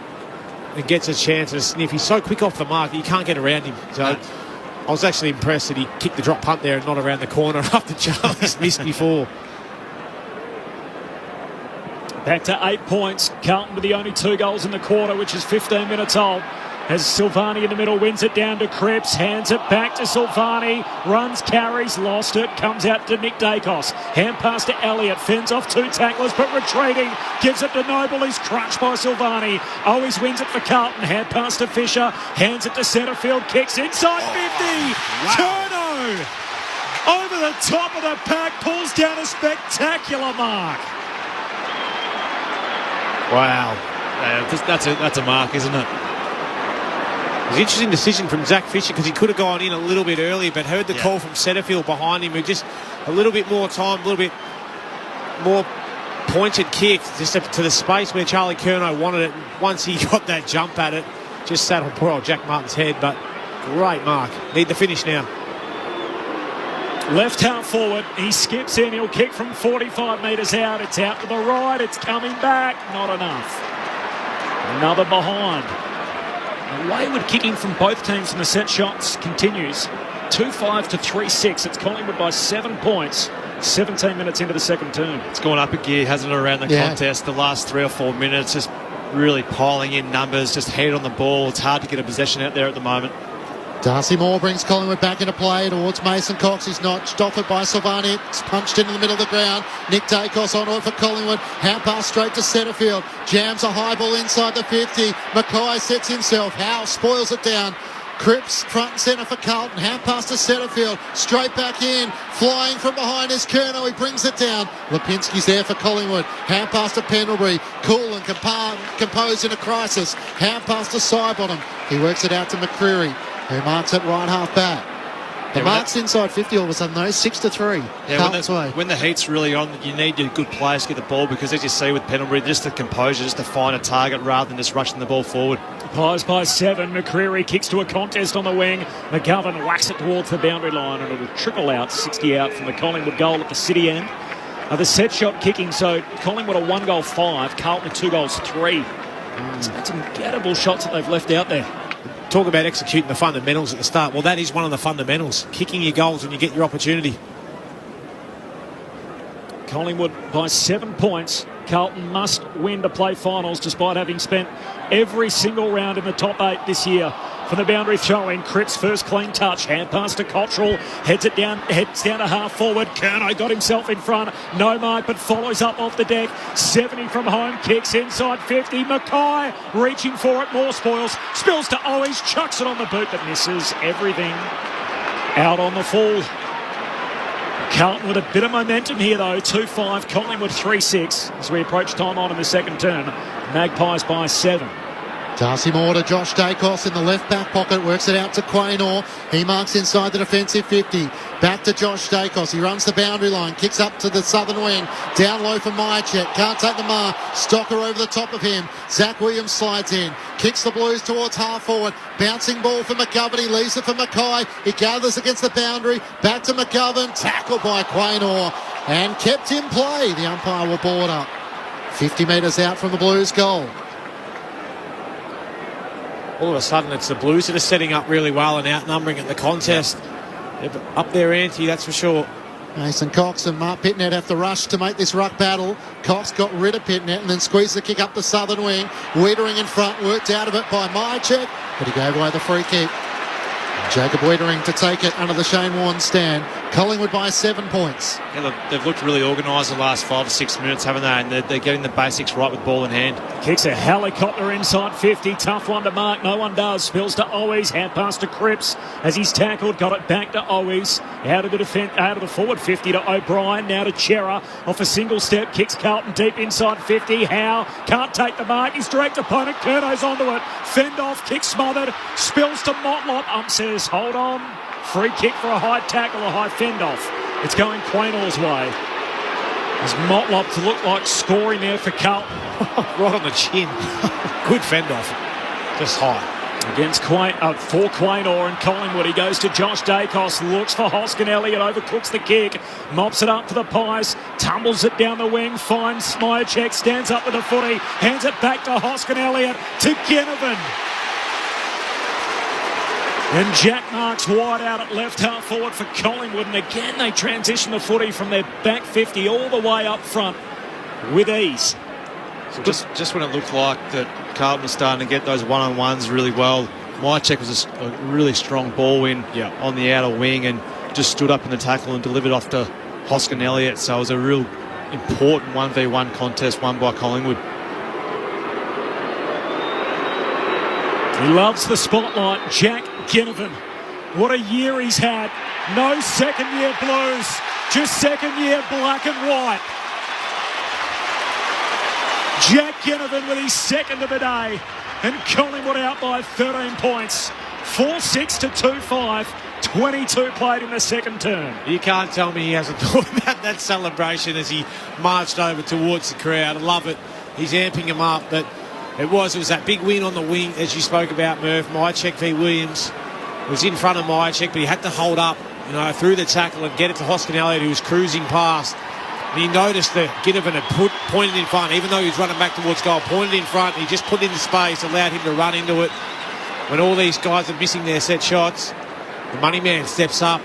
and gets a chance at a sniff, he's so quick off the mark that you can't get around him. So I was actually impressed that he kicked the drop punt there and not around the corner after Charlie's missed before. Back to 8 points. Carlton with the only 2 goals in the quarter, which is 15 minutes old. As Silvani in the middle wins it down to Cripps, hands it back to Silvani, runs, carries, lost it, comes out to Nick Dacos. Hand pass to Elliott, fends off 2 tacklers but retreating, gives it to Noble, he's crunched by Silvani. Always wins it for Carlton, hand pass to Fisher, hands it to centre field, kicks inside 50. Curnow over the top of the pack, pulls down a spectacular mark. Wow. That's a mark, isn't it? It was an interesting decision from Zach Fisher because he could have gone in a little bit earlier, but heard the call from Setterfield behind him, who just a little bit more time, a little bit more pointed kick just to the space where Charlie Curnow wanted it. And once he got that jump at it, just sat on poor old Jack Martin's head, but great mark. Need the finish now. Left half forward, he skips in, he'll kick from 45 metres out. It's out to the right, it's coming back, not enough. Another behind. Wayward kicking from both teams in the set shots continues. 2-5 to 3-6. It's Collingwood by 7 points. 17 minutes into the second term. It's gone up a gear, hasn't it, around the contest. The last 3 or 4 minutes, just really piling in numbers, just head on the ball. It's hard to get a possession out there at the moment. Darcy Moore brings Collingwood back into play towards Mason Cox. He's notched off it by Silvani. It's punched into the middle of the ground. Nick Dacos onto it for Collingwood. Hand pass straight to Setterfield. Jams a high ball inside the 50. Mackay sets himself. Howe spoils it down. Cripps front and centre for Carlton. Hand pass to Setterfield. Straight back in. Flying from behind is Curnow. He brings it down. Lipinski's there for Collingwood. Hand pass to Pendlebury. Cool and composed in a crisis. Hand pass to Sidebottom. He works it out to McCreary, who marks it right half back. The mark's inside 50 all of a sudden, though. 6-3. Yeah, when the heat's really on, you need your good players to get the ball, because as you see with Pendlebury, just the composure, just to find a target rather than just rushing the ball forward. Pies by 7. McCreary kicks to a contest on the wing. McGovern whacks it towards the boundary line, and it'll trickle out 60 out from the Collingwood goal at the City end. The set shot kicking, so Collingwood a 1 goal 5, Carlton 2 goals 3. It's been some gettable shots that they've left out there. Talk about executing the fundamentals at the start. Well, that is one of the fundamentals. Kicking your goals when you get your opportunity. Collingwood by 7 points. Carlton must win to play finals, despite having spent every single round in the top 8 this year. From the boundary throw-in, Cripps first clean touch, hand pass to Cottrell, heads down to half forward. Curnow got himself in front, no mark, but follows up off the deck. 70 from home, kicks inside 50. Mackay reaching for it, more spoils, spills to Owies, chucks it on the boot, but misses everything. Out on the full. Carlton with a bit of momentum here though, 2-5, Collingwood 3-6 as we approach time on in the second term. Magpies by 7. Darcy Moore to Josh Dacos in the left back pocket, works it out to Quaynor. He marks inside the defensive 50. Back to Josh Dacos. He runs the boundary line, kicks up to the southern wing. Down low for Myercheck. Can't take the mark. Stocker over the top of him. Zach Williams slides in. Kicks the Blues towards half forward. Bouncing ball for McGovern. He leaves it for Mackay. He gathers against the boundary. Back to McGovern. Tackled by Quaynor. And kept in play. The umpire will ball it up. 50 metres out from the Blues goal. All of a sudden, it's the Blues that are setting up really well and outnumbering at the contest. They're up there ante, that's for sure. Mason Cox and Mark Pitnet have to rush to make this ruck battle. Cox got rid of Pitnet and then squeezed the kick up the southern wing. Wiedering in front, worked out of it by Myercheck, but he gave away the free kick. Jacob Wiedering to take it under the Shane Warne stand. Collingwood by 7 points. Yeah, they've looked really organised the last 5 or 6 minutes, haven't they? And they're getting the basics right with ball in hand. Kicks a helicopter inside 50. Tough one to mark. No one does. Spills to Owies. Hand pass to Cripps as he's tackled. Got it back to Owies. Out of the forward 50 to O'Brien. Now to Chera. Off a single step. Kicks Carlton deep inside 50. Howe can't take the mark. His direct opponent. Curnow's onto it. Fend off. Kick smothered. Spills to Motlop. Ump says hold on. Free kick for a high tackle, a high fend-off. It's going Quaynor's way. As Motlop to look like scoring there for Carlton. Right on the chin. Good fend-off. Just high. Against for Quaynor and Collingwood. He goes to Josh Dacos, looks for Hoskin. Elliott overcooks the kick, mops it up for the Pies, tumbles it down the wing, finds Myercheck, stands up with a footy, hands it back to Hoskin. Elliott to Ginnivan. And Jack Marks wide out at left half forward for Collingwood. And again, they transition the footy from their back 50 all the way up front with ease. So just when it looked like that Carlton was starting to get those one-on-ones really well, Myercheck was a really strong ball win on the outer wing and just stood up in the tackle and delivered off to Hoskin Elliott. So it was a real important 1v1 contest won by Collingwood. He loves the spotlight, Jack Ginnivan. What a year he's had. No second-year Blues, just second-year black and white. Jack Ginnivan with his second of the day. And Collingwood out by 13 points. 4-6 to 2-5. 22 played in the second term. You can't tell me he hasn't thought about that celebration as he marched over towards the crowd. I love it. He's amping him up, but it was that big win on the wing, as you spoke about, Murph. Myercheck v. Williams was in front of Myercheck, but he had to hold up, through the tackle and get it to Hoskin Elliott, who was cruising past. And he noticed that Ginnivan had pointed in front, even though he was running back towards goal, pointed in front. He just put it into space, allowed him to run into it. When all these guys are missing their set shots, the money man steps up,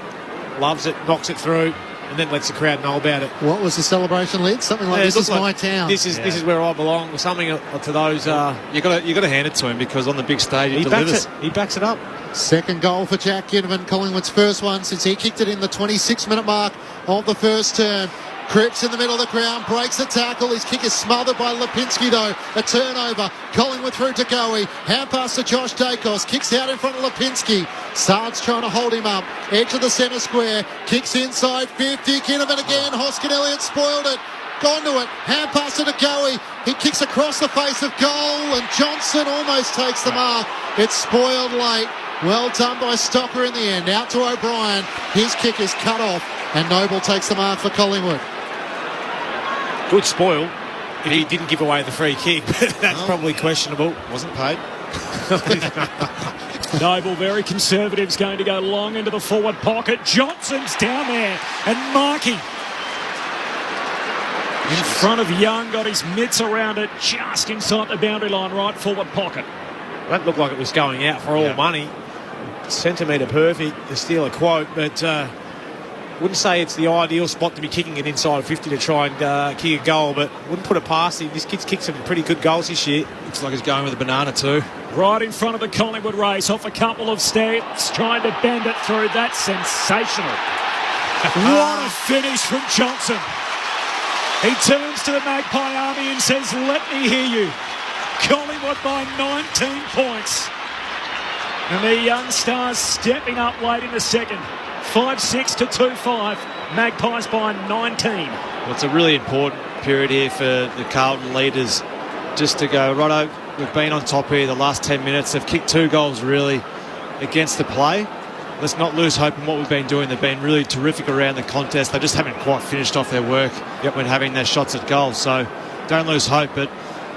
loves it, knocks it through, and then lets the crowd know about it. What was the celebration, Lid? Something like, this is my town. This is where I belong, or something to those. You got to hand it to him, because on the big stage he delivers. He backs it up. Second goal for Jack Ginnivan, Collingwood's first one since he kicked it in the 26-minute mark of the first term. Cripps in the middle of the ground, breaks the tackle. His kick is smothered by Lipinski though. A turnover. Collingwood through to Goey. Hand pass to Josh Dacos. Kicks out in front of Lipinski. Sard's trying to hold him up. Edge of the centre square. Kicks inside 50. Ginnivan again. Hoskin Elliott spoiled it. Gone to it. Hand pass to Goey. He kicks across the face of goal and Johnson almost takes the mark. It's spoiled late. Well done by Stocker in the end. Out to O'Brien. His kick is cut off and Noble takes the mark for Collingwood. Good spoil if he didn't give away the free kick, but that's probably questionable. Wasn't paid. Noble, very conservative, is going to go long into the forward pocket. Johnson's down there and Markey in front of Young, got his mitts around it just inside the boundary line, right forward pocket. That looked like it was going out for all money. Centimetre perfect, to steal a quote, but wouldn't say it's the ideal spot to be kicking it inside 50 to try and kick a goal, but wouldn't put it past him. This kid's kicked some pretty good goals this year. Looks like he's going with a banana too. Right in front of the Collingwood race, off a couple of steps, trying to bend it through. That's sensational. What a finish from Johnson. He turns to the Magpie Army and says, let me hear you. Collingwood by 19 points. And the young stars stepping up late in the second. 5-6 to 2-5. Magpies by 19. Well, it's a really important period here for the Carlton leaders just to go, righto, we've been on top here the last 10 minutes. They've kicked 2 goals really against the play. Let's not lose hope in what we've been doing. They've been really terrific around the contest. They just haven't quite finished off their work when having their shots at goal. So don't lose hope, but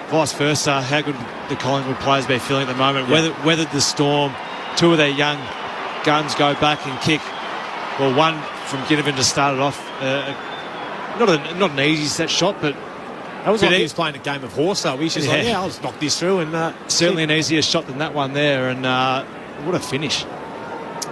vice versa, how good the Collingwood players be feeling at the moment. Weathered the storm. 2 of their young guns go back and kick. Well, one from Ginnivan to start it off. Not an easy set shot, but that was like he was playing a game of horse, though. He's just like, I'll just knock this through. And certainly an easier shot than that one there. And what a finish.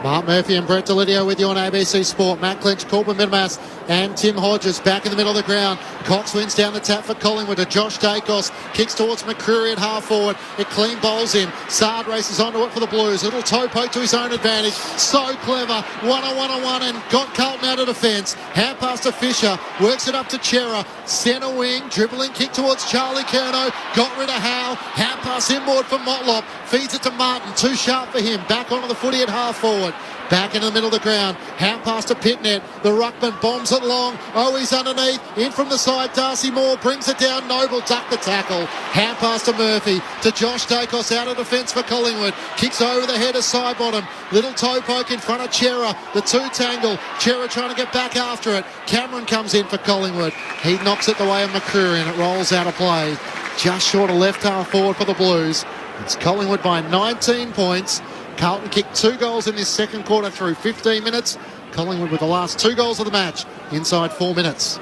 Mark Murphy and Brett Delidio with you on ABC Sport. Matt Clinch, Corbin Minimas and Tim Hodges back in the middle of the ground. Cox wins down the tap for Collingwood to Josh Dacos. Kicks towards McCreary at half forward. It clean bowls him. Sard races onto it for the Blues. Little toe poke to his own advantage. So clever. 1-on-1-on-1 and got Carlton out of defence. Hand pass to Fisher. Works it up to Chera. Centre wing. Dribbling kick towards Charlie Curnow. Got rid of Howe. Hand pass inboard for Motlop. Feeds it to Martin. Too sharp for him. Back onto the footy at half forward. Back into the middle of the ground. Hand pass to Pitnet. The ruckman bombs it long. Oh, he's underneath. In from the side. Darcy Moore brings it down. Noble ducked the tackle. Hand pass to Murphy. To Josh Dacos out of defence for Collingwood. Kicks over the head of side bottom. Little toe poke in front of Chera. The 2 tangle. Chera trying to get back after it. Cameron comes in for Collingwood. He knocks it the way of McCreary and it rolls out of play. Just short of left half forward for the Blues. It's Collingwood by 19 points. Carlton kicked 2 goals in this second quarter through 15 minutes. Collingwood with the last 2 goals of the match inside 4 minutes.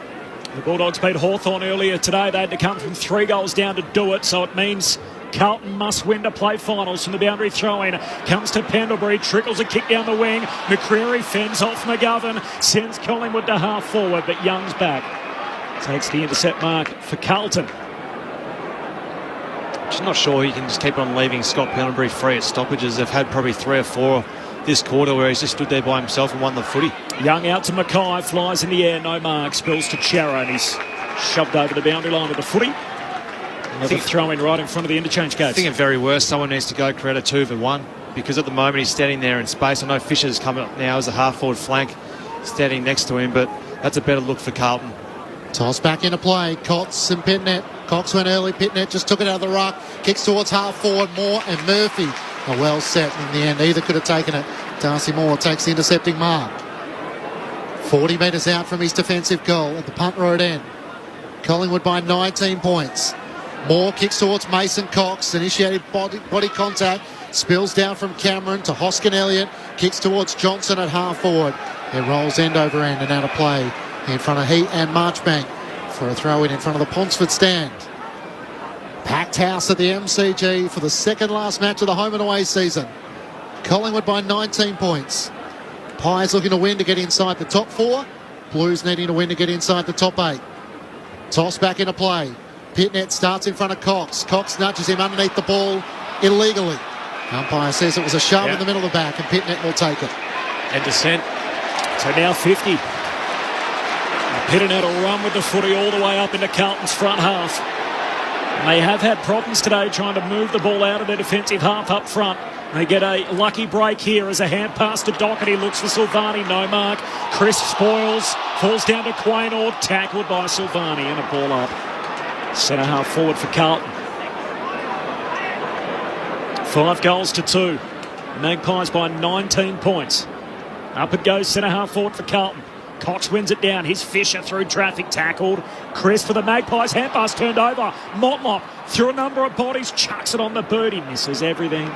The Bulldogs beat Hawthorn earlier today. They had to come from 3 goals down to do it, so it means Carlton must win to play finals. From the boundary throw-in comes to Pendlebury, trickles a kick down the wing. McCreary fends off McGovern, sends Collingwood to half forward, but Young's back. Takes the intercept mark for Carlton. Just not sure he can just keep on leaving Scott Pendlebury free at stoppages. They've had probably 3 or 4 this quarter where he's just stood there by himself and won the footy. Young out to Mackay, flies in the air, no mark, spills to Chera, and he's shoved over the boundary line with the footy. I think throwing right in front of the interchange gates. I think at very worst, someone needs to go create a 2-for-1 because at the moment he's standing there in space. I know Fisher's coming up now as a half-forward flank, standing next to him, but that's a better look for Carlton. Toss back into play. Cox and Pitnet. Cox went early. Pitnet just took it out of the ruck. Kicks towards half forward. Moore and Murphy are well set in the end. Either could have taken it. Darcy Moore takes the intercepting mark. 40 metres out from his defensive goal at the punt road end. Collingwood by 19 points. Moore kicks towards Mason Cox. Initiated body contact. Spills down from Cameron to Hoskin Elliott. Kicks towards Johnson at half forward. It rolls end over end and out of play in front of Heat and Marchbank for a throw in front of the Ponsford stand. Packed house at the MCG for the second last match of the home and away season. Collingwood by 19 points. Pies looking to win to get inside the top 4. Blues needing to win to get inside the top 8. Toss back into play. Pitnet starts in front of Cox. Cox nudges him underneath the ball illegally. Umpire says it was a shove in the middle of the back, and Pitnet will take it. And descent. So now 50. Pitnet will run with the footy all the way up into Carlton's front half. And they have had problems today trying to move the ball out of their defensive half up front. They get a lucky break here as a hand pass to Doherty. Looks for Silvani. No mark. Chris spoils. Falls down to Quaynor. Tackled by Silvani and a ball up. Centre half forward for Carlton. 5-2. Magpies by 19 points. Up it goes centre half forward for Carlton. Cox wins it down. Here's Fisher through traffic, tackled. Chris for the Magpies. Hand pass turned over. Motlop through a number of bodies. Chucks it on the boot. He misses everything.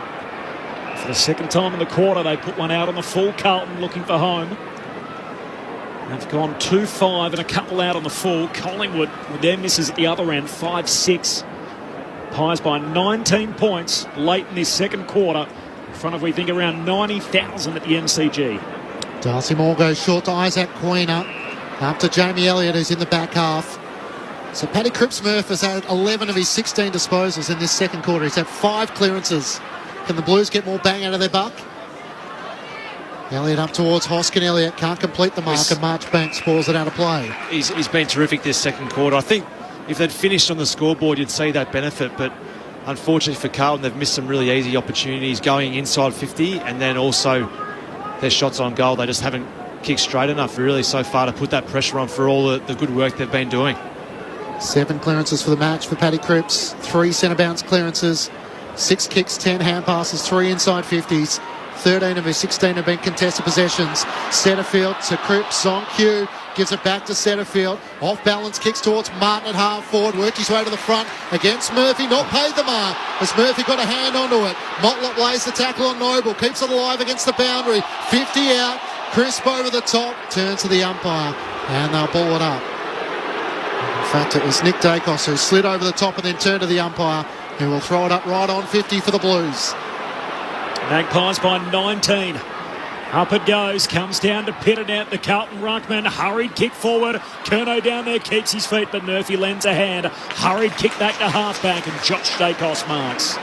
For the second time in the quarter, they put one out on the full. Carlton looking for home. They've gone 2-5 and a couple out on the full. Collingwood with their misses at the other end, 5-6. Pies by 19 points late in this second quarter. In front of, we think, around 90,000 at the MCG. Darcy Moore goes short to Isaac Quaynor. Up to Jamie Elliott, who's in the back half. So Paddy Cripps-Murph has had 11 of his 16 disposals in this second quarter. He's had 5 clearances. Can the Blues get more bang out of their buck? Elliott up towards Hoskin. Elliott can't complete the mark, and Marchbank spoils it out of play. He's been terrific this second quarter. I think if they'd finished on the scoreboard, you'd see that benefit, but unfortunately for Carlton, they've missed some really easy opportunities going inside 50, and then also their shots on goal. They just haven't kicked straight enough really so far to put that pressure on for all the good work they've been doing. 7 clearances for the match for Paddy Cripps. 3 centre bounce clearances. 6 kicks, 10 hand passes, 3 inside 50s. 13 of his 16 have been contested possessions. Setterfield to Cripps on cue. Gives it back to Setterfield. Off balance, kicks towards Martin at half forward. Worked his way to the front against Murphy. Not paid the mark as Murphy got a hand onto it. Motlop lays the tackle on Noble. Keeps it alive against the boundary. 50 out. Crisp over the top. Turns to the umpire. And they'll ball it up. In fact, it was Nick Dacos who slid over the top and then turned to the umpire, who will throw it up right on 50 for the Blues. Magpies by 19. Up it goes, comes down to Pitternet, the Carlton ruckman. Hurried kick forward. Curnow down there keeps his feet, but Murphy lends a hand. Hurried kick back to halfback, and Josh Dacos marks.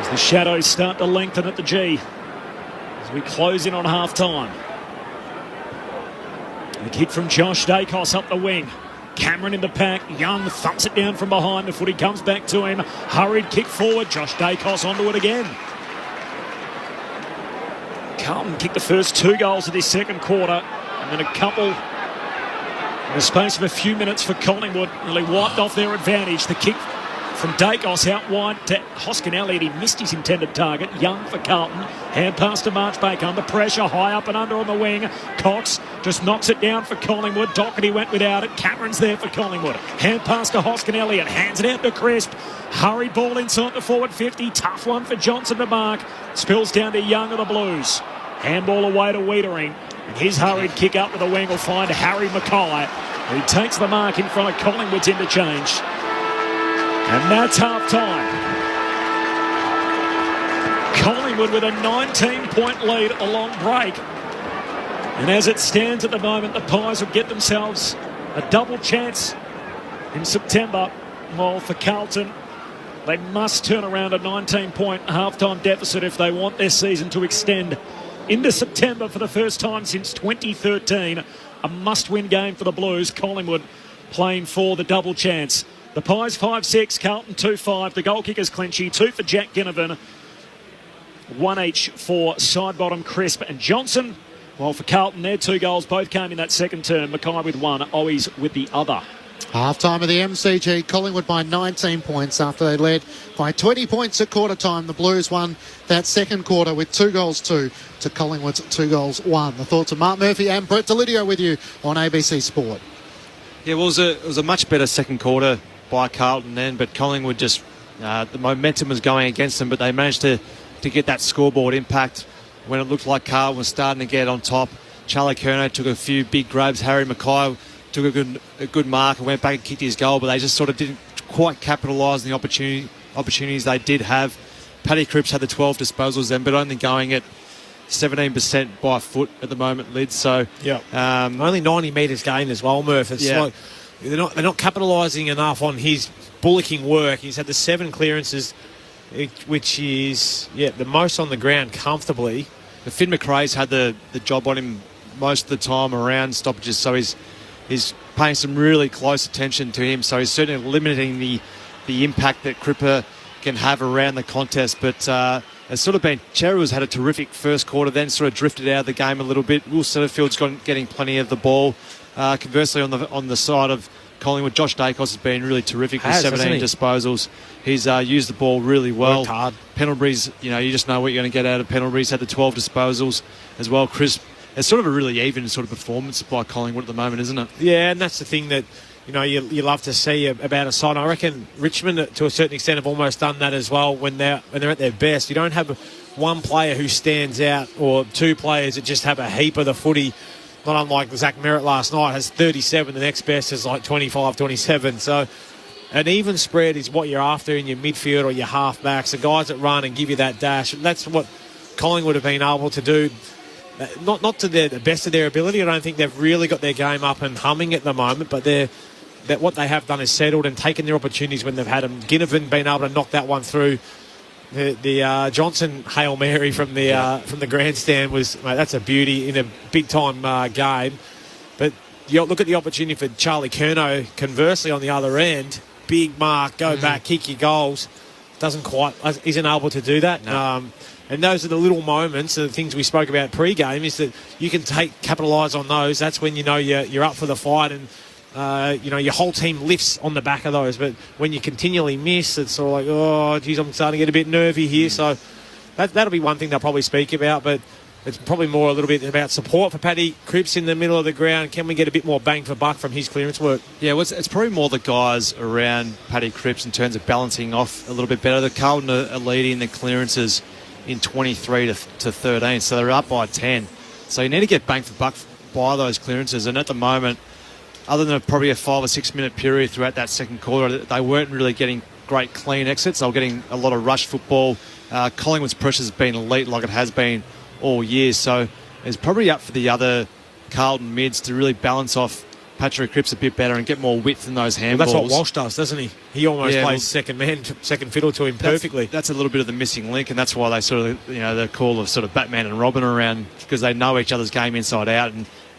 As the shadows start to lengthen at the G, as we close in on half time. The kick from Josh Dacos up the wing. Cameron in the pack. Young thumps it down from behind. The footy comes back to him. Hurried kick forward. Josh Dacos onto it again. Carlton kicked the first 2 goals of this second quarter, and then a couple in the space of a few minutes for Collingwood. Really wiped off their advantage. The kick from Dacos out wide to Hoskin Elliott. He missed his intended target. Young for Carlton. Hand pass to Marchbank under pressure. High up and under on the wing. Cox just knocks it down for Collingwood. Doherty went without it. Cameron's there for Collingwood. Hand pass to Hoskin Elliott. Hands it out to Crisp. Hurried ball inside the forward 50. Tough one for Johnson to mark. Spills down to Young of the Blues. Handball away to Wiedering. And his hurried kick up to the wing will find Harry Mackay, who takes the mark in front of Collingwood's interchange. And that's half-time. Collingwood with a 19-point lead at the long break. And as it stands at the moment, the Pies will get themselves a double chance in September. Well, for Carlton, they must turn around a 19-point half-time deficit if they want their season to extend into September for the first time since 2013. A must-win game for the Blues. Collingwood playing for the double chance. The Pies 5-6, Carlton 2-5. The goal kickers clinchy, 2 for Jack Ginnivan, 1 each for Sidebottom, Crisp and Johnson. While for Carlton, their 2 goals both came in that second term. Mackay with 1, Owies with the other. Half-time of the MCG, Collingwood by 19 points after they led by 20 points at quarter time. The Blues won that second quarter with 2 goals 2 to Collingwood's 2 goals 1. The thoughts of Mark Murphy and Brett Delidio with you on ABC Sport. Yeah, well, it was a much better second quarter by Carlton then, but Collingwood just, the momentum was going against them, but they managed to get that scoreboard impact when it looked like Carlton was starting to get on top. Charlie Curnow took a few big grabs. Harry Mackay took a good mark and went back and kicked his goal, but they just sort of didn't quite capitalise on the opportunities they did have. Paddy Cripps had the 12 disposals then, but only going at 17% by foot at the moment, Lid. So only 90 metres gained as well, Murph. It's like they're not capitalising enough on his bullocking work. He's had the 7 clearances which is the most on the ground comfortably. But Finn McRae's had the job on him most of the time around stoppages, so he's paying some really close attention to him. So he's certainly limiting the impact that Cripper can have around the contest. But it's sort of been, Cherry's had a terrific first quarter, then sort of drifted out of the game a little bit. Will Setterfield's getting plenty of the ball. Conversely, on the side of Collingwood, Josh Dacos has been really terrific with 17 disposals. He's used the ball really well. Worked hard. Pendlebury's, you just know what you're going to get out of Pendlebury. He's had the 12 disposals as well. Chris, it's sort of a really even sort of performance by Collingwood at the moment, isn't it? Yeah, and that's the thing that you love to see about a side. I reckon Richmond, to a certain extent, have almost done that as well when they're at their best. You don't have one player who stands out or two players that just have a heap of the footy. Not unlike Zach Merritt last night, has 37. The next best is like 25, 27. So an even spread is what you're after in your midfield or your half-backs, the guys that run and give you that dash. That's what Collingwood have been able to do. Not to the best of their ability. I don't think they've really got their game up and humming at the moment, but what they have done is settled and taken their opportunities when they've had them. Ginnivan been able to knock that one through. The Johnson Hail Mary from the grandstand that's a beauty in a big time game. But you look at the opportunity for Charlie Curnow, conversely on the other end, big mark, go back, kick your goals. Isn't able to do that. No. And those are the little moments, the things we spoke about pre-game, is that you can capitalise on those. That's when you're up for the fight, and your whole team lifts on the back of those. But when you continually miss, it's sort of like, oh, geez, I'm starting to get a bit nervy here. So that'll be one thing they'll probably speak about, but it's probably more a little bit about support for Paddy Cripps in the middle of the ground. Can we get a bit more bang for buck from his clearance work? Yeah, well, it's probably more the guys around Paddy Cripps in terms of balancing off a little bit better. The Carlton are leading the clearances in 23 to 13, so they're up by 10. So you need to get bang for buck by those clearances, and at the moment, other than probably a 5 or 6 minute period throughout that second quarter, they weren't really getting great clean exits. They were getting a lot of rush football. Collingwood's pressure has been elite like it has been all year, so it's probably up for the other Carlton mids to really balance off Patrick Cripps a bit better and get more width in those handballs. Well, that's what Walsh does, doesn't he? He almost plays second fiddle to him perfectly. That's a little bit of the missing link, and that's why they sort of, the call of sort of Batman and Robin around, because they know each other's game inside out,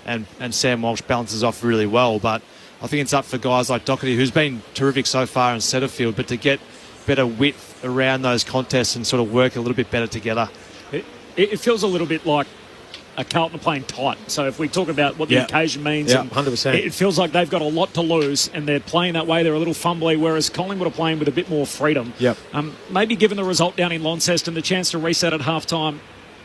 and Sam Walsh balances off really well. But I think it's up for guys like Doherty, who's been terrific so far in Setterfield, but to get better width around those contests and sort of work a little bit better together. It feels a little bit like a Carlton playing tight. So if we talk about what the occasion means, 100%. It feels like they've got a lot to lose, and they're playing that way. They're a little fumbly, whereas Collingwood are playing with a bit more freedom. Yep. Maybe given the result down in Launceston, the chance to reset at halftime,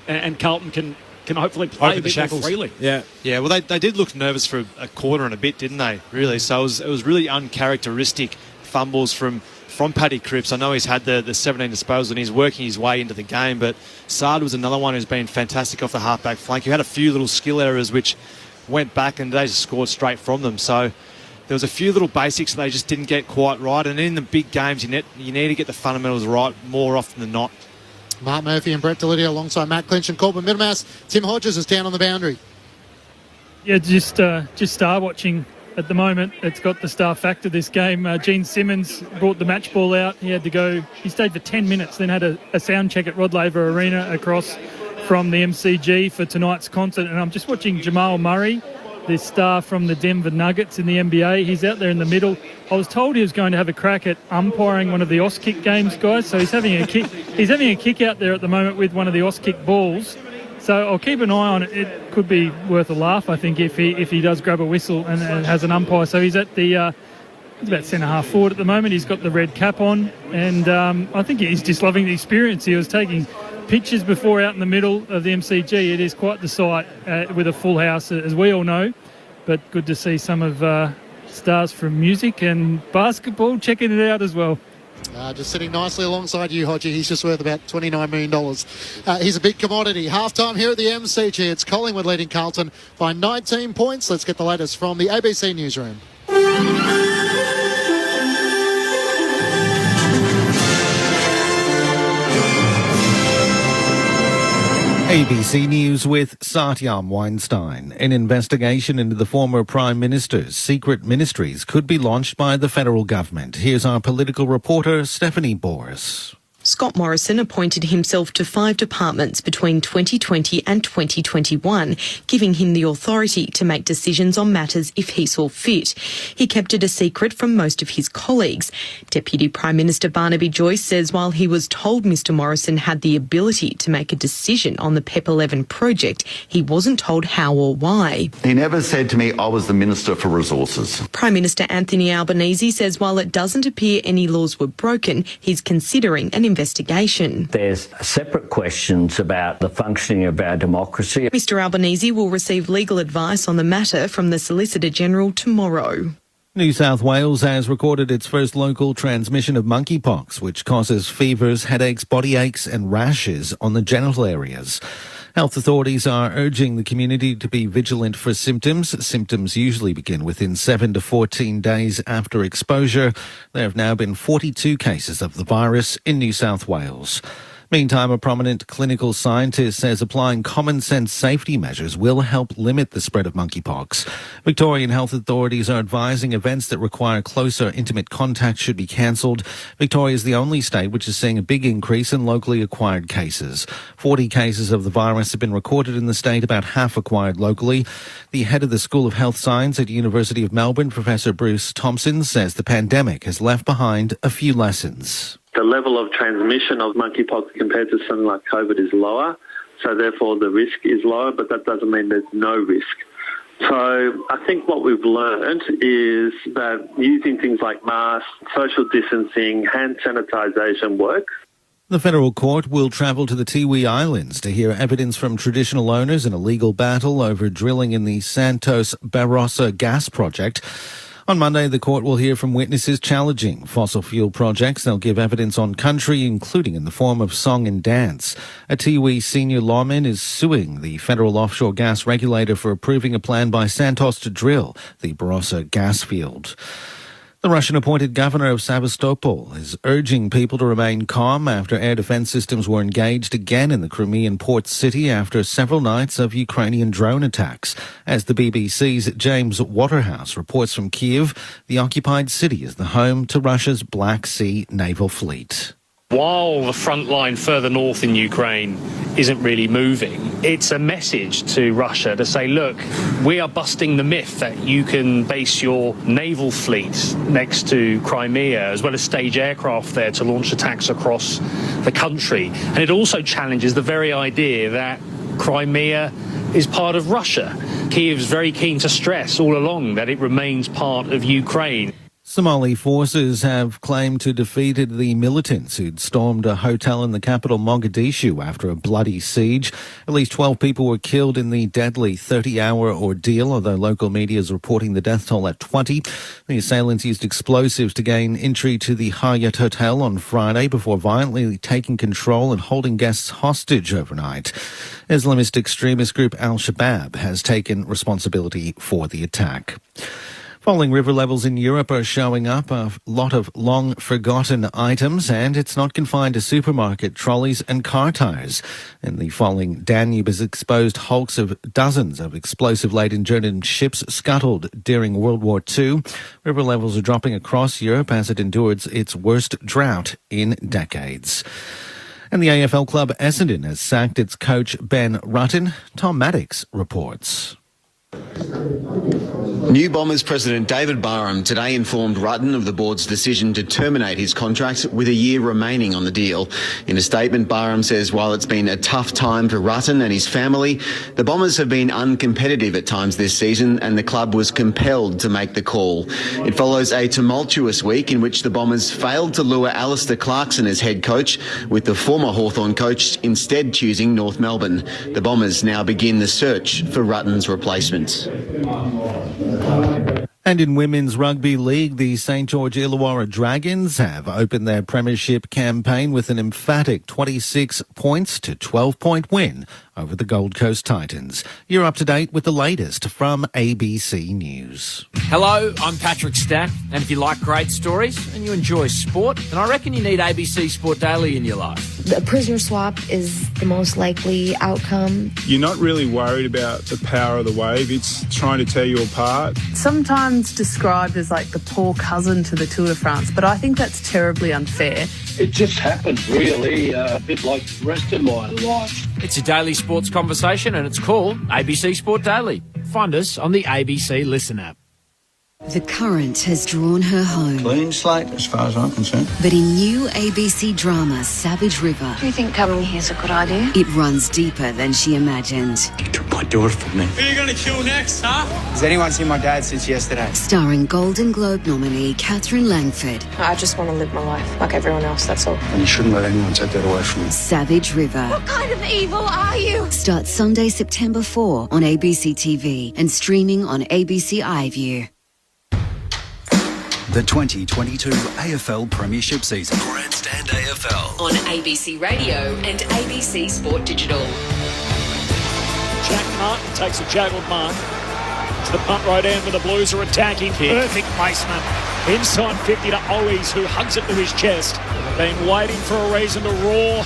and Carlton can hopefully play a bit more freely. Yeah. Well, they did look nervous for a quarter and a bit, didn't they? Really. So it was really uncharacteristic fumbles from Paddy Cripps. I know he's had the 17 disposals and he's working his way into the game, but Saad was another one who's been fantastic off the halfback flank. He had a few little skill errors which went back and they just scored straight from them. So there was a few little basics that they just didn't get quite right, and in the big games you need to get the fundamentals right more often than not. Mark Murphy and Brett Delidio alongside Matt Clinch and Corbin Middlemass. Tim Hodges is down on the boundary. Yeah, just star watching at the moment. It's got the star factor this game. Gene Simmons brought the match ball out. He stayed for 10 minutes, then had a sound check at Rod Laver Arena across from the MCG for tonight's concert. And I'm just watching Jamal Murray, this star from the Denver Nuggets in the NBA. He's out there in the middle. I was told he was going to have a crack at umpiring one of the Auskick games, guys. So he's having a kick. He's having a kick out there at the moment with one of the Auskick balls. So I'll keep an eye on it. It could be worth a laugh, I think, if he does grab a whistle and has an umpire. So he's at the he's about centre-half forward at the moment. He's got the red cap on, and I think he's just loving the experience. He was taking pictures before out in the middle of the MCG. It is quite the sight with a full house, as we all know. But good to see some of stars from music and basketball checking it out as well. Just sitting nicely alongside you, Hodgie. He's just worth about $29 million. He's a big commodity. Half-time here at the MCG. It's Collingwood leading Carlton by 19 points. Let's get the latest from the ABC Newsroom. ABC News with Satyam Weinstein. An investigation into the former Prime Minister's secret ministries could be launched by the federal government. Here's our political reporter, Stephanie Boris. Scott Morrison appointed himself to 5 departments between 2020 and 2021, giving him the authority to make decisions on matters if he saw fit. He kept it a secret from most of his colleagues. Deputy Prime Minister Barnaby Joyce says while he was told Mr Morrison had the ability to make a decision on the PEP 11 project, he wasn't told how or why. He never said to me, I was the Minister for Resources. Prime Minister Anthony Albanese says while it doesn't appear any laws were broken, he's considering an investigation. There's separate questions about the functioning of our democracy. Mr Albanese will receive legal advice on the matter from the Solicitor General tomorrow. New South Wales has recorded its first local transmission of monkeypox, which causes fevers, headaches, body aches and rashes on the genital areas. Health authorities are urging the community to be vigilant for symptoms. Symptoms usually begin within 7 to 14 days after exposure. There have now been 42 cases of the virus in New South Wales. Meantime, a prominent clinical scientist says applying common sense safety measures will help limit the spread of monkeypox. Victorian health authorities are advising events that require closer intimate contact should be cancelled. Victoria is the only state which is seeing a big increase in locally acquired cases. 40 cases of the virus have been recorded in the state, about half acquired locally. The head of the School of Health Science at University of Melbourne, Professor Bruce Thompson, says the pandemic has left behind a few lessons. The level of transmission of monkeypox compared to something like COVID is lower, so therefore the risk is lower, but that doesn't mean there's no risk. So I think what we've learned is that using things like masks, social distancing, hand sanitisation works. The federal court will travel to the Tiwi Islands to hear evidence from traditional owners in a legal battle over drilling in the Santos Barossa gas project. On Monday, the court will hear from witnesses challenging fossil fuel projects. They'll give evidence on country, including in the form of song and dance. A Tiwi senior lawman is suing the federal offshore gas regulator for approving a plan by Santos to drill the Barossa gas field. The Russian-appointed governor of Sevastopol is urging people to remain calm after air defence systems were engaged again in the Crimean port city after several nights of Ukrainian drone attacks. As the BBC's James Waterhouse reports from Kyiv, the occupied city is the home to Russia's Black Sea naval fleet. While the front line further north in Ukraine isn't really moving, it's a message to Russia to say, look, we are busting the myth that you can base your naval fleet next to Crimea, as well as stage aircraft there to launch attacks across the country. And it also challenges the very idea that Crimea is part of Russia. Kyiv's very keen to stress all along that it remains part of Ukraine. Somali forces have claimed to defeated the militants who'd stormed a hotel in the capital Mogadishu after a bloody siege. At least 12 people were killed in the deadly 30-hour ordeal, although local media is reporting the death toll at 20. The assailants used explosives to gain entry to the Hyatt Hotel on Friday before violently taking control and holding guests hostage overnight. Islamist extremist group Al-Shabaab has taken responsibility for the attack. Falling river levels in Europe are showing up a lot of long-forgotten items, and it's not confined to supermarket trolleys and car tyres. And the falling Danube has exposed hulks of dozens of explosive-laden German ships scuttled during World War II. River levels are dropping across Europe as it endures its worst drought in decades. And the AFL club Essendon has sacked its coach Ben Rutten. Tom Maddox reports. New Bombers President David Barham today informed Rutten of the board's decision to terminate his contract with a year remaining on the deal. In a statement, Barham says while it's been a tough time for Rutten and his family, the Bombers have been uncompetitive at times this season and the club was compelled to make the call. It follows a tumultuous week in which the Bombers failed to lure Alistair Clarkson as head coach, with the former Hawthorn coach instead choosing North Melbourne. The Bombers now begin the search for Rutten's replacement. And in Women's Rugby League, the St George Illawarra Dragons have opened their premiership campaign with an emphatic 26 points to 12-point win over the Gold Coast Titans. You're up to date with the latest from ABC News. Hello, I'm Patrick Stack, and if you like great stories and you enjoy sport, then I reckon you need ABC Sport Daily in your life. A prisoner swap is the most likely outcome. You're not really worried about the power of the wave. It's trying to tear you apart. Sometimes described as like the poor cousin to the Tour de France, but I think that's terribly unfair. It just happened, really, a bit like the rest of my life. It's a daily sports conversation, and it's called ABC Sport Daily. Find us on the ABC Listen app. The current has drawn her home. Clean slate, as far as I'm concerned. But in new ABC drama, Savage River, Do you think coming here's a good idea? it runs deeper than she imagined. You took my daughter from me. Who are you going to kill next, huh? Has anyone seen my dad since yesterday? Starring Golden Globe nominee Catherine Langford. I just want to live my life like everyone else, that's all. And you shouldn't let anyone take that away from you. Savage River. What kind of evil are you? Starts Sunday, September 4 on ABC TV and streaming on ABC iView. The 2022 AFL Premiership season. Grandstand AFL. On ABC Radio and ABC Sport Digital. Jack Martin takes a jaggled mark to the punt right end where the Blues are attacking. Perfect placement. Inside 50 to Owies, who hugs it to his chest. Been waiting for a reason to roar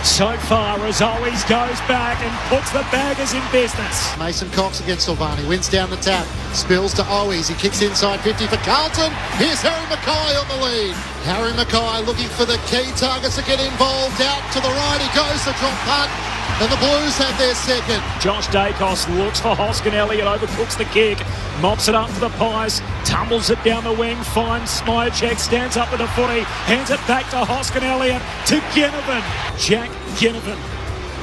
so far as Owies goes back and puts the Baggers in business. Mason Cox against Silvani, wins down the tap, spills to Owies, he kicks inside 50 for Carlton. Here's Harry Mackay on the lead. Harry Mackay looking for the key targets to get involved. Out to the right he goes, the drop punt, and the Blues have their second. Josh Dacos looks for Hoskin Elliott, overcooks the kick, mops it up to the Pies, tumbles it down the wing, finds Smyercheck, stands up with a footy, hands it back to Hoskin Elliott, to Ginnivan. Jack Ginnivan,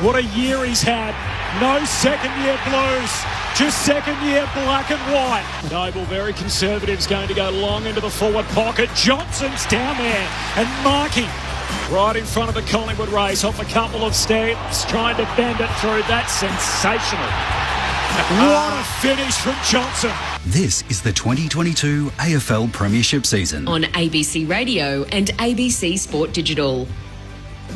what a year he's had. No second-year Blues, just second-year black and white. Noble, very conservative, is going to go long into the forward pocket. Johnson's down there, and Markey right in front of the Collingwood race off a couple of steps, trying to bend it through. That's sensational. What a finish from Johnson. This is the 2022 AFL Premiership season. On ABC Radio and ABC Sport Digital.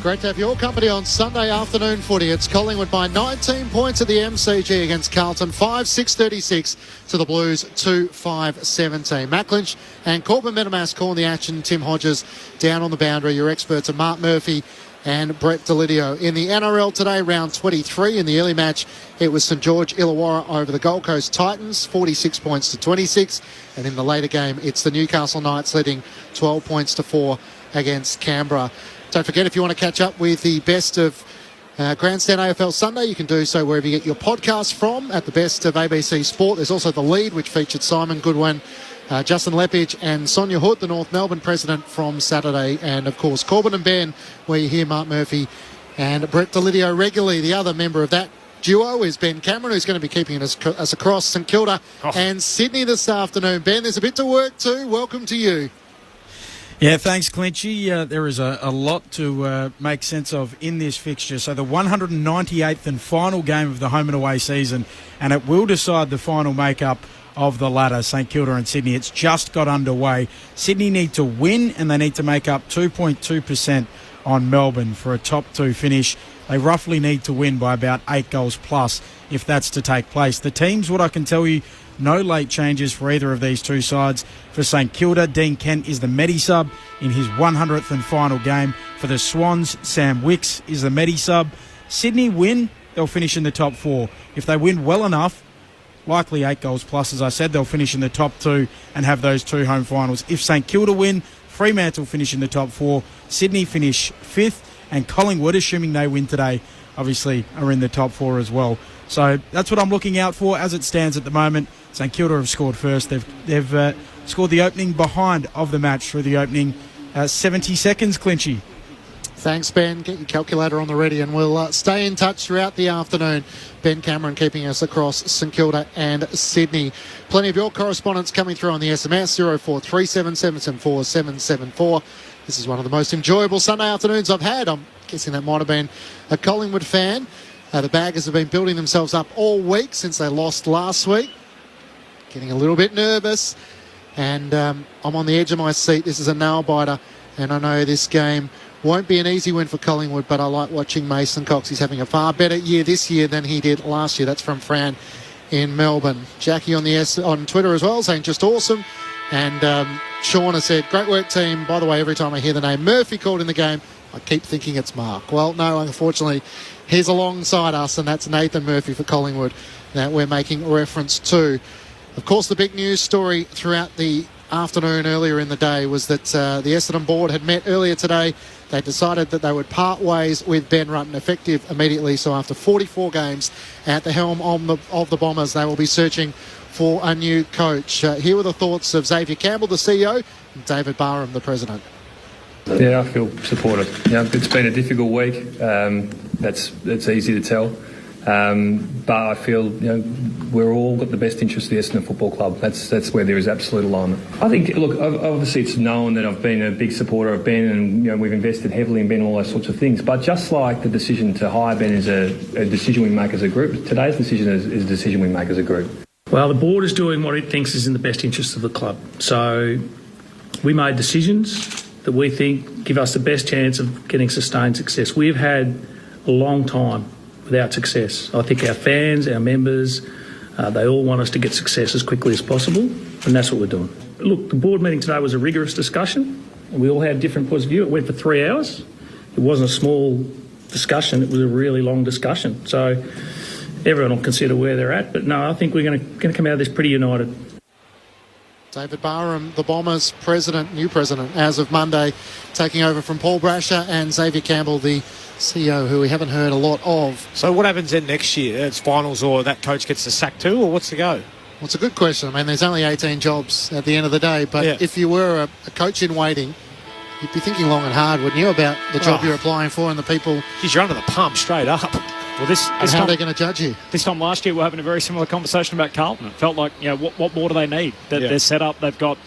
Great to have your company on Sunday afternoon footy. It's Collingwood by 19 points at the MCG against Carlton, 5-6-36 to the Blues, 2-5-17. Matt Lynch and Corbin Metamass calling the action. Tim Hodges down on the boundary. Your experts are Mark Murphy and Brett Delidio. In the NRL today, round 23, in the early match, it was St George Illawarra over the Gold Coast Titans, 46 points to 26. And in the later game, it's the Newcastle Knights leading 12 points to 4 against Canberra. Don't forget, if you want to catch up with the best of Grandstand AFL Sunday, you can do so wherever you get your podcast from, at the best of ABC Sport. There's also The Lead, which featured Simon Goodwin, Justin Lepage and Sonia Hood, the North Melbourne president, from Saturday. And, of course, Corbin and Ben, where you hear Mark Murphy and Brett Delidio regularly. The other member of that duo is Ben Cameron, who's going to be keeping us across St Kilda and Sydney this afternoon. Ben, there's a bit to work to. Welcome to you. Yeah, thanks, Clinchy. There is a lot to make sense of in this fixture. So the 198th and final game of the home and away season, and it will decide the final makeup of the ladder, St Kilda and Sydney. It's just got underway. Sydney need to win, and they need to make up 2.2% on Melbourne for a top two finish. They roughly need to win by about 8 goals plus if that's to take place. The teams, what I can tell you, no late changes for either of these two sides. For St Kilda, Dean Kent is the Medi-sub in his 100th and final game. For the Swans, Sam Wicks is the Medi-sub. Sydney win, they'll finish in the top 4. If they win well enough, likely 8 goals plus, as I said, they'll finish in the top 2 and have those 2 home finals. If St Kilda win, Fremantle finish in the top 4. Sydney finish 5th, and Collingwood, assuming they win today, obviously are in the top 4 as well. So that's what I'm looking out for as it stands at the moment. St Kilda have scored first. They've scored the opening behind of the match through the opening 70 seconds, Clinchy. Thanks, Ben. Get your calculator on the ready, and we'll stay in touch throughout the afternoon. Ben Cameron keeping us across St Kilda and Sydney. Plenty of your correspondence coming through on the SMS 0437 774 774. This is one of the most enjoyable Sunday afternoons I've had. I'm guessing that might have been a Collingwood fan. The Baggers have been building themselves up all week since they lost last week. Getting a little bit nervous, and I'm on the edge of my seat. This is a nail-biter And I know this game won't be an easy win for Collingwood, but I like watching Mason Cox. He's having a far better year this year than he did last year. That's from Fran in Melbourne. Jackie on Twitter as well, saying just awesome. And Shauna said, great work, team. By the way, every time I hear the name Murphy called in the game, I keep thinking it's Mark. Well, no, unfortunately, he's alongside us, and that's Nathan Murphy for Collingwood that we're making reference to. Of course, the big news story throughout the afternoon earlier in the day was that the Essendon board had met earlier today. They decided that they would part ways with Ben Rutten effective immediately. So after 44 games at the helm of the Bombers, they will be searching for a new coach. Here were the thoughts of Xavier Campbell, the CEO, and David Barham, the president. Yeah, I feel supported. It's been a difficult week. That's easy to tell. But I feel we're all got the best interest of the Essendon Football Club. That's where there is absolute alignment. I think, look, obviously it's known that I've been a big supporter of Ben, and we've invested heavily in Ben, all those sorts of things. But just like the decision to hire Ben is a decision we make as a group, today's decision is a decision we make as a group. Well, the board is doing what it thinks is in the best interest of the club. So we made decisions that we think give us the best chance of getting sustained success. We've had a long time without success. I think our fans, our members, they all want us to get success as quickly as possible, and that's what we're doing. Look, the board meeting today was a rigorous discussion, and we all had different points of view. It went for 3 hours. It wasn't a small discussion, it was a really long discussion. So everyone will consider where they're at, but no, I think we're going to come out of this pretty united. David Barham, the Bombers new president, as of Monday, taking over from Paul Brasher, and Xavier Campbell, the CEO, who we haven't heard a lot of. So what happens then next year? It's finals, or that coach gets the sack too, or what's the go? Well, it's a good question. I mean, there's only 18 jobs at the end of the day, but if you were a coach in waiting, you'd be thinking long and hard, wouldn't you, about the job you're applying for and the people... Geez, you're under the pump straight up. Well, this and how they're going to judge you. This time last year, we were having a very similar conversation about Carlton. It felt like, what more do they need? They're set up. They've got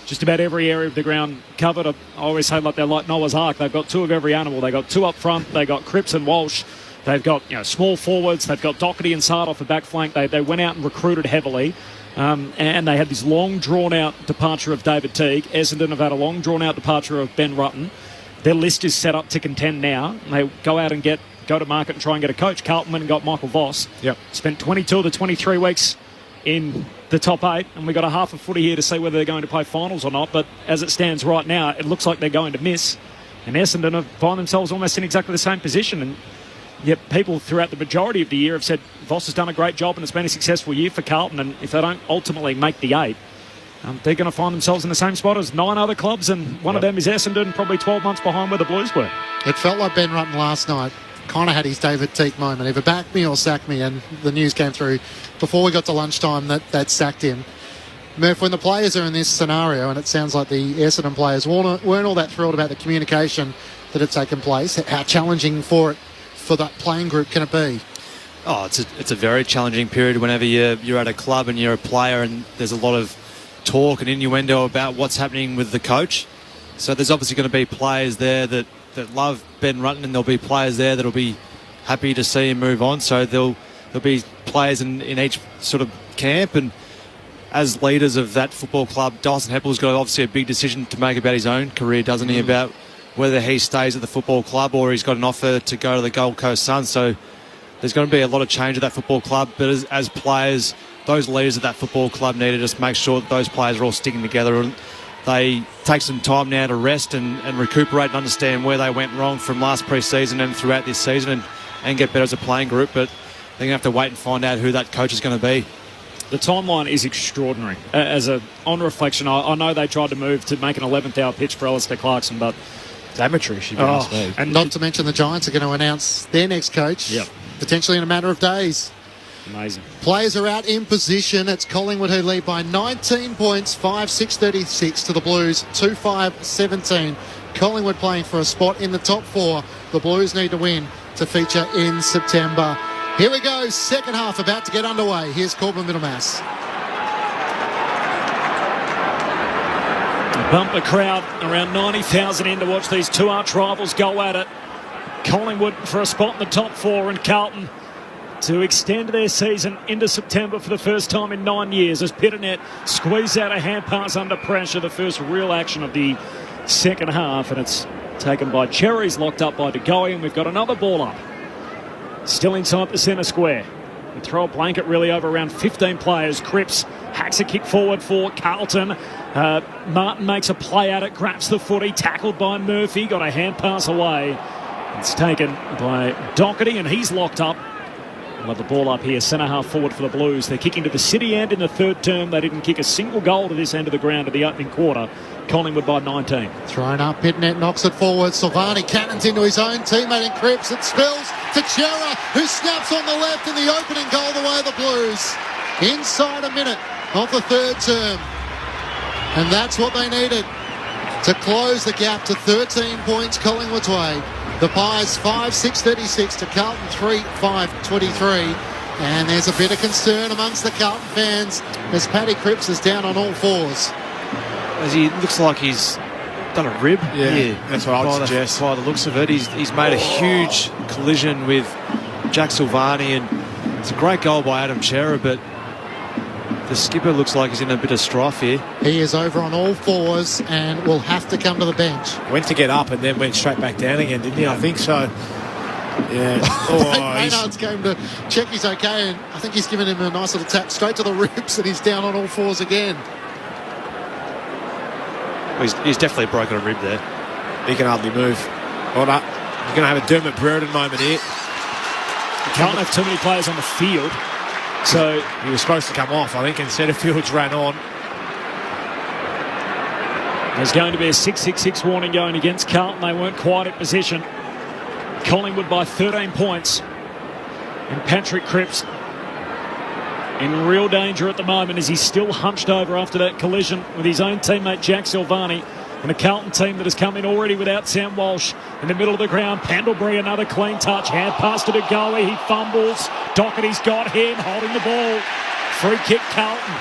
just about every area of the ground covered. I always say like they're like Noah's Ark. They've got 2 of every animal. They've got 2 up front. They've got Cripps and Walsh. They've got small forwards. They've got Doherty and Sard off the back flank. They went out and recruited heavily. And they had this long, drawn-out departure of David Teague. Essendon have had a long, drawn-out departure of Ben Rutten. Their list is set up to contend now. They go out and go to market and try and get a coach. Carlton went and got Michael Voss. Yep. Spent 22 to 23 weeks in the top 8, and we got a half a footy here to see whether they're going to play finals or not. But as it stands right now, it looks like they're going to miss. And Essendon find themselves almost in exactly the same position. And yet people throughout the majority of the year have said Voss has done a great job and it's been a successful year for Carlton. And if they don't ultimately make the 8, they're going to find themselves in the same spot as 9 other clubs, and one of them is Essendon, probably 12 months behind where the Blues were. It felt like Ben Rutten last night kind of had his David Teague moment. Either back me or sack me, and the news came through before we got to lunchtime that they'd sacked him. Murph, when the players are in this scenario, and it sounds like the Essendon players weren't all that thrilled about the communication that had taken place, how challenging for that playing group can it be? Oh, it's a very challenging period whenever you're at a club and you're a player, and there's a lot of talk and innuendo about what's happening with the coach. So there's obviously going to be players there that love Ben Rutten, and there'll be players there that'll be happy to see him move on. So there'll be players in each sort of camp, and as leaders of that football club, Dyson Heppel's got obviously a big decision to make about his own career, doesn't he, about whether he stays at the football club or he's got an offer to go to the Gold Coast Suns. So there's going to be a lot of change at that football club, but as players, those leaders of that football club need to just make sure that those players are all sticking together, and they take some time now to rest and recuperate and understand where they went wrong from last pre-season and throughout this season, and get better as a playing group. But they're going to have to wait and find out who that coach is going to be. The timeline is extraordinary. On reflection, I know they tried to move to make an 11th hour pitch for Alistair Clarkson, but it's amateurish, you can say. And not to mention the Giants are going to announce their next coach, potentially in a matter of days. Amazing. Players are out in position. It's Collingwood who lead by 19 points, 5-6-36 to the Blues, 2-5-17. Collingwood playing for a spot in the top 4. The Blues need to win to feature in September. Here we go, second half about to get underway. Here's Corbin Middlemass. A bumper crowd, around 90,000 in to watch these 2 arch rivals go at it. Collingwood for a spot in the top 4, and Carlton to extend their season into September for the first time in 9 years as Pitternet squeezed out a hand pass under pressure, the first real action of the second half, and it's taken by Cherry's, locked up by De Goey, and we've got another ball up. Still inside the centre square. We throw a blanket really over around 15 players. Cripps hacks a kick forward for Carlton. Martin makes a play at it, grabs the footy, tackled by Murphy, got a hand pass away. It's taken by Doherty, and he's locked up. We'll have the ball up here, centre half forward for the Blues. They're kicking to the city end in the third term. They didn't kick a single goal to this end of the ground at the opening quarter. Collingwood by 19. Thrown up, Pitnet knocks it forward. Silvani cannons into his own teammate in Cripps. It spills to Chera, who snaps on the left in the opening goal the way of the Blues. Inside a minute of the third term. And that's what they needed to close the gap to 13 points Collingwood's way. The Pies 5-6-36 to Carlton 3-5-23. And there's a bit of concern amongst the Carlton fans as Paddy Cripps is down on all fours. As he looks like he's done a rib. Yeah, that's what I would suggest. By the looks of it, he's made a huge collision with Jack Silvani, and it's a great goal by Adam Chera, but the skipper looks like he's in a bit of strife here. He is over on all fours and will have to come to the bench. Went to get up and then went straight back down again, didn't he? I think so. Yeah. Maynard's came to check he's okay, and I think he's given him a nice little tap straight to the ribs, and he's down on all fours again. He's definitely broken a rib there. He can hardly move. Well, no. You're going to have a Dermot Brereton moment here. You can't have too many players on the field. So he was supposed to come off, I think, and Setterfield's ran on. There's going to be a 6-6-6 warning going against Carlton. They weren't quite in possession. Collingwood by 13 points. And Patrick Cripps in real danger at the moment as he's still hunched over after that collision with his own teammate Jack Silvani. And a Carlton team that has come in already without Sam Walsh in the middle of the ground. Pendlebury, another clean touch. Hand pass to De Goey. He fumbles. Doherty's got him holding the ball. Free kick, Carlton.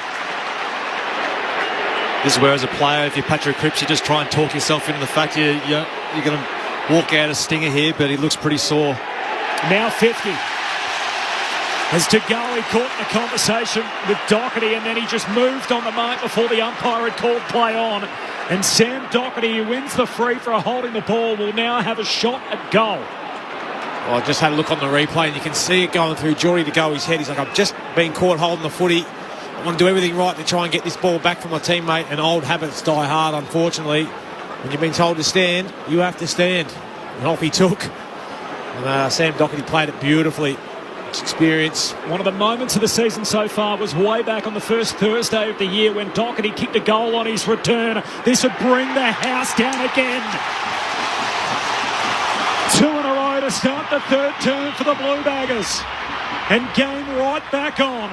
This is where, as a player, if you're Patrick Cripps, you just try and talk yourself into the fact you're going to walk out a stinger here, but he looks pretty sore. Now 50. As De Goey caught in the conversation with Doherty, and then he just moved on the mark before the umpire had called play on. And Sam Doherty, who wins the free for holding the ball, will now have a shot at goal. Well, I just had a look on the replay, and you can see it going through Geordie De Goey's head. He's like, I've just been caught holding the footy. I want to do everything right to try and get this ball back from my teammate, and old habits die hard, unfortunately. When you've been told to stand, you have to stand. And off he took. And Sam Doherty played it beautifully. Experience. One of the moments of the season so far was way back on the first Thursday of the year when Doherty kicked a goal on his return. This would bring the house down again. 2 in a row to start the third term for the Blue Baggers. And game right back on.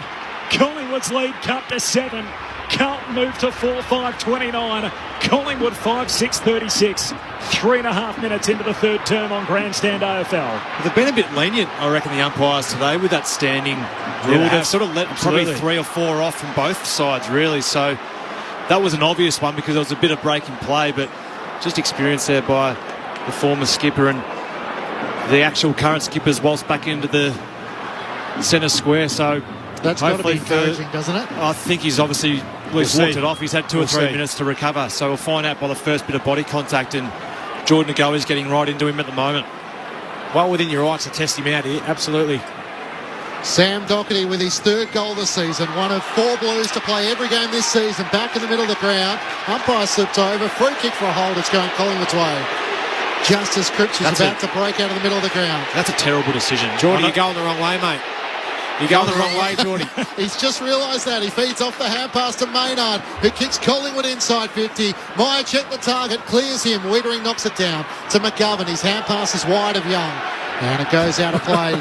Collingwood's lead cut to 7. Carlton moved to 4-5-29. Collingwood 5-6-36. 3.5 minutes into the third term on Grandstand AFL. They've been a bit lenient, I reckon, the umpires today with that standing rule. They've sort of let probably 3 or 4 off from both sides, really. So that was an obvious one because there was a bit of break in play, but just experience there by the former skipper and the actual current skippers whilst back into the centre square. So that's got to be encouraging, doesn't it? I think he's obviously walked it off. He's had 2 or 3 minutes to recover. So we'll find out by the first bit of body contact, and Jordan De Goey's getting right into him at the moment. Well within your rights to test him out here, absolutely. Sam Doherty with his 3rd goal this season, one of 4 Blues to play every game this season, back in the middle of the ground. Umpire slipped over, free kick for a hold, it's going Collingwood's way. Just as Cripps is about to break out of the middle of the ground. That's a terrible decision. Jordan, you're going the wrong way, mate. You're going the wrong way, Jordy. He's just realised that. He feeds off the hand pass to Maynard, who kicks Collingwood inside 50. Meyer checked the target, clears him. Wiedering knocks it down to McGovern. His hand pass is wide of Young. And it goes out of play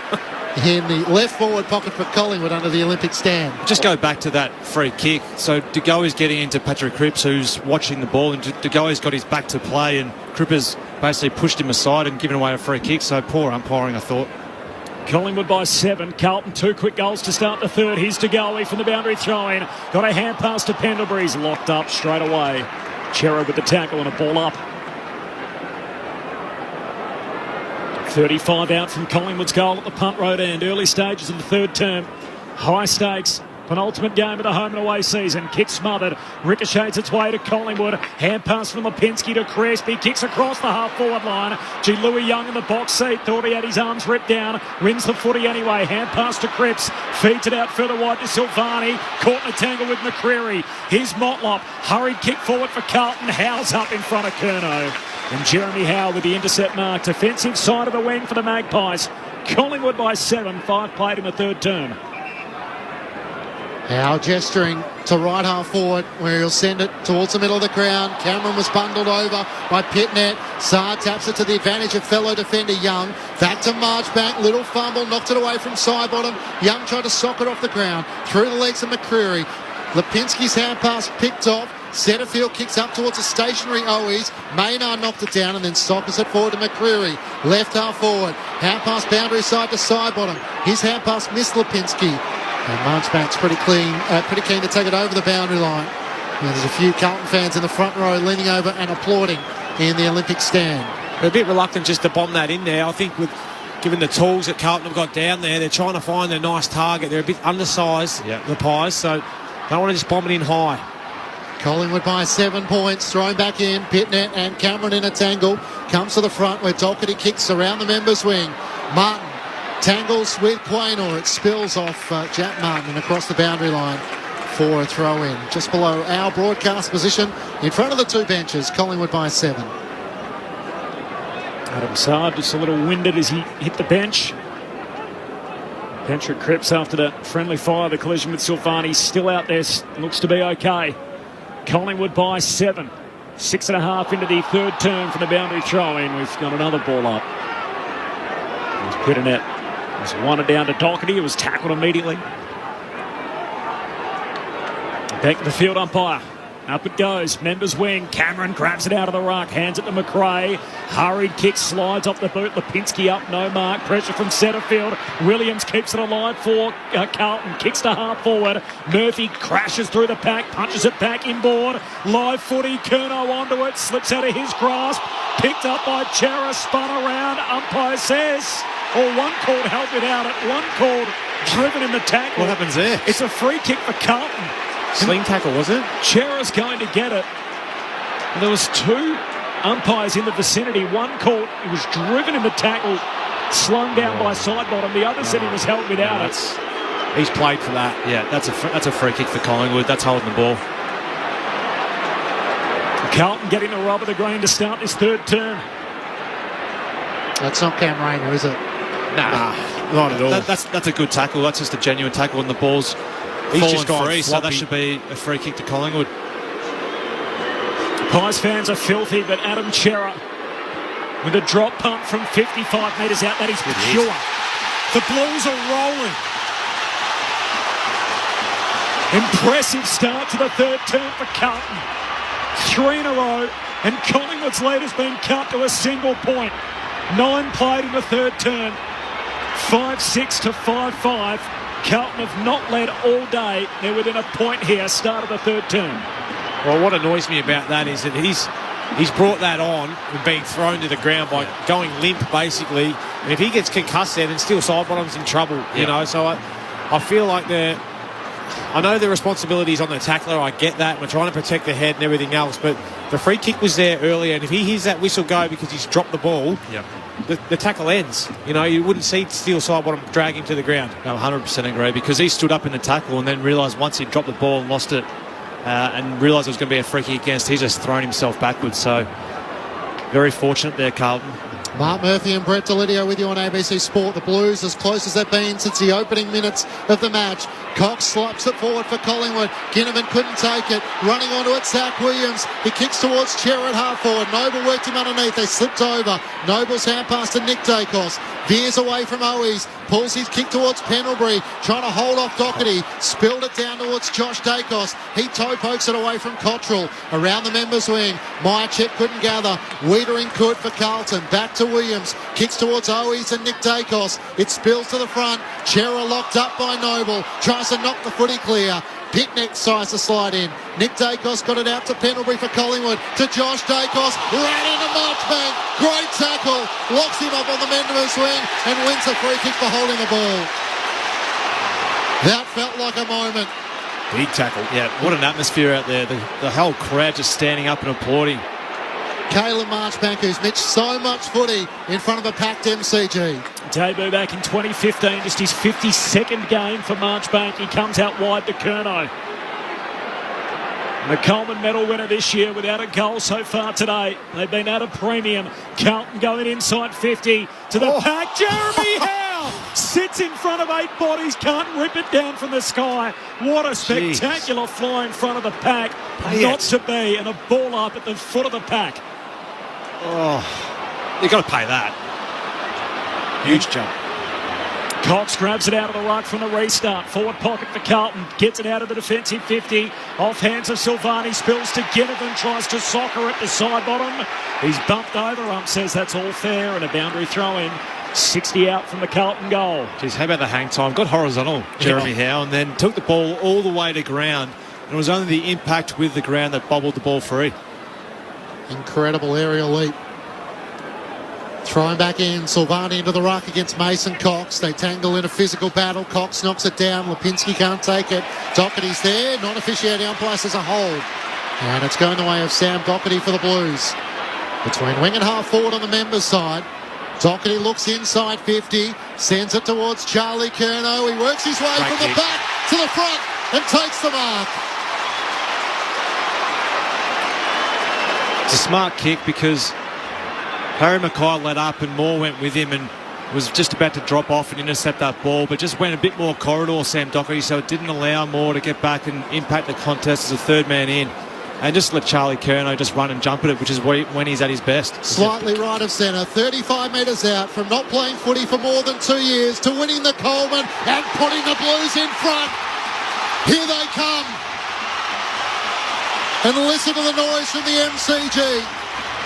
in the left forward pocket for Collingwood under the Olympic stand. Just go back to that free kick. So De Goey's getting into Patrick Cripps, who's watching the ball, and De Goey's got his back to play, and Cripps basically pushed him aside and given away a free kick. So poor umpiring, I thought. Collingwood by 7. Carlton 2 quick goals to start the third. Here's De Goey from the boundary throw-in. Got a hand pass to Pendlebury. He's locked up straight away. Chera with the tackle and a ball up. 35 out from Collingwood's goal at the punt road end. Early stages of the third term. High stakes. Penultimate game of the home and away season. Kick smothered. Ricochets its way to Collingwood. Hand pass from Lipinski to Crespi. Kicks across the half-forward line. Louis Young in the box seat. Thought he had his arms ripped down. Wins the footy anyway. Hand pass to Cripps. Feeds it out further wide to Silvani. Caught in a tangle with McCreary. Here's Motlop. Hurried kick forward for Carlton. Howe's up in front of Curnow. And Jeremy Howe with the intercept mark. Defensive side of the wing for the Magpies. Collingwood by 7. 5 played in the third term. Howe gesturing to right half forward where he'll send it towards the middle of the ground. Cameron was bundled over by Pitnet. Saar taps it to the advantage of fellow defender Young. Back to Marchbank. Little fumble. Knocked it away from Sidebottom. Young tried to sock it off the ground. Through the legs of McCreary. Lipinski's hand pass picked off. Centrefield kicks up towards a stationary Owies. Maynard knocked it down and then sockers it forward to McCreary. Left half forward. Hand pass boundary side to Sidebottom. His hand pass missed Lipinski. And Marchbank's pretty keen to take it over the boundary line. And there's a few Carlton fans in the front row leaning over and applauding in the Olympic stand. They're a bit reluctant just to bomb that in there. I think given the tools that Carlton have got down there, they're trying to find a nice target. They're a bit undersized, the Pies, so don't want to just bomb it in high. Collingwood by 7 points, thrown back in. Pitnet and Cameron in a tangle. Comes to the front where Doherty kicks around the members' wing. Martin tangles with Quaynor. It spills off Jack Martin and across the boundary line for a throw-in. Just below our broadcast position, in front of the two benches, Collingwood by 7. Adam Saab just a little winded as he hit the bench. Patrick Cripps after the friendly fire, the collision with Silvani, still out there, looks to be okay. Collingwood by 7. 6.5 into the third term for the boundary throw-in. We've got another ball up. It was Pitnet. It was wanted down to Doherty. It was tackled immediately. Back to the field umpire. Up it goes. Members wing. Cameron grabs it out of the ruck. Hands it to McRae. Hurried kick. Slides off the boot. Lipinski up. No mark. Pressure from Setterfield. Williams keeps it alive for Carlton. Kicks to half forward. Murphy crashes through the pack. Punches it back inboard. Live footy. Curnow onto it. Slips out of his grasp. Picked up by Chera. Spun around. Umpire says... Or one called help without it. One called driven in the tackle. What happens there? It's a free kick for Carlton. Sling tackle, was it? Chera's going to get it. And there was 2 umpires in the vicinity. One called, he was driven in the tackle, slung down by Sidebottom. The other said he was held without it. He's played for that. Yeah, that's a free kick for Collingwood. That's holding the ball. Carlton getting the rub of the green to start this third term. That's not Cam Rayner, is it? Nah, not at all. That's a good tackle. That's just a genuine tackle, and the ball's fallen free, so that should be a free kick to Collingwood. Pies fans are filthy, but Adam Chera with a drop punt from 55 metres out. That is pure. The Blues are rolling. Impressive start to the third term for Carlton. 3 in a row, and Collingwood's lead has been cut to a single point. 9 played in the third term. 5-6 to 5-5. Carlton have not led all day. They're within a point here, start of the third term. Well, what annoys me about that is that he's brought that on with being thrown to the ground by going limp, basically. And if he gets concussed there, then still Sidebottom's in trouble, you know. So I feel like I know the responsibility is on the tackler. I get that. We're trying to protect the head and everything else. But the free kick was there earlier, and if he hears that whistle go because he's dropped the ball, the tackle ends. You know, you wouldn't see Steele Sidebottom drag him to the ground. No, 100% agree, because he stood up in the tackle and then realised once he dropped the ball and lost it and realised it was going to be a free kick against, he's just thrown himself backwards. So very fortunate there, Carlton. Mark Murphy and Brett Delidio with you on ABC Sport. The Blues as close as they've been since the opening minutes of the match. Cox slaps it forward for Collingwood. Ginnivan couldn't take it. Running onto it, Zach Williams. He kicks towards Chera at half forward. Noble worked him underneath. They slipped over. Noble's hand pass to Nick Dacos. Veers away from Owies. Pulls his kick towards Pendlebury. Trying to hold off Doherty. Spilled it down towards Josh Dacos. He toe pokes it away from Cottrell. Around the members' wing. Myercheck couldn't gather. Wiedering could for Carlton. Back to Williams. Kicks towards Owies and Nick Dacos. It spills to the front. Chera locked up by Noble. Tries to knock the footy clear. Picnic tries to slide in. Nick Dacos got it out to Pendlebury for Collingwood. To Josh Dacos. Ran into Marchbank. Great tackle. Locks him up on the members' wing and wins a free kick for holding the ball. That felt like a moment Big tackle. Yeah, what an atmosphere out there. The whole crowd just standing up and applauding. Caleb Marchbank, who's missed so much footy in front of a packed MCG. Debut back in 2015, just his 52nd game for Marchbank. He comes out wide to Curnow. The Coleman medal winner this year without a goal so far today. They've been at a premium. Carlton going inside 50 to the pack. Jeremy Howe sits in front of 8 bodies, can't rip it down from the sky. What a spectacular fly in front of the pack. Not to be, and a ball up at the foot of the pack. Oh, you've got to pay that. Huge jump. Cox grabs it out of the ruck from the restart. Forward pocket for Carlton. Gets it out of the defensive 50. Off hands of Silvani. Spills to Ginnivan. Tries to soccer it to side bottom. He's bumped over. Says that's all fair. And a boundary throw in. 60 out from the Carlton goal. Jeez, how about the hang time? Got horizontal, Jeremy Howe, and then took the ball all the way to ground. And it was only the impact with the ground that bobbled the ball free. Incredible aerial leap. Throwing back in, Silvani into the ruck against Mason Cox. They tangle in a physical battle. Cox knocks it down. Lipinski can't take it. Doherty's there. Not officiating umpire says a hold. And it's going the way of Sam Doherty for the Blues. Between wing and half forward on the members' side. Doherty looks inside 50. Sends it towards Charlie Curnow. He works his way from the back to the front and takes the mark. It's a smart kick because Harry Mackay let up and Moore went with him and was just about to drop off and intercept that ball, but just went a bit more corridor, Sam Doherty, so it didn't allow Moore to get back and impact the contest as a third man in. And just let Charlie Curnow just run and jump at it, which is when he's at his best. Slightly right of centre, 35 metres out from not playing footy for more than 2 years to winning the Coleman and putting the Blues in front. Here they come. And listen to the noise from the MCG.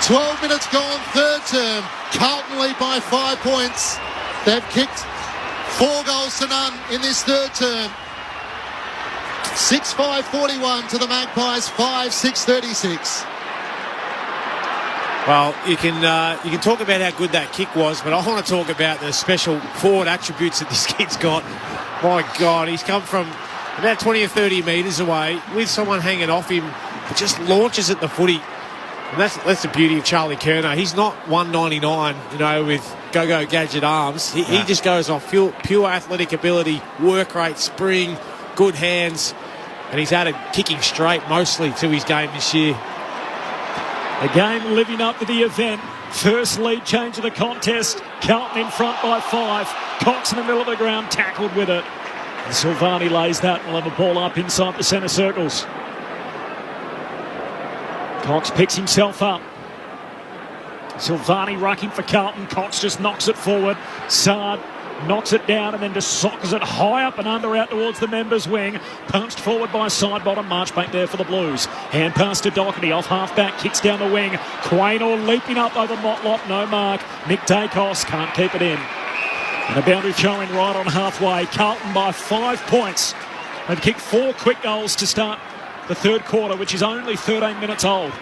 12 minutes gone, third term. Carlton lead by 5 points. They've kicked 4 goals to none in this third term. 6-5-41 to the Magpies, 5-6-36. Well, you can talk about how good that kick was, but I want to talk about the special forward attributes that this kid's got. My God, he's come from about 20 or 30 metres away with someone hanging off him, but just launches at the footy. And that's the beauty of Charlie Curnow. He's not 199, with go-go gadget arms. He just goes off pure athletic ability, work rate, spring, good hands, and he's added kicking straight mostly to his game this year. The game living up to the event. First lead change of the contest. Carlton in front by 5. Cox in the middle of the ground, tackled with it. And Silvani lays that and will have a ball up inside the centre circles. Cox picks himself up. Silvani rucking for Carlton. Cox just knocks it forward. Sard knocks it down and then just sockers it high up and under out towards the members' wing. Punched forward by side bottom. Marchbank there for the Blues. Hand pass to Doherty off half back. Kicks down the wing. Quaynor leaping up over Motlop. No mark. Nick Dacos can't keep it in. And a boundary throw in right on halfway. Carlton by 5 points. They've kicked 4 quick goals to start the third quarter, which is only 13 minutes old.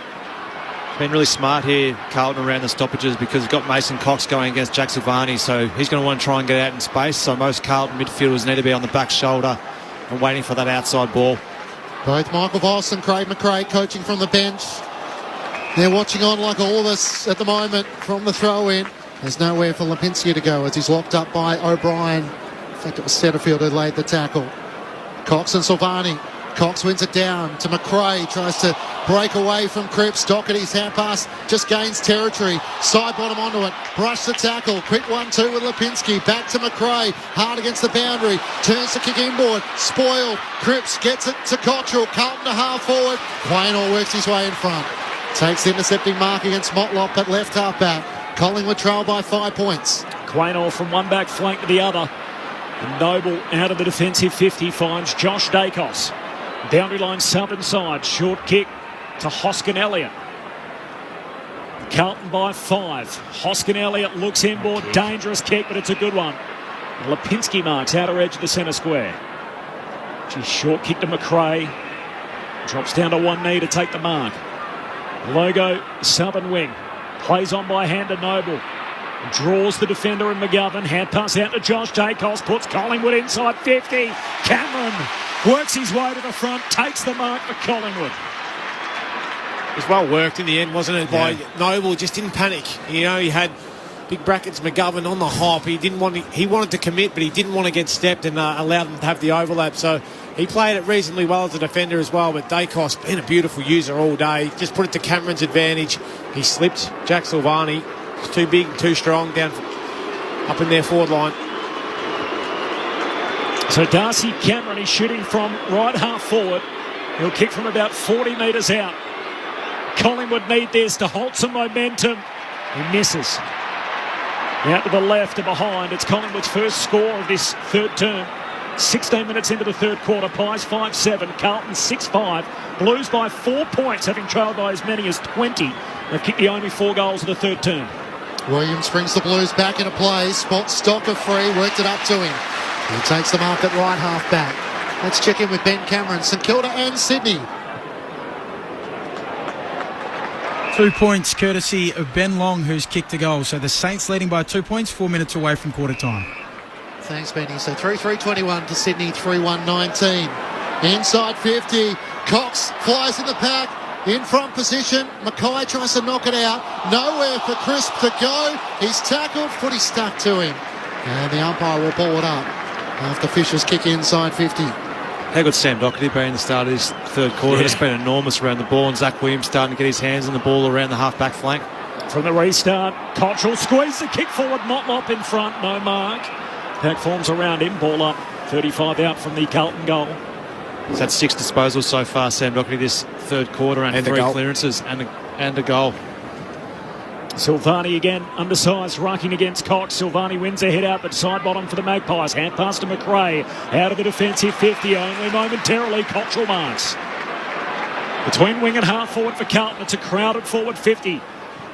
Been really smart here, Carlton, around the stoppages because he's got Mason Cox going against Jack Silvani, so he's going to want to try and get out in space. So most Carlton midfielders need to be on the back shoulder and waiting for that outside ball. Both Michael Voss and Craig McRae coaching from the bench. They're watching on like all of us at the moment from the throw-in. There's nowhere for Lipinski to go as he's locked up by O'Brien. In fact, it was Setterfield who laid the tackle. Cox and Silvani. Cox wins it down to McRae, tries to break away from Cripps. Doherty's hand pass just gains territory. Side bottom onto it, brush the tackle. Quick 1-2 with Lipinski. Back to McRae, hard against the boundary. Turns to kick inboard, spoiled. Cripps gets it to Cottrell. Carlton to half forward. Quaynor works his way in front. Takes the intercepting mark against Motlop at left half back. Collingwood trail by 5 points. Quaynor from one back flank to the other. And Noble out of the defensive 50 finds Josh Dacos. Boundary line sub inside. Short kick to Hoskin Elliott. Carlton by 5. Hoskin Elliott looks inboard. Dangerous kick, but it's a good one. Lipinski marks outer edge of the centre square. Short kick to McRae. Drops down to one knee to take the mark. Logo southern wing. Plays on by hand to Noble. Draws the defender in McGovern. Hand pass out to Josh Dacos. Puts Collingwood inside 50. Cameron works his way to the front, takes the mark for Collingwood. It was well worked in the end, wasn't it, by Noble? Just didn't panic. You know, he had big brackets McGovern on the hop. He wanted to commit, but he didn't want to get stepped and allow them to have the overlap. So he played it reasonably well as a defender as well. But Dacos been a beautiful user all day. Just put it to Cameron's advantage. He slipped Jack Silvani. He's too big and too strong up in their forward line. So Darcy Cameron is shooting from right half forward. He'll kick from about 40 metres out. Collingwood need this to hold some momentum. He misses. Out to the left and behind. It's Collingwood's first score of this third term. 16 minutes into the third quarter. Pies 5-7. Carlton 6-5. Blues by 4 points, having trailed by as many as 20. They've kicked the only 4 goals of the third term. Williams brings the Blues back into play. Spots Stocker free. Worked it up to him. He takes the mark at right half back. Let's check in with Ben Cameron, St Kilda and Sydney. 2 points courtesy of Ben Long, who's kicked a goal. So the Saints leading by 2 points, 4 minutes away from quarter time. Thanks, Benny. So 3-3-21 to Sydney, 3-1-19. Inside 50. Cox flies in the pack. In front position. Mackay tries to knock it out. Nowhere for Crisp to go. He's tackled. Footy stuck to him. And the umpire will pull it up after Fisher's kick inside 50. How good Sam Doherty been the start of this third quarter. It's been enormous around the ball, and Zach Williams starting to get his hands on the ball around the half-back flank. From the restart, Cottrell squeezes the kick forward. Motlop in front, no mark. Pack forms around him, ball up. 35 out from the Carlton goal. He's had 6 disposals so far, Sam Doherty, this third quarter, and 3 clearances and a goal. Silvani again, undersized, rucking against Cox. Silvani wins a head out, but side bottom for the Magpies. Hand pass to McRae. Out of the defensive 50, only momentarily. Cottrell marks. Between wing and half forward for Carlton, it's a crowded forward 50.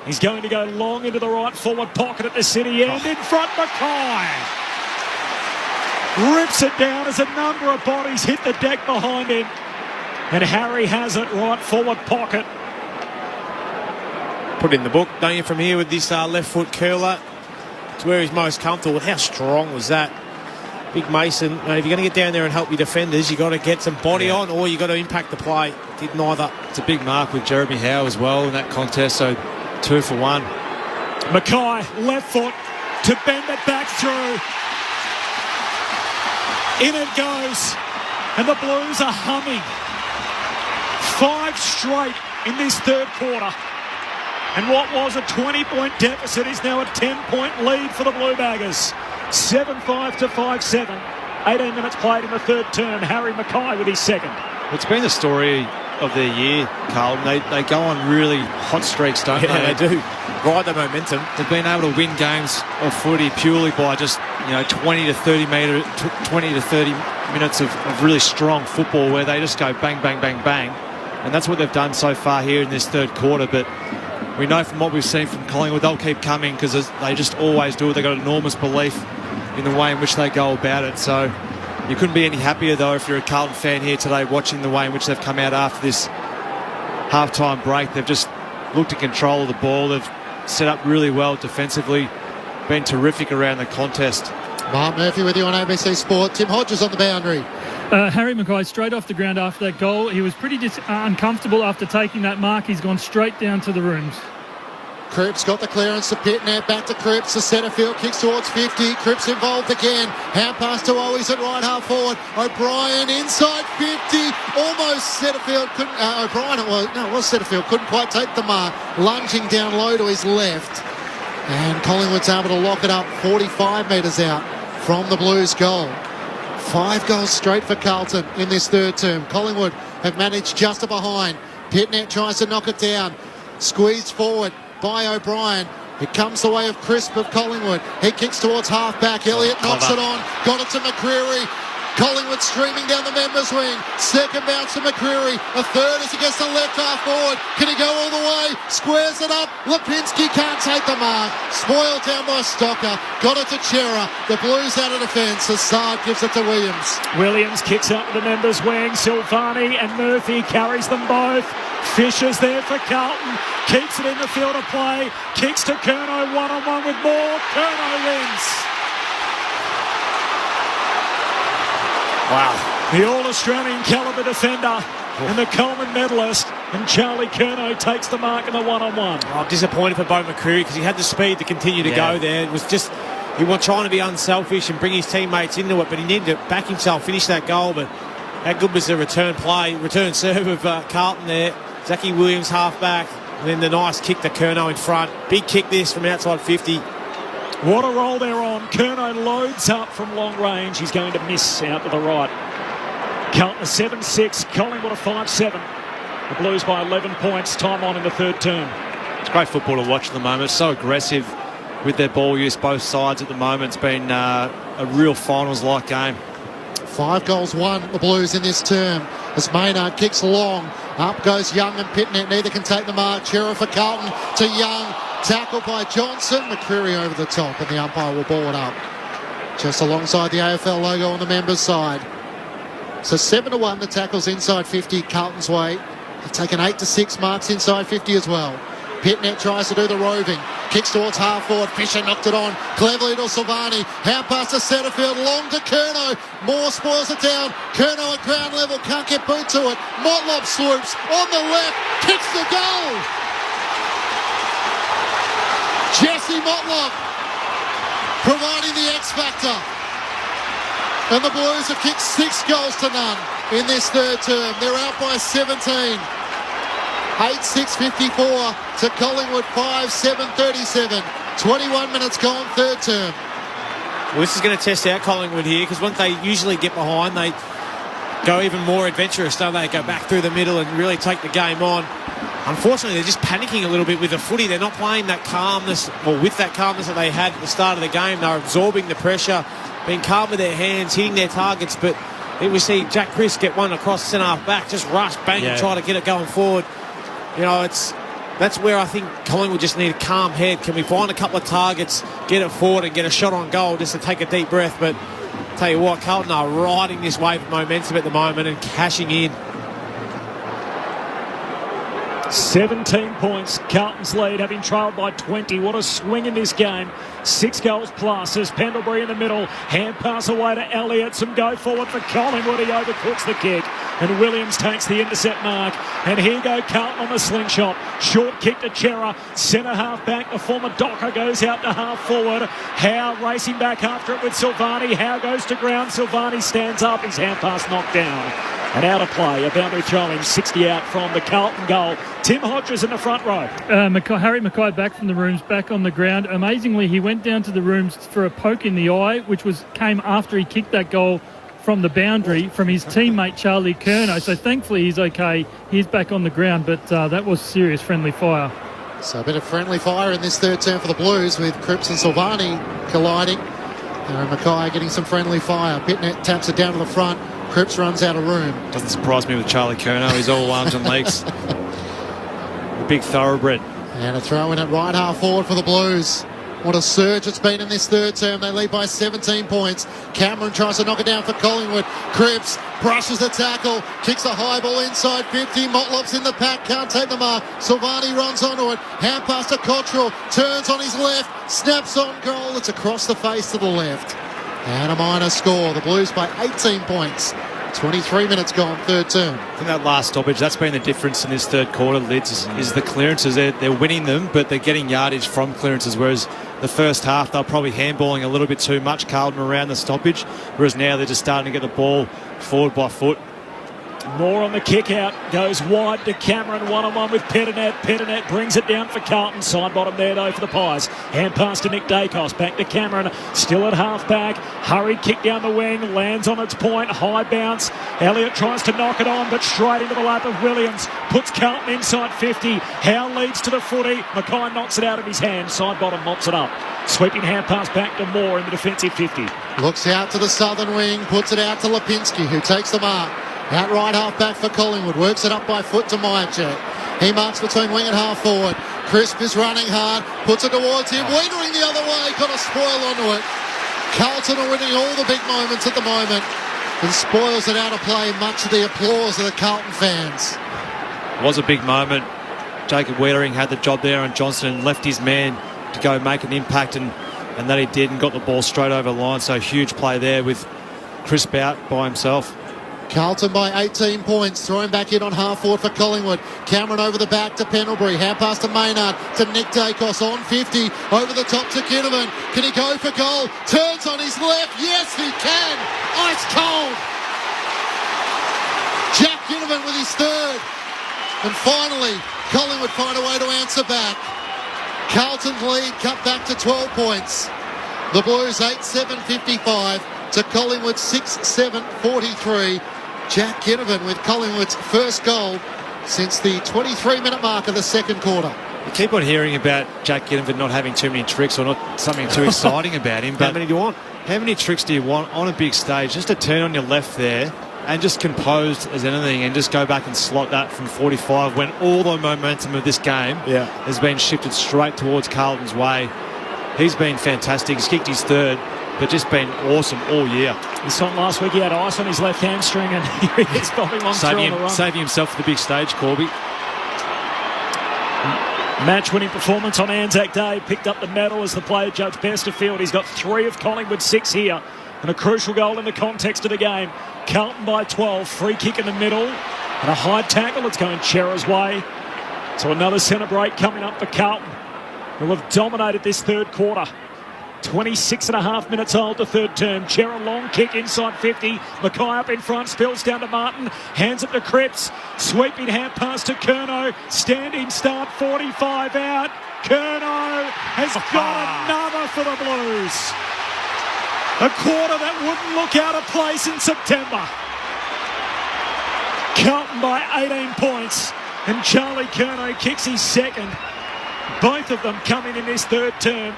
He's going to go long into the right forward pocket at the city end. In front, Mackay rips it down as a number of bodies hit the deck behind him. And Harry has it right forward pocket. Put it in the book, don't you, from here with this left foot curler. It's where he's most comfortable. How strong was that? Big Mason, if you're going to get down there and help your defenders, you've got to get some body on, or you've got to impact the play. Did neither. It's a big mark with Jeremy Howe as well in that contest, so 2 for 1. Mackay, left foot to bend it back through. In it goes, and the Blues are humming. 5 straight in this third quarter. And what was a 20-point deficit is now a 10-point lead for the Blue Baggers. 7-5 to 5-7. 18 minutes played in the third term. Harry Mackay with his second. It's been the story of their year, Carlton. They go on really hot streaks, don't they? They do. Ride the momentum. They've been able to win games of footy purely by just 20 to 30 minutes of really strong football where they just go bang, bang, bang, bang. And that's what they've done so far here in this third quarter. But we know from what we've seen from Collingwood, they'll keep coming because they just always do it. They've got enormous belief in the way in which they go about it. So you couldn't be any happier, though, if you're a Carlton fan here today watching the way in which they've come out after this half-time break. They've just looked in control of the ball. They've set up really well defensively, been terrific around the contest. Mark Murphy with you on ABC Sport. Tim Hodges on the boundary. Harry Mackay straight off the ground after that goal. He was pretty uncomfortable after taking that mark. He's gone straight down to the rooms. Cripps got the clearance to Pitnet, back to Cripps. The centre field kicks towards 50. Cripps involved again. Hand pass to Owies at right half forward. O'Brien inside 50. Almost Setterfield couldn't. O'Brien it was Setterfield. Couldn't quite take the mark. Lunging down low to his left. And Collingwood's able to lock it up 45 metres out from the Blues goal. 5 goals straight for Carlton in this third term. Collingwood have managed just behind. Pitnet tries to knock it down. Squeezed forward by O'Brien. It comes the way of Crisp of Collingwood. He kicks towards half-back. Elliott knocks it on. Got it to McCreary. Collingwood streaming down the members' wing. Second bounce to McCreary. A third as he gets the left half forward. Can he go all the way? Squares it up. Lipinski can't take the mark. Spoiled down by Stocker. Got it to Chera. The Blues out of defence. Assad gives it to Williams. Williams kicks up the members' wing. Silvani and Murphy carries them both. Fisher's there for Carlton. Keeps it in the field of play. Kicks to Curnow one-on-one with Moore. Curnow wins. Wow. The All-Australian calibre defender and the Coleman medalist, and Charlie Curnow takes the mark in the one-on-one. I'm disappointed for Bo McCreary because he had the speed to continue to go there. It was just, he was trying to be unselfish and bring his teammates into it, but he needed to back himself, finish that goal. But how good was the return serve of Carlton there. Zachy Williams half-back, and then the nice kick to Curnow in front. Big kick this from outside 50. What a roll they're on. Curnow loads up from long range. He's going to miss out to the right. Carlton a 7-6, Collingwood a 5-7. The Blues by 11 points, time on in the third term. It's great football to watch at the moment. It's so aggressive with their ball use, both sides at the moment. It's been a real finals-like game. 5 goals won, the Blues in this term. As Maynard kicks long, up goes Young and Pitnet. Neither can take the mark. Chera for Carlton to Young. Tackled by Johnson. McCreary over the top, and the umpire will ball it up. Just alongside the AFL logo on the members' side. So 7-1, the tackles inside 50, Carlton's way. They've taken 8-6 marks inside 50 as well. Pitnet tries to do the roving. Kicks towards half forward. Fisher knocked it on. Cleverly to Silvani. Hand pass to Setterfield. Long to Curnow. Moore spoils it down. Curnow at ground level. Can't get boot to it. Motlop swoops on the left. Kicks the goal. Jesse Motlop providing the X factor. And the Blues have kicked 6 goals to none in this third term. They're out by 17. 8-6-54 to Collingwood 5-7-37. 21 minutes gone, third term. Well, this is going to test out Collingwood here, because once they usually get behind, they go even more adventurous, don't they? Go back through the middle and really take the game on. Unfortunately, they're just panicking a little bit with the footy. They're not playing that calmness, or with that calmness that they had at the start of the game. They're absorbing the pressure, being calm with their hands, hitting their targets. But then we see Jack Chris get one across centre-half back, just rush, bang, and try to get it going forward. You know, that's where I think Collingwood just need a calm head. Can we find a couple of targets, get it forward and get a shot on goal just to take a deep breath? But tell you what, Carlton are riding this wave of momentum at the moment and cashing in. 17 points, Carlton's lead, having trailed by 20. What a swing in this game. 6 goals plus as Pendlebury in the middle. Hand pass away to Elliott. Some go forward for Collingwood. He overcooks the kick. And Williams takes the intercept mark. And here go Carlton on the slingshot. Short kick to Chera. Centre half back. The former Docker goes out to half forward. Howe racing back after it with Silvani. Howe goes to ground. Silvani stands up. His hand pass knocked down. And out of play, a boundary throwing 60 out from the Carlton goal. Tim Hodges in the front row. Harry Mackay back from the rooms, back on the ground. Amazingly, he went down to the rooms for a poke in the eye, which came after he kicked that goal from the boundary from his teammate Charlie Curnow. So thankfully he's okay. He's back on the ground, but that was serious friendly fire. So a bit of friendly fire in this third term for the Blues, with Cripps and Silvani colliding. Mackay getting some friendly fire. Pitnet taps it down to the front. Cripps runs out of room. Doesn't surprise me with Charlie Curnow. He's all arms and legs. A big thoroughbred. And a throw in at right half forward for the Blues. What a surge it's been in this third term. They lead by 17 points. Cameron tries to knock it down for Collingwood. Cripps brushes the tackle, kicks a high ball inside 50. Motlop's in the pack, can't take the mark. Silvani runs onto it. Hand pass to Cottrell, turns on his left, snaps on goal. It's across the face to the left. And a minor score. The Blues by 18 points. 23 minutes gone, third term. I think that last stoppage, that's been the difference in this third quarter, Lids, is the clearances. They're winning them, but they're getting yardage from clearances, whereas the first half they're probably handballing a little bit too much, Carlton, around the stoppage, whereas now they're just starting to get the ball forward by foot. More on the kick out, goes wide to Cameron, one-on-one with Pettinet. Pettinet brings it down for Carlton, side bottom there though for the Pies. Hand pass to Nick Dacos, back to Cameron, still at half-back, hurried kick down the wing, lands on its point, high bounce. Elliott tries to knock it on, but straight into the lap of Williams, puts Carlton inside 50. Howe leads to the footy, Mackay knocks it out of his hand, side bottom mops it up. Sweeping hand pass back to Moore in the defensive 50. Looks out to the southern wing, puts it out to Lipinski, who takes the mark. Out right half back for Collingwood. Works it up by foot to Myercheck. He marks between wing and half forward. Crisp is running hard. Puts it towards him. Wietering the other way. Got a spoil onto it. Carlton are winning all the big moments at the moment. And spoils it out of play, much of the applause of the Carlton fans. It was a big moment. Jacob Wietering had the job there, and Johnston left his man to go make an impact, and that he did, and got the ball straight over the line. So huge play there with Crisp out by himself. Carlton by 18 points, throwing back in on half forward for Collingwood. Cameron over the back to Pendlebury, hand pass to Maynard, to Nick Dacos on 50, over the top to Ginnivan. Can he go for goal? Turns on his left, yes he can! Ice cold! Jack Ginnivan with his third. And finally, Collingwood find a way to answer back. Carlton's lead cut back to 12 points. The Blues 8-7-55 to Collingwood 6-7-43. Jack Ginnivan with Collingwood's first goal since the 23-minute mark of the second quarter. You keep on hearing about Jack Ginnivan not having too many tricks or not something too exciting about him. But how many do you want? How many tricks do you want on a big stage? Just to turn on your left there and just composed as anything and just go back and slot that from 45 when all the momentum of this game has been shifted straight towards Carlton's way. He's been fantastic. He's kicked his third, but just been awesome all year. This time last week he had ice on his left hamstring and he is bobbing on through on the run. Saving himself for the big stage, Corby. Match-winning performance on Anzac Day. Picked up the medal as the player judge Besterfield. He's got 3 of Collingwood's 6 here. And a crucial goal in the context of the game. Carlton by 12. Free kick in the middle. And a high tackle. It's going Chera's way. So another centre break coming up for Carlton, who have dominated this third quarter. 26.5 minutes old, the third term. Chera long kick inside 50. Mackay up in front, spills down to Martin. Hands it to Cripps. Sweeping hand pass to Curnow. Standing start, 45 out. Curnow has got another for the Blues. A quarter that wouldn't look out of place in September. Carlton by 18 points. And Charlie Curnow kicks his second. Both of them coming in this third term.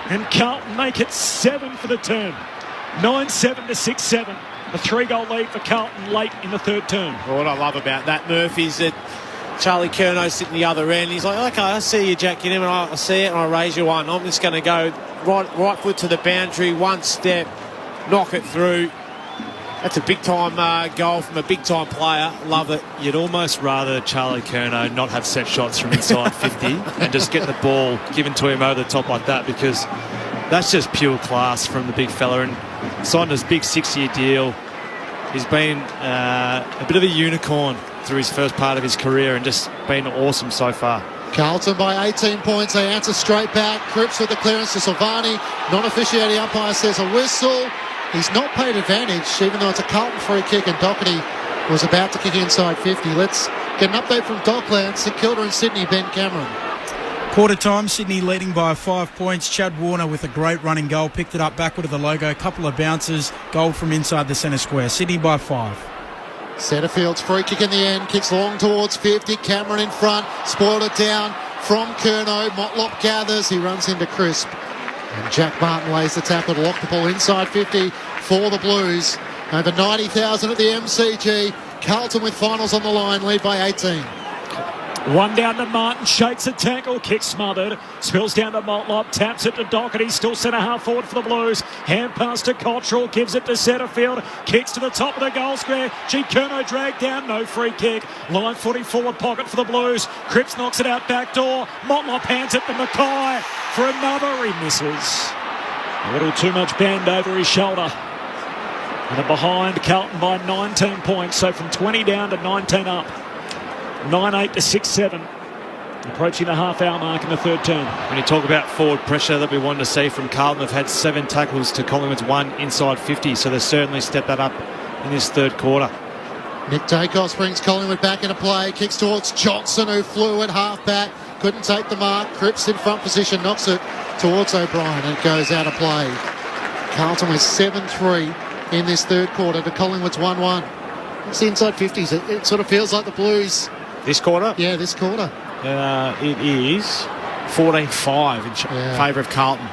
And Carlton make it 7 for the term. 9-7 to 6-7. A 3-goal lead for Carlton late in the third term. Well, what I love about that, Murph, is that Charlie Curnow sitting the other end. He's like, okay, I see you, Jack Ginnivan. I see it and I raise you one. I'm just going to go right foot to the boundary, one step, knock it through. That's a big-time goal from a big-time player. Love it. You'd almost rather Charlie Curnow not have set shots from inside 50 and just get the ball given to him over the top like that, because that's just pure class from the big fella. And signed his big 6-year deal. He's been a bit of a unicorn through his first part of his career and just been awesome so far. Carlton by 18 points. They answer straight back. Cripps with the clearance to Silvani. Non-officiating umpire says a whistle. He's not paid advantage, even though it's a Carlton free kick, and Doherty was about to kick inside 50. Let's get an update from Dockland, St Kilda and Sydney, Ben Cameron. Quarter time, Sydney leading by 5 points. Chad Warner with a great running goal, picked it up backward of the logo, couple of bounces, goal from inside the centre square. Sydney by 5. Setterfield's free kick in the end, kicks long towards 50. Cameron in front, spoiled it down from Curnow. Motlop gathers, he runs into Crisp. And Jack Martin lays the tackle to lock the ball inside 50 for the Blues. Over 90,000 at the MCG. Carlton with finals on the line, lead by 18. One down to Martin, shakes a tackle, kick smothered, spills down to Motlop, taps it to Doherty, still centre half forward for the Blues. Hand pass to Cottrell, gives it to Setterfield, kicks to the top of the goal square. Curnow dragged down, no free kick. Line footing forward pocket for the Blues. Cripps knocks it out back door. Motlop hands it to Mackay for another, he misses. A little too much band over his shoulder. And a behind Carlton by 19 points, so from 20 down to 19 up. 9-8 to 6-7. Approaching the half-hour mark in the third term. When you talk about forward pressure that we wanted to see from Carlton, they've had 7 tackles to Collingwood's 1 inside 50, so they've certainly stepped that up in this third quarter. Nick Dacos brings Collingwood back into play, kicks towards Johnson, who flew at half-back, couldn't take the mark. Cripps in front position, knocks it towards O'Brien, and it goes out of play. Carlton with 7-3 in this third quarter to Collingwood's 1-1. It's the inside 50s. It sort of feels like the Blues. This quarter? Yeah, this quarter. It is 14-5 in favour of Carlton.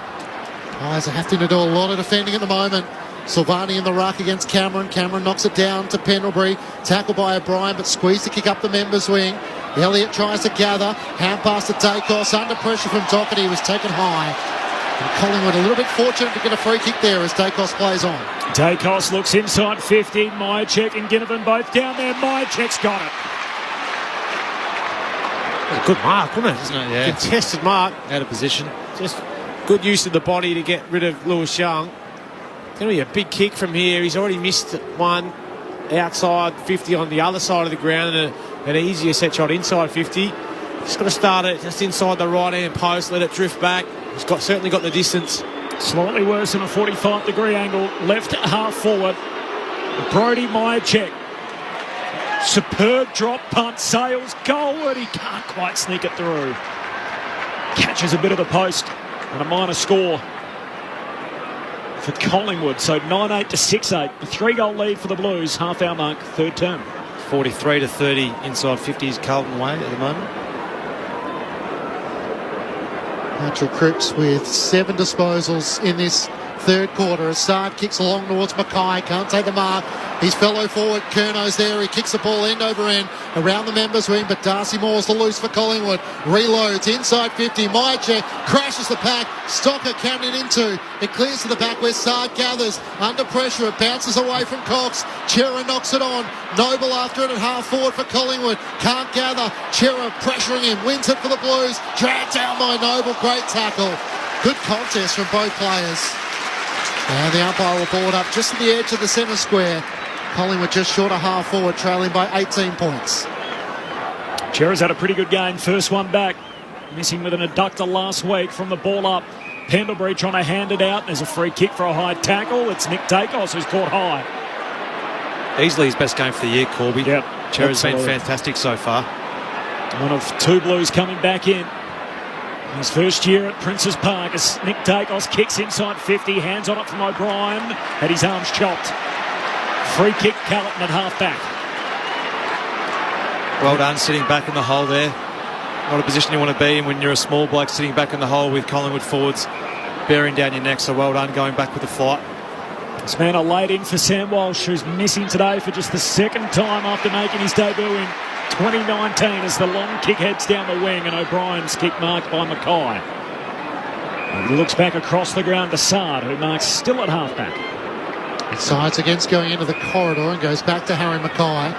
Guys are having to do a lot of defending at the moment. Silvani in the ruck against Cameron. Cameron knocks it down to Pendlebury. Tackled by O'Brien, but squeezed to kick up the members' wing. Elliott tries to gather. Hand pass to Dacos. Under pressure from Doherty. He was taken high. And Collingwood a little bit fortunate to get a free kick there as Dacos plays on. Dacos looks inside 50. Myercheck and Ginnivan both down there. Myercheck's got it. A good mark, wasn't it? Isn't it? Yeah. Contested mark. Out of position. Just good use of the body to get rid of Lewis Young. It's going to be a big kick from here. He's already missed one. outside 50 on the other side of the ground and an easier set shot inside 50. Just got to start it just inside the right-hand post, let it drift back. He's certainly got the distance. Slightly worse than a 45-degree angle. Left half forward. Brody Myercheck. Superb drop punt. Sails goalward. He can't quite sneak it through. Catches a bit of the post. And a minor score for Collingwood. So 9-8 to 6-8. A 3-goal lead for the Blues. Half-hour mark, third term. 43-30 inside 50s Carlton way at the moment. Patrick Cripps with 7 disposals in this third quarter. Assad kicks along towards Mackay, can't take the mark. His fellow forward Curno's there. He kicks the ball end over end around the members' wing, but Darcy Moore's the loose for Collingwood. Reloads inside 50. Myercheck crashes the pack. Stocker carrying it into. It clears to the back where Saad gathers. Under pressure, it bounces away from Cox. Chera knocks it on. Noble after it at half forward for Collingwood. Can't gather. Chera pressuring him. Wins it for the Blues. Dragged down by Noble. Great tackle. Good contest from both players. And the umpire will board up just at the edge of the centre square. Collingwood just short of half forward, trailing by 18 points. Chera's had a pretty good game. First one back. Missing with an adductor last week from the ball up. Pendlebury trying to hand it out. There's a free kick for a high tackle. It's Nick Dacos who's caught high. Easily his best game for the year, Corby. Yep, Chera's been fantastic so far. One of 2 Blues coming back in. His first year at Princes Park as Nick Dacos kicks inside 50, hands on it from O'Brien, had his arms chopped. Free kick, Carlton at half-back. Well done, sitting back in the hole there. Not a position you want to be in when you're a small bloke sitting back in the hole with Collingwood forwards bearing down your neck, so well done going back with the fight. This man laid in for Sam Walsh, who's missing today for just the second time after making his debut in 2019 as the long kick heads down the wing and O'Brien's kick marked by Mackay. And he looks back across the ground to Saad, who marks still at halfback. Sides against going into the corridor and goes back to Harry Mackay.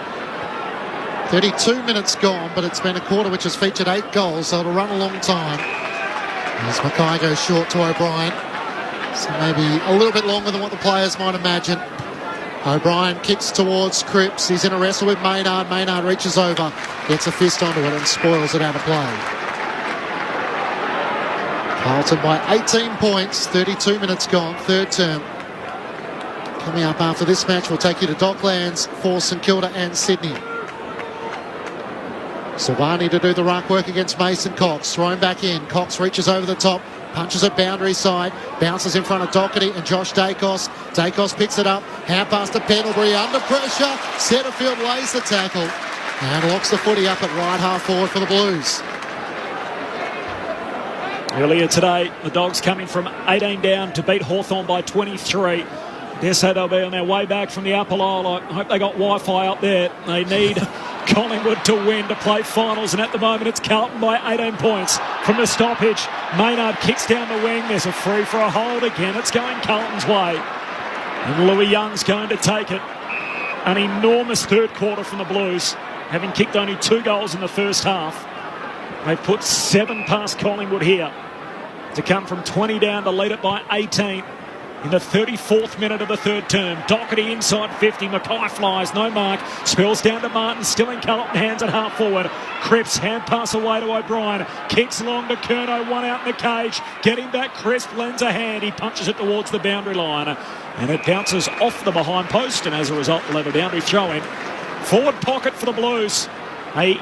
32 minutes gone, but it's been a quarter which has featured 8 goals, so it'll run a long time. As Mackay goes short to O'Brien. So maybe a little bit longer than what the players might imagine. O'Brien kicks towards Cripps. He's in a wrestle with Maynard. Maynard reaches over, gets a fist onto it and spoils it out of play. Carlton by 18 points, 32 minutes gone, third term. Coming up after this match, we'll take you to Docklands for St Kilda and Sydney. Silvani to do the ruck work against Mason Cox. Thrown back in. Cox reaches over the top. Punches at boundary side. Bounces in front of Doherty and Josh Dacos. Dacos picks it up. Hand pass to Pendlebury. Under pressure. Setterfield lays the tackle. And locks the footy up at right half forward for the Blues. Earlier today, the Dogs coming from 18 down to beat Hawthorn by 23. Dare say they'll be on their way back from the upper aisle. I hope they got Wi-Fi up there. They need Collingwood to win to play finals, and at the moment it's Carlton by 18 points from the stoppage. Maynard kicks down the wing. There's a free for a hold again. It's going Carlton's way. And Louis Young's going to take it. An enormous third quarter from the Blues, having kicked only 2 goals in the first half. They've put 7 past Collingwood here to come from 20 down to lead it by 18. In the 34th minute of the third term, Doherty inside 50, Mackay flies, no mark, spills down to Martin, still in Carlton hands at half forward. Cripps, hand pass away to O'Brien, kicks long to Curnow, one out in the cage, getting back, Crisp lends a hand, he punches it towards the boundary line, and it bounces off the behind post, and as a result, we'll have a boundary throw in. Forward pocket for the Blues, a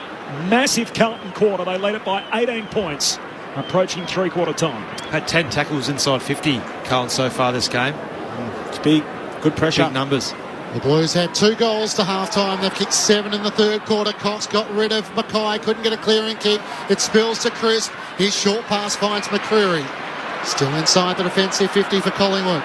massive Carlton quarter, they lead it by 18 points. Approaching three-quarter time. Had 10 tackles inside 50, Carlton, so far this game. It's big. Good pressure. Big numbers. The Blues had 2 goals to half-time. They've kicked 7 in the third quarter. Cox got rid of Mackay. Couldn't get a clearing kick. It spills to Crisp. His short pass finds McCreary. Still inside the defensive 50 for Collingwood.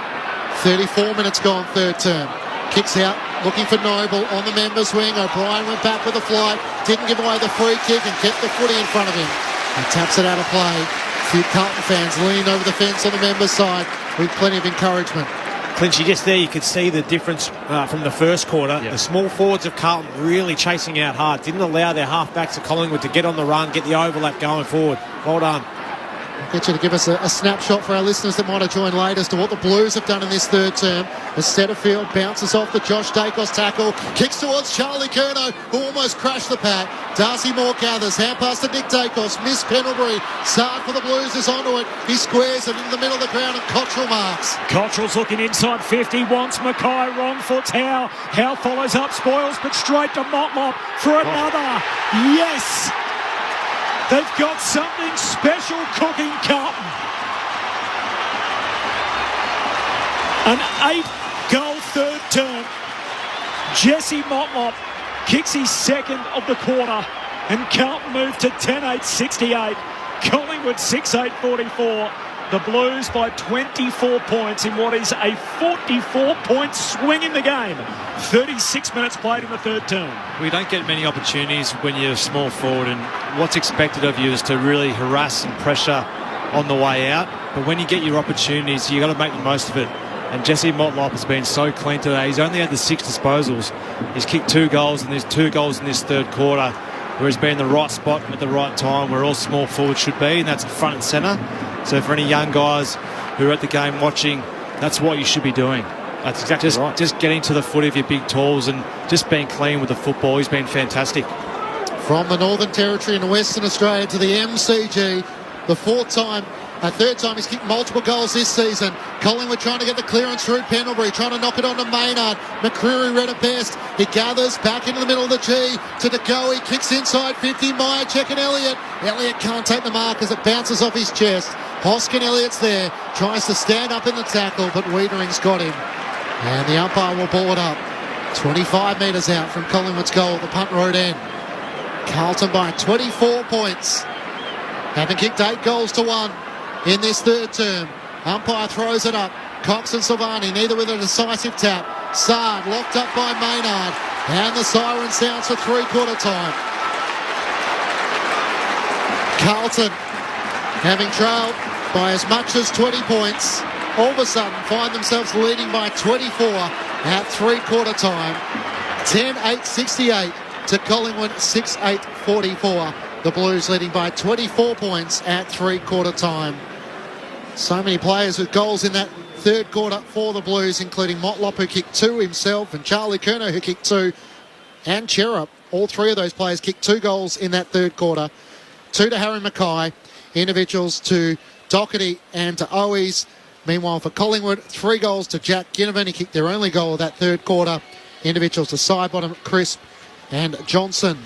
34 minutes gone, third term. Kicks out, looking for Noble on the members' wing. O'Brien went back with the flight. Didn't give away the free kick and kept the footy in front of him. And taps it out of play. A few Carlton fans leaning over the fence on the members' side with plenty of encouragement. Clinchy, just there you could see the difference from the first quarter. Yep. The small forwards of Carlton really chasing out hard. Didn't allow their half-backs of Collingwood to get on the run, get the overlap going forward. Well done. Get you to give us a snapshot for our listeners that might have joined late as to what the Blues have done in this third term. As Setterfield bounces off the Josh Dacos tackle, kicks towards Charlie Curnow, who almost crashed the pack. Darcy Moore gathers, hand pass to Nick Dacos, miss Pendlebury. Sard for the Blues is onto it. He squares it into the middle of the ground and Cottrell marks. Cottrell's looking inside 50, wants Mackay, wrong foot's Howe. Howe follows up, spoils, but straight to Motlop for another. Yes! They've got something special cooking, Carlton. An 8-goal third term. Jesse Motlop kicks his second of the quarter, and Carlton move to 10-8-68. Collingwood 6-8-44. The Blues by 24 points in what is a 44-point swing in the game. 36 minutes played in the third term. We don't get many opportunities when you're small forward, and what's expected of you is to really harass and pressure on the way out. But when you get your opportunities, you've got to make the most of it. And Jesse Motlop has been so clean today. He's only had the 6 disposals. He's kicked 2 goals, and there's 2 goals in this third quarter where he's been in the right spot at the right time, where all small forwards should be, and that's front and centre. So for any young guys who are at the game watching, that's what you should be doing. That's exactly right. Just getting to the footy of your big tools and just being clean with the football. He's been fantastic. From the Northern Territory in Western Australia to the MCG, the third time he's kicked multiple goals this season. Collingwood trying to get the clearance through Pendlebury, trying to knock it onto Maynard. McCreary read it best. He gathers back into the middle of the G to De Goey, kicks inside 50. Meyer checking Elliott. Elliott can't take the mark as it bounces off his chest. Hoskin Elliott's there, tries to stand up in the tackle, but Wiedering's got him. And the umpire will ball it up. 25 metres out from Collingwood's goal at the punt road end. Carlton by 24 points. Having kicked 8 goals to 1 in this third term. Umpire throws it up. Cox and Silvani, neither with a decisive tap. Sard locked up by Maynard. And the siren sounds for three-quarter time. Carlton, having trailed by as much as 20 points, all of a sudden find themselves leading by 24 at three-quarter time. 10-8-68 to Collingwood, 6-8-44. The Blues leading by 24 points at three-quarter time. So many players with goals in that third quarter for the Blues, including Motlop, who kicked 2 himself, and Charlie Curnow, who kicked 2, and Cherub. All 3 of those players kicked 2 goals in that third quarter. 2 to Harry Mackay, individuals to Doherty and to Owies. Meanwhile, for Collingwood, 3 goals to Jack Ginnivan. He kicked their only goal of that third quarter. Individuals to Sidebottom, Crisp and Johnson.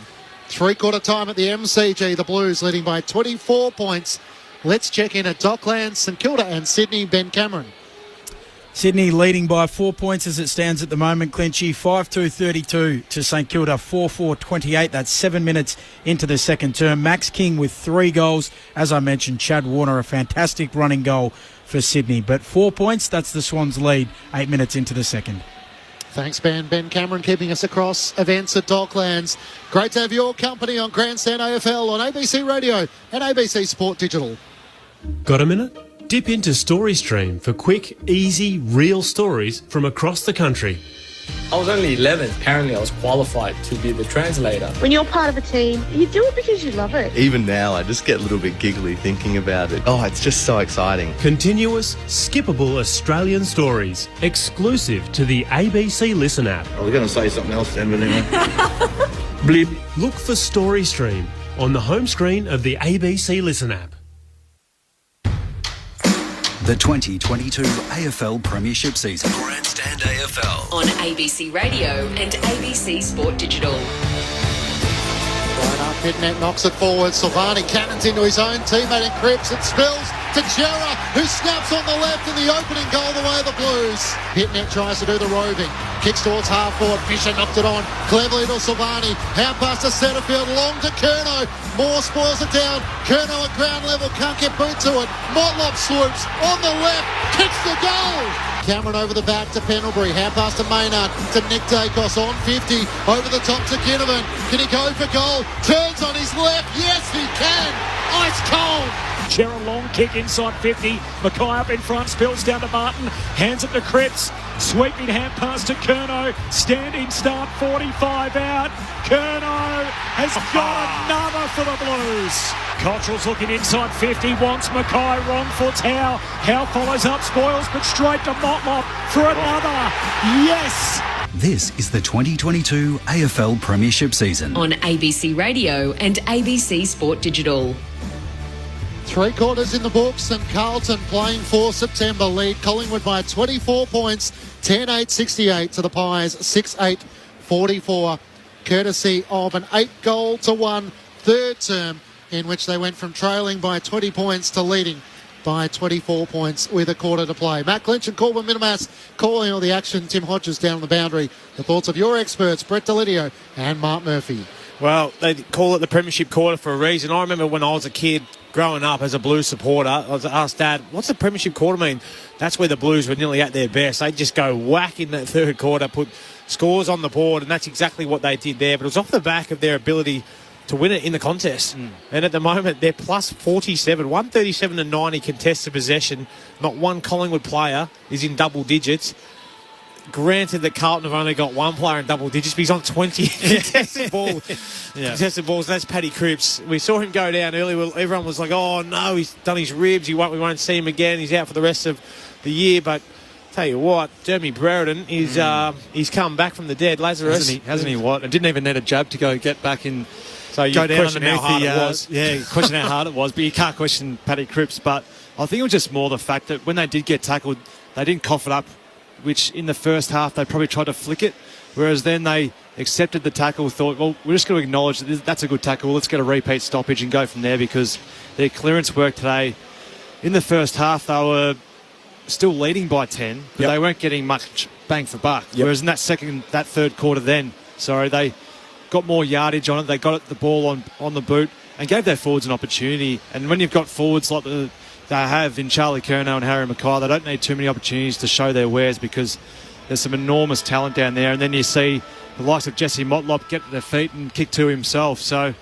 Three-quarter time at the MCG. The Blues leading by 24 points. Let's check in at Docklands, St Kilda and Sydney. Ben Cameron. Sydney leading by 4 points as it stands at the moment. Clinchy 5-2-32 to St Kilda, 4-4-28. That's 7 minutes into the second term. Max King with 3 goals. As I mentioned, Chad Warner, a fantastic running goal for Sydney. But 4 points, that's the Swans' lead 8 minutes into the second. Thanks, Ben. Ben Cameron keeping us across events at Docklands. Great to have your company on Grandstand AFL on ABC Radio and ABC Sport Digital. Got a minute? Dip into StoryStream for quick, easy, real stories from across the country. I was only 11. Apparently I was qualified to be the translator. When you're part of a team, you do it because you love it. Even now, I just get a little bit giggly thinking about it. Oh, it's just so exciting. Continuous, skippable Australian stories. Exclusive to the ABC Listen app. I was going to say something else then, but anyway. Blip. Look for StoryStream on the home screen of the ABC Listen app. The 2022 AFL Premiership season. Grandstand AFL. On ABC Radio and ABC Sport Digital. Right up, Pitnet knocks it forward. Silvani cannons into his own teammate and Cripps. It spills to Chera, who snaps on the left in the opening goal the way of the Blues. Pitnet tries to do the roving. Kicks towards half forward. Fisher knocked it on. Cleverly to Silvani. Hand pass to Setterfield. Long to Curnow. Moore spoils it down. Curnow at ground level. Can't get boot to it. Motlop swoops on the left. Kicks the goal. Cameron over the back to Pendlebury. Hand pass to Maynard. To Nick Dacos on 50. Over the top to Ginnivan. Can he go for goal? Turns on his left. Yes, he can. Ice cold. Chera long kick inside 50. Mackay up in front, spills down to Martin, hands it to Cripps. Sweeping hand pass to Curnow. Standing start, 45 out. Curnow has got another for the Blues. Cottrell's looking inside 50, wants Mackay, wrong foot's Howe. Howe follows up, spoils, but straight to Motlop for another. Yes! This is the 2022 AFL Premiership season. On ABC Radio and ABC Sport Digital. 3 quarters in the books, and Carlton playing for September lead Collingwood by 24 points, 10-8-68 to the Pies, 6-8-44, courtesy of an 8-goal-1 third term in which they went from trailing by 20 points to leading by 24 points with a quarter to play. Matt Clinch and Corbin Minimas calling all the action. Tim Hodges down on the boundary. The thoughts of your experts, Brett Delidio and Mark Murphy. Well, they call it the Premiership quarter for a reason. I remember when I was a kid growing up as a Blues supporter, I was asked Dad, what's the Premiership quarter mean? That's where the Blues were nearly at their best. They'd just go whack in that third quarter, put scores on the board, and that's exactly what they did there. But it was off the back of their ability to win it in the contest. And at the moment, they're plus 47, 137 to 90 contested possession. Not one Collingwood player is in double digits. Granted that Carlton have only got one player in double digits, but he's on 20 contested balls. Contested balls. That's Paddy Cripps. We saw him go down early. Everyone was like, "Oh no, he's done his ribs. We won't see him again. He's out for the rest of the year." But tell you what, Jeremy Brereton is he's come back from the dead. Lazarus hasn't he? What? And didn't even need a jab to go get back in. So you go down question how hard it was. Yeah, question how hard it was. But you can't question Paddy Cripps. But I think it was just more the fact that when they did get tackled, they didn't cough it up, which in the first half they probably tried to flick it, whereas then they accepted the tackle, thought, well, we're just going to acknowledge that that's a good tackle, let's get a repeat stoppage and go from there, because their clearance work today, in the first half they were still leading by 10, but they weren't getting much bang for buck, whereas in that third quarter they got more yardage on it, they got the ball on the boot and gave their forwards an opportunity. And when you've got forwards like they have in Charlie Curnow and Harry Mackay, they don't need too many opportunities to show their wares, because there's some enormous talent down there. And then you see the likes of Jesse Motlop get to their feet and kick two himself. So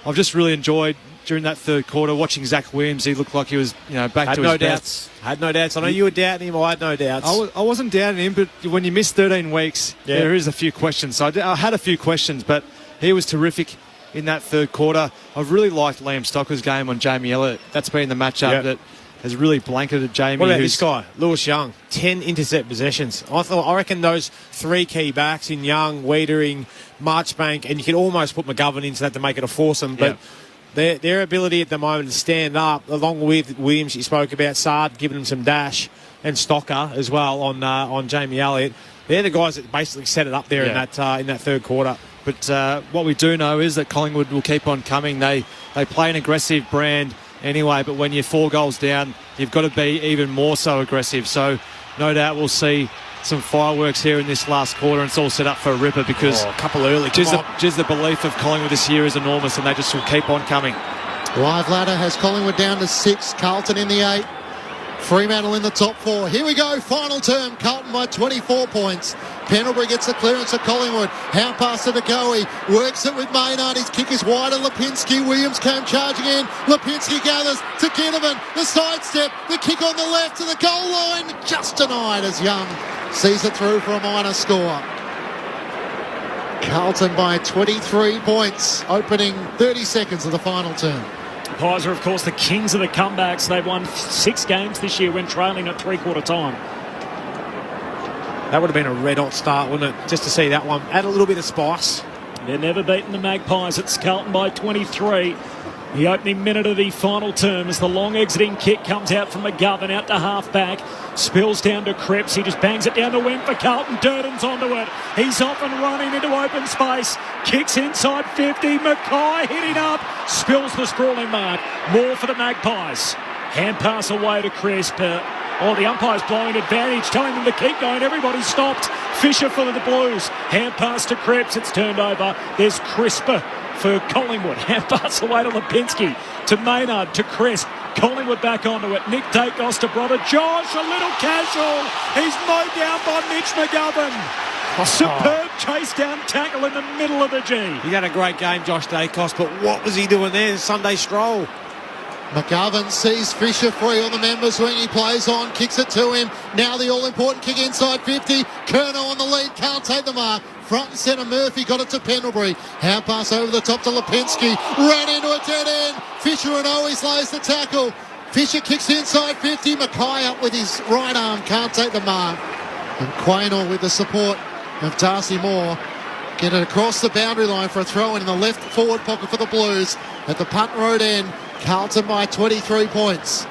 I've just really enjoyed during that third quarter watching Zach Williams. He looked like he was back to his best. Had no doubts. I know you were doubting him. I had no doubts. I wasn't doubting him, but when you miss 13 weeks, there is a few questions. So I had a few questions, but he was terrific in that third quarter. I've really liked Liam Stocker's game on Jamie Elliott. That's been the matchup that has really blanketed Jamie. What about this guy, Lewis Young? 10 intercept possessions. I reckon those three key backs in Young, Wiedering, Marchbank, and you could almost put McGovern into that to make it a foursome, but their ability at the moment to stand up, along with Williams, you spoke about, Sard giving them some dash, and Stocker as well on Jamie Elliott. They're the guys that basically set it up there in that third quarter. But what we do know is that Collingwood will keep on coming. They play an aggressive brand anyway, but when you're 4 goals down, you've got to be even more so aggressive. So no doubt we'll see some fireworks here in this last quarter, and it's all set up for a ripper, because a couple early. Just the belief of Collingwood this year is enormous, and they just will keep on coming. Live ladder has Collingwood down to 6, Carlton in the 8. Fremantle in the top 4. Here we go, final term. Carlton by 24 points. Pendlebury gets the clearance at Collingwood. Hand pass to Goey. Works it with Maynard. His kick is wide of Lipinski. Williams came charging in. Lipinski gathers to Ginnivan. The sidestep. The kick on the left to the goal line. Just denied as Young sees it through for a minor score. Carlton by 23 points. Opening 30 seconds of the final term. Pies are, of course, the kings of the comebacks. They've won 6 games this year when trailing at three-quarter time. That would have been a red-hot start, wouldn't it? Just to see that one. Add a little bit of spice. They're never beaten the Magpies. It's Carlton by 23. The opening minute of the final term as the long exiting kick comes out from McGovern out to half-back. Spills down to Cripps. He just bangs it down the wing for Carlton. Durden's onto it. He's off and running into open space. Kicks inside 50. Mackay hitting up. Spills the sprawling mark. More for the Magpies. Hand pass away to Crisp. The umpire's blowing advantage, telling them to keep going. Everybody stopped. Fisher for the Blues. Hand pass to Cripps. It's turned over. There's Crisper for Collingwood. Hand pass away to Lipinski, to Maynard, to Crisp. Collingwood back onto it. Nick Dacos to brother Josh, a little casual. He's mowed down by Mitch McGovern. Superb chase down tackle in the middle of the G. He had a great game, Josh Dacos, but what was he doing there? Sunday stroll. McGovern sees Fisher free on the members wing. He plays on, kicks it to him. Now the all-important kick inside 50. Curnow on the lead, can't take the mark. Front and centre, Murphy got it to Pendlebury. Hand pass over the top to Lipinski. Ran into a dead end. Fisher and Owies lays the tackle. Fisher kicks inside 50. Mackay up with his right arm, can't take the mark. And Quaynor with the support of Darcy Moore. Get it across the boundary line for a throw in the left forward pocket for the Blues. At the Punt Road end, Carlton by 23 points.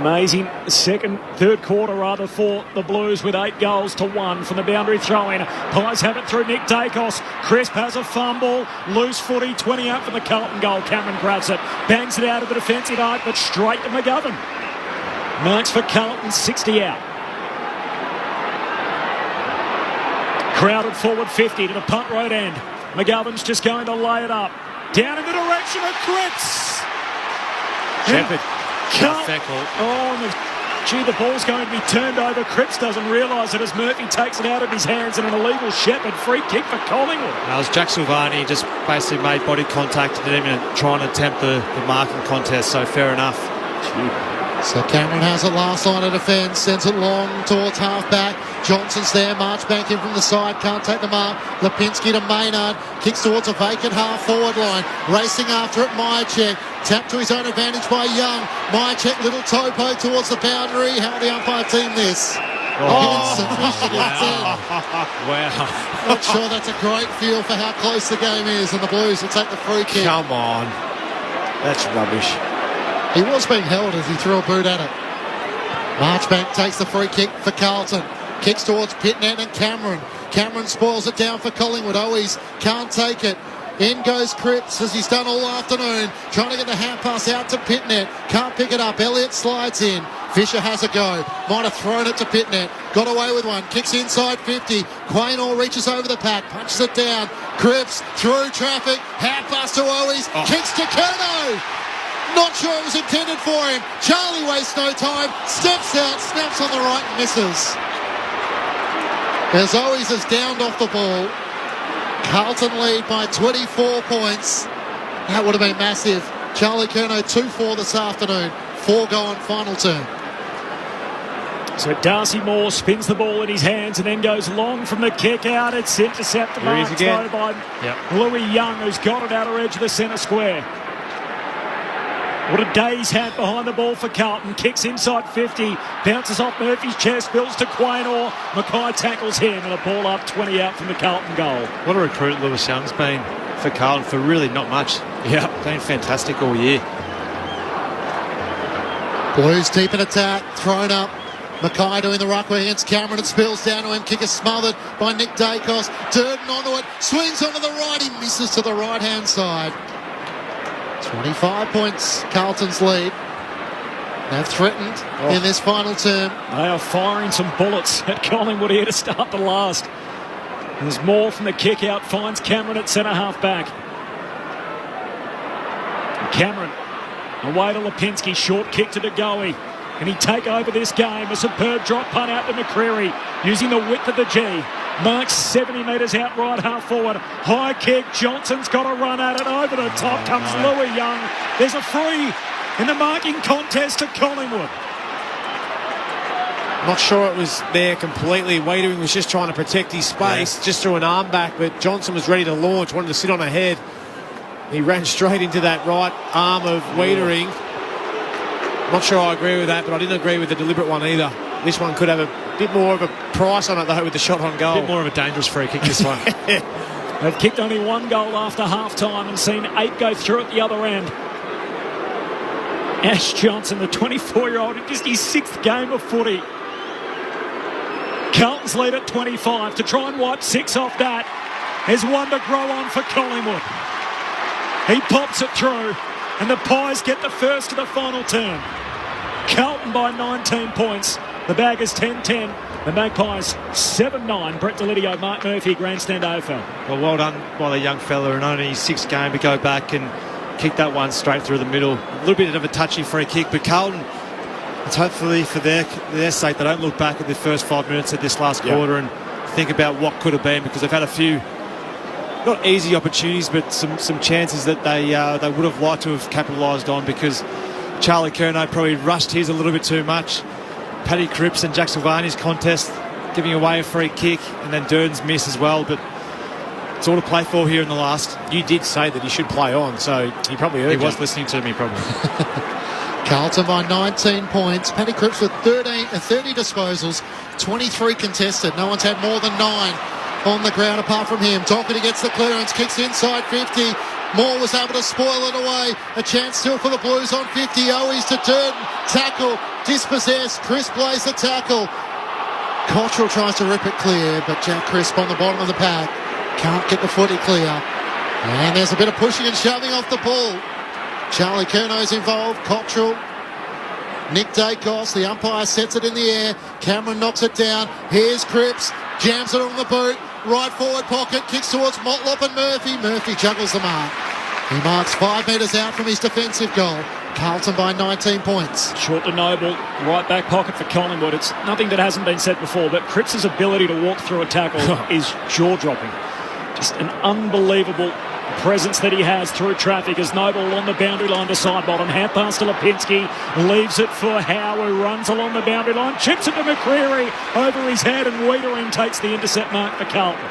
Amazing third quarter for the Blues with 8 goals to 1 from the boundary throw-in. Pies have it through Nick Dacos. Crisp has a fumble. Loose footy, 20 out from the Carlton goal. Cameron grabs it, bangs it out of the defensive arc, but straight to McGovern. Marks for Carlton, 60 out. Crowded forward 50 to the Punt Road end. McGovern's just going to lay it up. Down in the direction of Cripps. Shepherd. The ball's going to be turned over. Cripps doesn't realise it as Murphy takes it out of his hands, and an illegal Shepherd free kick for Collingwood. That was Jack Silvani, just basically made body contact with him and trying to attempt the marking contest, so fair enough. So Cameron has it last line of defence, sends it long towards half-back. Johnson's there, Marchbank in from the side, can't take the mark. Lipinski to Maynard, kicks towards a vacant half-forward line. Racing after it, Myercheck. Tapped to his own advantage by Young. Myercheck, little toe poke towards the boundary. How the umpire team this? Wow. Not sure that's a great feel for how close the game is, and the Blues will take the free kick. Come on. That's rubbish. He was being held as he threw a boot at it. Marchbank takes the free kick for Carlton. Kicks towards Pitnet and Cameron. Cameron spoils it down for Collingwood. Owies can't take it. In goes Cripps, as he's done all afternoon, trying to get the hand pass out to Pitnet. Can't pick it up. Elliott slides in. Fisher has a go. Might have thrown it to Pitnet. Got away with one. Kicks inside 50. Quaynor reaches over the pack. Punches it down. Cripps through traffic. Hand pass to Owies. Kicks to Curnow. Not sure it was intended for him. Charlie wastes no time. Steps out. Snaps on the right and misses. As Owies has downed off the ball. Carlton lead by 24 points. That would have been massive. Charlie Curnow 2-4 this afternoon. 4 go on final turn. So Darcy Moore spins the ball in his hands and then goes long from the kick out. It's intercepted by Louis Young, who's got it out of edge of the centre square. What a day he's had behind the ball for Carlton. Kicks inside 50. Bounces off Murphy's chest. Builds to Quaynor. Mackay tackles him and a ball up 20 out from the Carlton goal. What a recruit Lewis Young's been for Carlton for really not much. Yeah. Been fantastic all year. Blues deep in attack. Thrown up. Mackay doing the ruck against Cameron. It spills down to him. Kick is smothered by Nick Dacos. Durden onto it. Swings onto the right. He misses to the right-hand side. 25 points, Carlton's lead. They've threatened in this final term. They are firing some bullets at Collingwood here to start the last. There's more from the kick out, finds Cameron at centre half back. Cameron away to Lipinski, short kick to DeGoey. Can he take over this game? A superb drop punt out to McCreary, using the width of the G. Marks 70 metres out right half forward. High kick. Johnson's got a run at it. Over the top comes Louis Young. There's a free in the marking contest to Collingwood. Not sure it was there completely. Wiedering was just trying to protect his space, just threw an arm back, but Johnson was ready to launch, wanted to sit on ahead. He ran straight into that right arm of Wiedering. Not sure I agree with that, but I didn't agree with the deliberate one either. This one could have a bit more of a price on it, though, with the shot on goal. A bit more of a dangerous free kick, this one. They've kicked only 1 goal after half-time and seen 8 go through at the other end. Ash Johnson, the 24-year-old, in just his 6th game of footy. Carlton's lead at 25. To try and wipe 6 off that is one to grow on for Collingwood. He pops it through, and the Pies get the first of the final turn. Carlton by 19 points. The Baggers 10-10. The Magpies 7-9. Brett Delidio, Mark Murphy, Grandstand AFL. Well done by the young fella, and only his 6th game to go back and kick that one straight through the middle. A little bit of a touchy free kick, but Carlton, it's hopefully for their sake they don't look back at the first 5 minutes of this last quarter and think about what could have been, because they've had a few not easy opportunities, but some chances that they would have liked to have capitalised on, because Charlie Curnow probably rushed his a little bit too much. Paddy Cripps and Jack Silvani's contest, giving away a free kick, and then Durden's miss as well. But it's all to play for here in the last. You did say that he should play on, so he probably heard He was listening to me, probably. Carlton by 19 points. Paddy Cripps with 30 disposals, 23 contested. No one's had more than 9 on the ground apart from him. Doherty gets the clearance, kicks inside 50. Moore was able to spoil it away. A chance still for the Blues on 50. Owies to Durden. Tackle, dispossessed. Crisp plays the tackle. Cottrell tries to rip it clear, but Jack Crisp on the bottom of the pack can't get the footy clear. And there's a bit of pushing and shoving off the ball. Charlie Curnow's involved. Cottrell. Nick Dacos, the umpire sets it in the air. Cameron knocks it down. Here's Cripps. Jams it on the boot. Right forward pocket. Kicks towards Motlop and Murphy. Murphy juggles the mark. He marks 5 metres out from his defensive goal. Carlton by 19 points. Short to Noble, right back pocket for Collingwood. It's nothing that hasn't been said before, but Cripps' ability to walk through a tackle is jaw-dropping. Just an unbelievable presence that he has through traffic as Noble on the boundary line to side bottom. Hand pass to Lipinski, leaves it for Howe, who runs along the boundary line, chips it to McCreary over his head, and Wiedering takes the intercept mark for Carlton.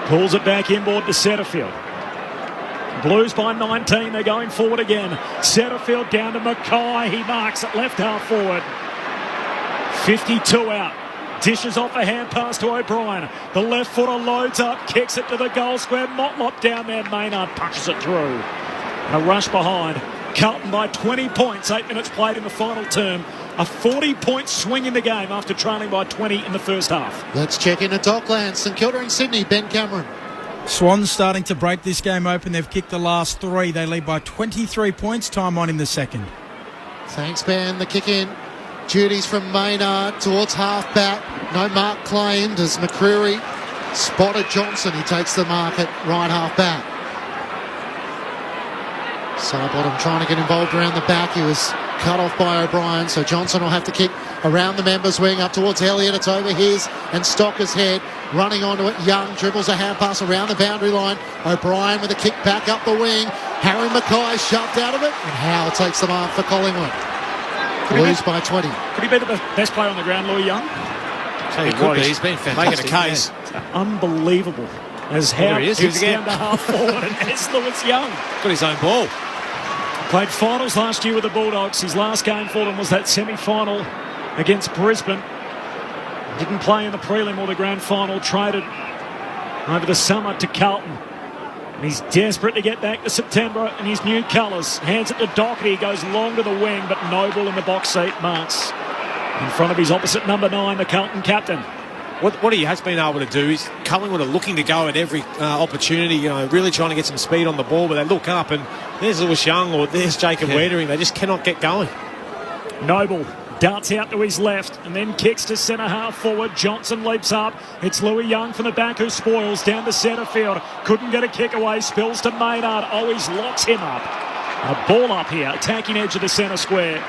Pulls it back inboard to Setterfield. Blues by 19, they're going forward again. Setterfield down to Mackay, he marks at left half forward. 52 out. Dishes off a hand pass to O'Brien. The left footer loads up, kicks it to the goal square. Motlop down there. Maynard punches it through. And a rush behind. Carlton by 20 points. 8 minutes played in the final term. A 40-point swing in the game after trailing by 20 in the first half. Let's check in at Docklands. St Kilda and Sydney. Ben Cameron. Swans starting to break this game open. They've kicked the last 3. They lead by 23 points. Time on in the second. Thanks, Ben. The kick in. Duties from Maynard towards half-back. No mark claimed as McCreary spotted Johnson. He takes the mark at right half-back. Sidebottom trying to get involved around the back. He was cut off by O'Brien, so Johnson will have to kick around the members' wing up towards Elliott. It's over his and Stocker's head. Running onto it, Young dribbles a hand pass around the boundary line. O'Brien with a kick back up the wing. Harry Mackay shoved out of it, and Howe takes the mark for Collingwood. Blues by 20. Could he be the best player on the ground, Louis Young? He could be. He's been fantastic. Making a case. Yeah. Unbelievable. As Howe kicks down to half forward, and there's Lewis Young. Got his own ball. Played finals last year with the Bulldogs. His last game for them was that semi-final against Brisbane. Didn't play in the prelim or the grand final. Traded over the summer to Carlton. And he's desperate to get back to September in his new colours. Hands it to Doherty. He goes long to the wing, but Noble in the box seat marks in front of his opposite number 9, the Carlton captain. What he has been able to do is Collingwood are looking to go at every opportunity, really trying to get some speed on the ball, but they look up and there's Lewis Young or there's Jacob Wiedering. They just cannot get going. Noble darts out to his left and then kicks to centre half forward. Johnson leaps up. It's Louis Young from the back who spoils down to centre field. Couldn't get a kick away. Spills to Maynard. Always locks him up. A ball up here. Attacking edge of the centre square.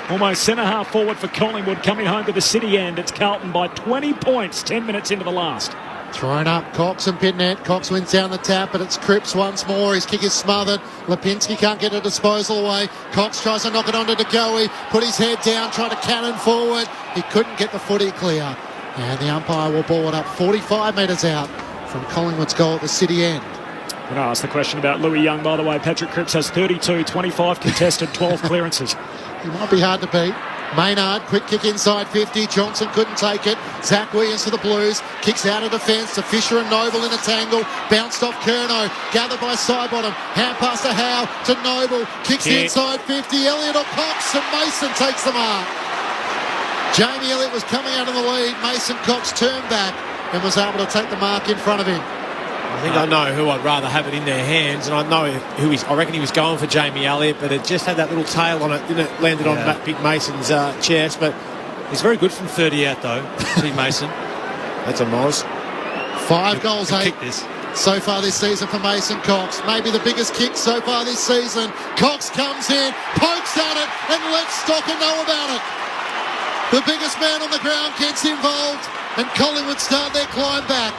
Almost centre half forward for Collingwood coming home to the city end. It's Carlton by 20 points, 10 minutes into the last. Thrown up, Cox and Pitnet. Cox wins down the tap, but it's Cripps once more. His kick is smothered. Lipinski can't get a disposal away. Cox tries to knock it onto DeGoey. Put his head down, try to cannon forward. He couldn't get the footy clear. And the umpire will ball it up 45 metres out from Collingwood's goal at the city end. When I asked the question about Louis Young, by the way, Patrick Cripps has 32, 25 contested, 12 clearances. He might be hard to beat. Maynard, quick kick inside 50. Johnson couldn't take it. Zach Williams for the Blues. Kicks out of defence to Fisher and Noble in a tangle. Bounced off Curnow. Gathered by Sidebottom. Hand pass to Howe to Noble. Kicks inside 50. Elliott or Cox and Mason takes the mark. Jamie Elliott was coming out of the lead. Mason Cox turned back and was able to take the mark in front of him. I think I know who I'd rather have it in their hands, and I know who I reckon he was going for Jamie Elliott, but it just had that little tail on it, didn't it? Landed on Big Mason's chest, but he's very good from 30 out, though, Big Mason. That's a Moz. 5 goals, 8 so far this season for Mason Cox. Maybe the biggest kick so far this season. Cox comes in, pokes at it, and lets Stocker know about it. The biggest man on the ground gets involved, and Collingwood start their climb back.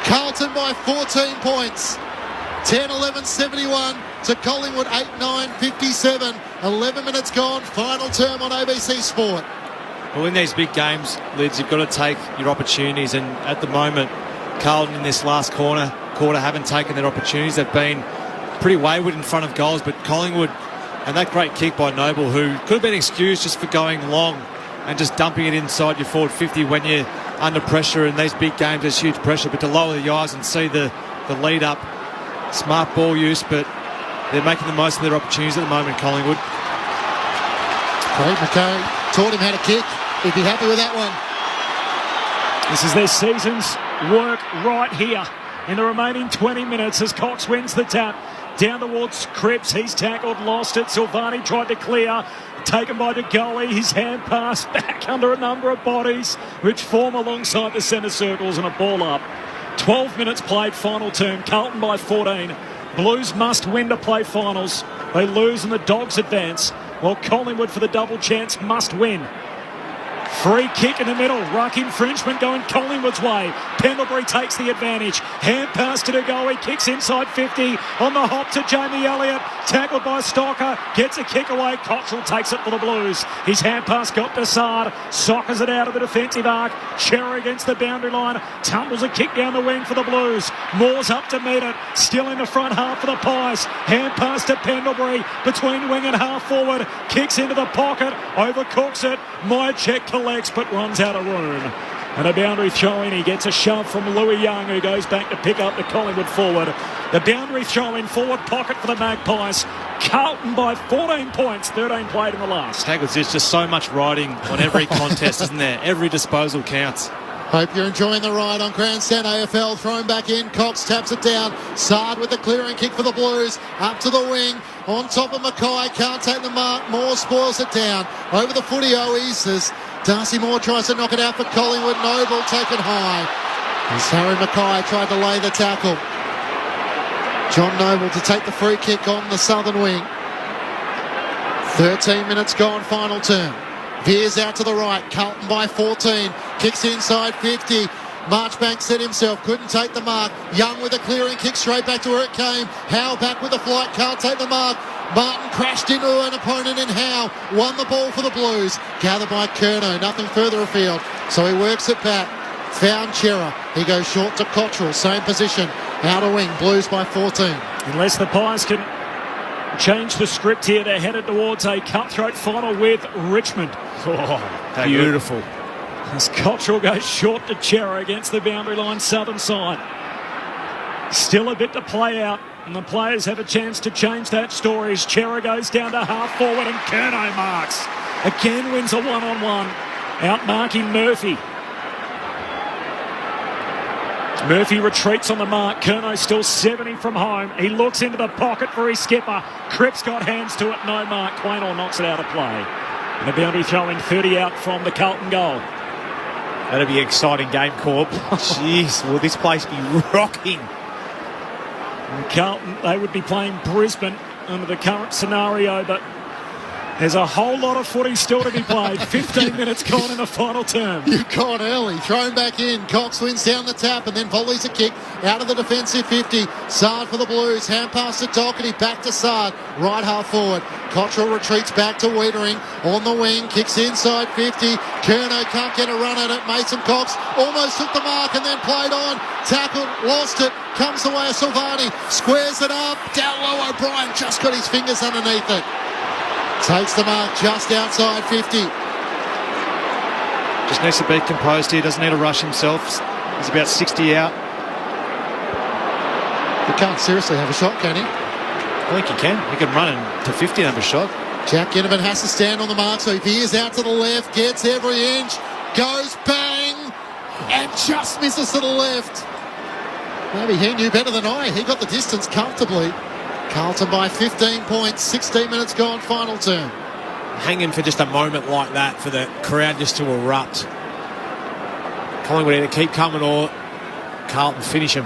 Carlton by 14 points. 10-11-71 to Collingwood 8-9-57. 11 minutes gone. Final term on ABC Sport. Well, in these big games, Lids, you've got to take your opportunities, and at the moment, Carlton in this last quarter haven't taken their opportunities. They've been pretty wayward in front of goals, but Collingwood, and that great kick by Noble, who could have been excused just for going long and just dumping it inside your forward 50 when you're under pressure. In these big games, there's huge pressure, but to lower the eyes and see the lead up, smart ball use, but they're making the most of their opportunities at the moment, Collingwood. Craig McKay taught him how to kick. He'd be happy with that one. This is their season's work right here in the remaining 20 minutes as Cox wins the tap. Down towards Cripps, he's tackled, lost it. Silvani tried to clear, taken by De Goey. His hand pass back under a number of bodies which form alongside the centre circles, and a ball up. 12 minutes played, final term. Carlton by 14. Blues must win to play finals. They lose and the Dogs advance, while Collingwood for the double chance must win. Free kick in the middle. Ruck infringement going Collingwood's way. Pendlebury takes the advantage. Hand pass to De Goey. Kicks inside 50. On the hop to Jamie Elliott. Tackled by Stocker. Gets a kick away. Cottrell takes it for the Blues. His hand pass got to Sard. Sockers it out of the defensive arc. Cherry against the boundary line. Tumbles a kick down the wing for the Blues. Moore's up to meet it. Still in the front half for the Pies. Hand pass to Pendlebury. Between wing and half forward. Kicks into the pocket. Overcooks it. Myercheck collects but runs out of room. And a boundary throw in. He gets a shove from Louis Young, who goes back to pick up the Collingwood forward. The boundary throw in, forward pocket for the Magpies. Carlton by 14 points, 13 played in the last. There's just so much riding on every contest, isn't there? Every disposal counts. Hope you're enjoying the ride on Grandstand AFL. Thrown back in. Cox taps it down. Sard with the clearing kick for the Blues. Up to the wing. On top of Mackay. Can't take the mark. Moore spoils it down. Over the footy Owies as Darcy Moore tries to knock it out for Collingwood. Noble taken high. As Harry Mackay tried to lay the tackle. John Noble to take the free kick on the southern wing. 13 minutes gone, final term. Veers out to the right. Carlton by 14. Kicks inside 50. Marchbank set himself. Couldn't take the mark. Young with a clearing kick straight back to where it came. Howe back with the flight. Can't take the mark. Martin crashed into an opponent in Howe. Won the ball for the Blues. Gathered by Curnow. Nothing further afield. So he works it back. Found Chera. He goes short to Cottrell. Same position. Outer wing. Blues by 14. Unless the Pies can change the script here, they're headed towards a cutthroat final with Richmond. Oh, beautiful. As Cottrell goes short to Chera against the boundary line southern side. Still a bit to play out, and the players have a chance to change that story as Chera goes down to half forward and Curnow marks. Again wins a one-on-one, outmarking Murphy. Murphy retreats on the mark. Curnow still 70 from home. He looks into the pocket for his skipper. Cripps got hands to it. No mark. Quaynor knocks it out of play. And a boundary throwing 30 out from the Carlton goal. That'll be an exciting game, Corb. Jeez, will this place be rocking? And Carlton, they would be playing Brisbane under the current scenario, but there's a whole lot of footy still to be played. 15 minutes gone in the final term. You've gone early. Thrown back in. Cox wins down the tap and then volleys a kick out of the defensive 50. Sard for the Blues. Hand pass to Doherty. Back to Sard. Right half forward. Cottrell retreats back to Wiedering. On the wing. Kicks inside 50. Curnow can't get a run at it. Mason Cox almost took the mark and then played on. Tackled. Lost it. Comes the way of Silvani. Squares it up. Down low. O'Brien just got his fingers underneath it. Takes the mark just outside 50. Just needs to be composed here. Doesn't need to rush himself. He's about 60 out. He can't seriously have a shot, can he? I think he can. He can run to 50 and have a shot. Jack Ginnivan has to stand on the mark, so he veers out to the left, gets every inch, goes bang, and just misses to the left. Maybe he knew better than I. He got the distance comfortably. Carlton by 15 points, 16 minutes gone, final term. Hanging for just a moment like that for the crowd just to erupt. Collingwood either keep coming or Carlton finish him.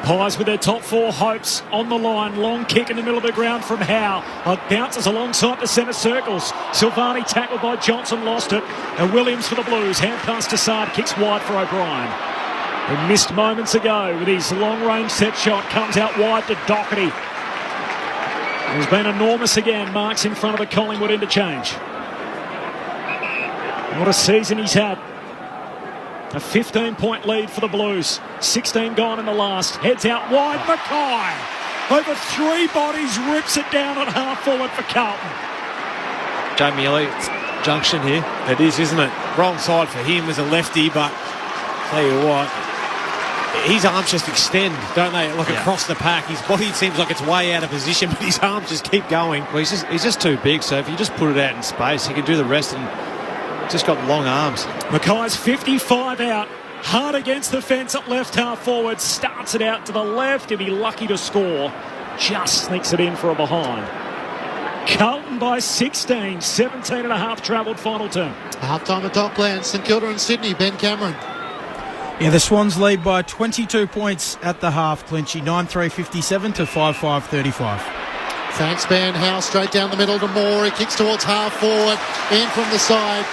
Pies with their top four hopes on the line. Long kick in the middle of the ground from Howe. Bounces alongside the centre circles. Silvani tackled by Johnson, lost it. And Williams for the Blues. Hand pass to Sard, kicks wide for O'Brien. He missed moments ago with his long-range set shot. Comes out wide to Doherty. He's been enormous again. Marks in front of the Collingwood interchange. What a season he's had. A 15-point lead for the Blues. 16 gone in the last. Heads out wide. Mackay. Over 3 bodies. Rips it down at half forward for Carlton. Jamie Elliott's junction here. It is, isn't it? Wrong side for him as a lefty, but tell you what, his arms just extend, don't they? Like across the pack. His body seems like it's way out of position, but his arms just keep going. Well, he's just too big, so if you just put it out in space, he can do the rest and just got long arms. Mackay's 55 out. Hard against the fence at left half forward. Starts it out to the left. He'll be lucky to score. Just sneaks it in for a behind. Carlton by 16. 17 and a half travelled final term. Half-time at Docklands. St Kilda and Sydney. Ben Cameron. Yeah, the Swans lead by 22 points at the half, Clinchy. 9-3-57 to 5-5-35. Thanks, Ben. Howe straight down the middle to Moore. He kicks towards half forward. In from the side.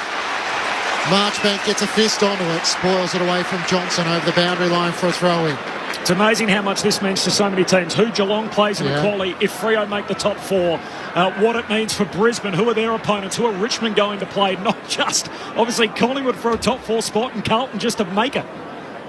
Marchbank gets a fist onto it. Spoils it away from Johnson over the boundary line for a throw-in. It's amazing how much this means to so many teams. Who Geelong plays in the quali if Freo make the top 4. What it means for Brisbane. Who are their opponents? Who are Richmond going to play? Not just, obviously, Collingwood for a top 4 spot and Carlton just to make it.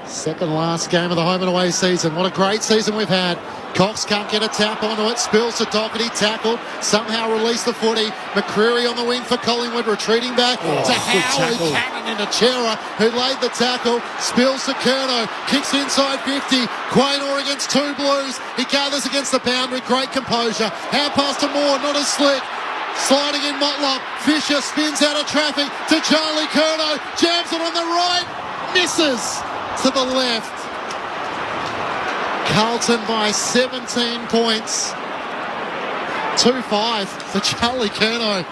Second last game of the home and away season. What a great season we've had. Cox can't get a tap onto it. Spills to Doherty. Tackled. Somehow released the footy. McCreary on the wing for Collingwood. Retreating back to Howe. Cannon into Chera, who laid the tackle. Spills to Curnow. Kicks inside 50. Quaynor against 2 Blues. He gathers against the boundary. Great composure. Hand pass to Moore. Not as slick. Sliding in Motlop. Fisher spins out of traffic to Charlie Curnow. Jams it on the right. Misses to the left. Carlton by 17 points. 2-5 for Charlie Curnow.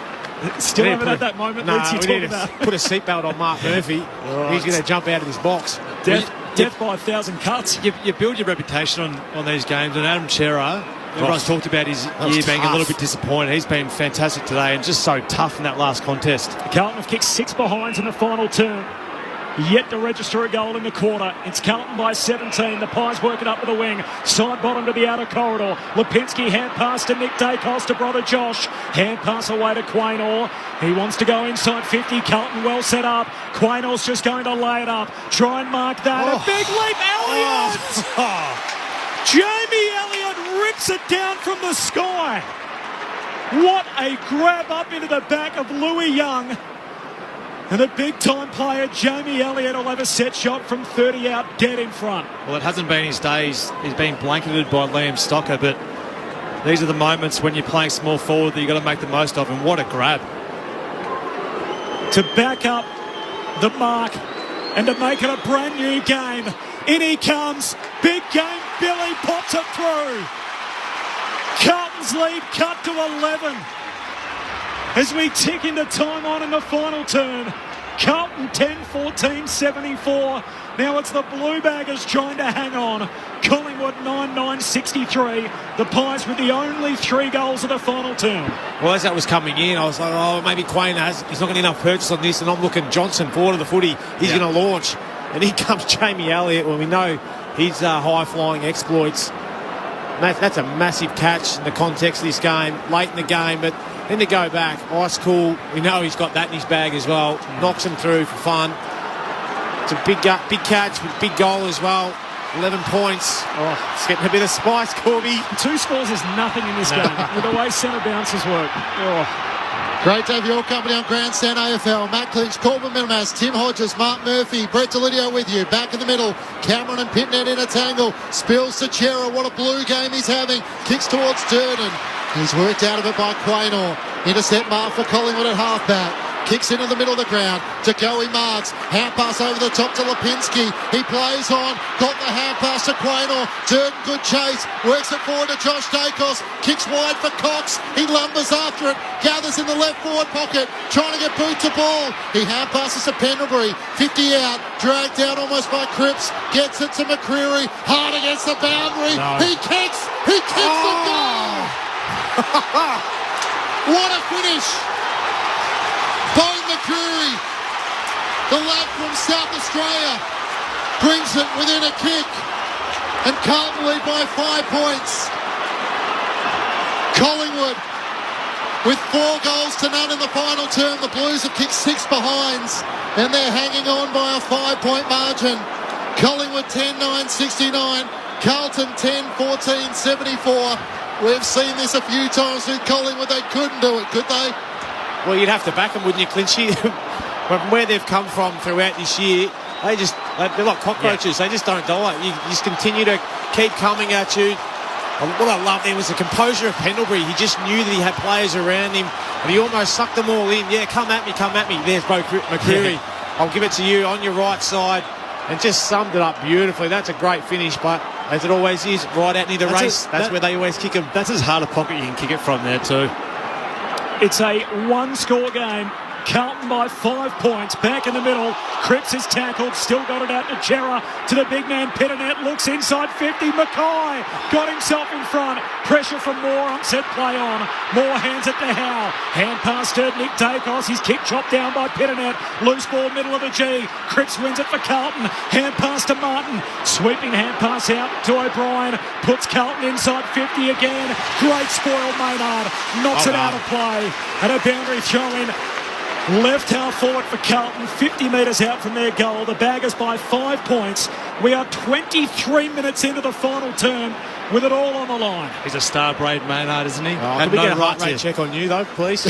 Still haven't had that moment. No, we need to put a seatbelt on Mark Murphy. Right. He's going to jump out of his box. Death by 1,000 cuts. You build your reputation on these games, and Adam Chera, everyone's talked about his year being a little bit disappointed. He's been fantastic today and just so tough in that last contest. Carlton have kicked 6 behinds in the final term. Yet to register a goal in the quarter. It's Carlton by 17. The Pies working up with the wing. Side bottom to the outer corridor. Lipinski hand pass to Nick Dacos to brother Josh. Hand pass away to Quaynor. He wants to go inside 50. Carlton well set up. Quaynor's just going to lay it up. Try and mark that. A big leap. Elliott! Jamie Elliott rips it down from the sky. What a grab up into the back of Louis Young. And a big-time player, Jamie Elliott, will have a set shot from 30 out, dead in front. Well, it hasn't been his days. He's been blanketed by Liam Stocker, but these are the moments when you're playing small forward that you've got to make the most of, and what a grab. To back up the mark and to make it a brand-new game. In he comes. Big game. Billy pops it through. Carlton's lead cut to 11. As we tick into time on in the final turn. Carlton 10-14-74. Now it's the Blue Baggers trying to hang on. Collingwood 9-9-63. The Pies with the only 3 goals of the final turn. Well, as that was coming in, I was like, maybe Quaynor he's not getting enough purchase on this, and I'm looking Johnson forward of the footy. He's going to launch. And here comes Jamie Elliott. Well, we know his high-flying exploits. That's a massive catch in the context of this game, late in the game, but then to go back, ice cool. We know he's got that in his bag as well. Knocks him through for fun. It's a big catch with big goal as well. 11 points. It's getting a bit of spice, Corby. 2 scores is nothing in this game with the way centre bounces work. Great to have your company on Grandstand AFL. Matt Clinch, Corbin Minimas, Tim Hodges, Mark Murphy, Brett Delidio with you. Back in the middle, Cameron and Pitnet in a tangle. Spills to Chera. What a blue game he's having. Kicks towards Durden. He's worked out of it by Quaynor. Intercept mark for Collingwood at halfback. Kicks into the middle of the ground. To Goey Marks. Hand pass over the top to Lipinski. He plays on. Got the hand pass to Quaynor. Durden, good chase. Works it forward to Josh Dacos. Kicks wide for Cox. He lumbers after it. Gathers in the left forward pocket. Trying to get boot to ball. He hand passes to Pendlebury. 50 out. Dragged down almost by Cripps. Gets it to McCreary. Hard against the boundary. No. He kicks the goal. What a finish. Bone McCreary, the lad from South Australia, brings it within a kick. And Carlton lead by 5 points. Collingwood with 4 goals to none in the final term. The Blues have kicked 6 behinds and they're hanging on by a 5-point margin. Collingwood 10-9-69. Carlton 10-14-74. We've seen this a few times with Collingwood. They couldn't do it, could they? Well, you'd have to back them, wouldn't you, Clinchy? From where they've come from throughout this year, they're like cockroaches. They just don't die. You just continue to keep coming at you. What I love there was the composure of Pendlebury. He just knew that he had players around him, and he almost sucked them all in. Yeah, come at me. There's Bo McCreary. I'll give it to you on your right side, and just summed it up beautifully. That's a great finish, but as it always is, right out near the race, that's where they always kick them. That's as hard a pocket you can kick it from there too. It's a one-score game. Carlton by 5 points. Back in the middle. Cripps is tackled. Still got it out to Chera. To the big man, Pettinet. Looks inside 50. Mackay got himself in front. Pressure from Moore. Upset play on. Moore hands it to Howe. Hand pass to Nick Dacos. His kick chopped down by Pettinet. Loose ball, middle of the G. Cripps wins it for Carlton. Hand pass to Martin. Sweeping hand pass out to O'Brien. Puts Carlton inside 50 again. Great spoil, Maynard. Knocks it out of play. And a boundary throw in. Left half forward for Carlton, 50 metres out from their goal. The Baggers by 5 points. We are 23 minutes into the final term with it all on the line. He's a star braid Maynard, isn't he? Can we get a heart rate check on you, though, please?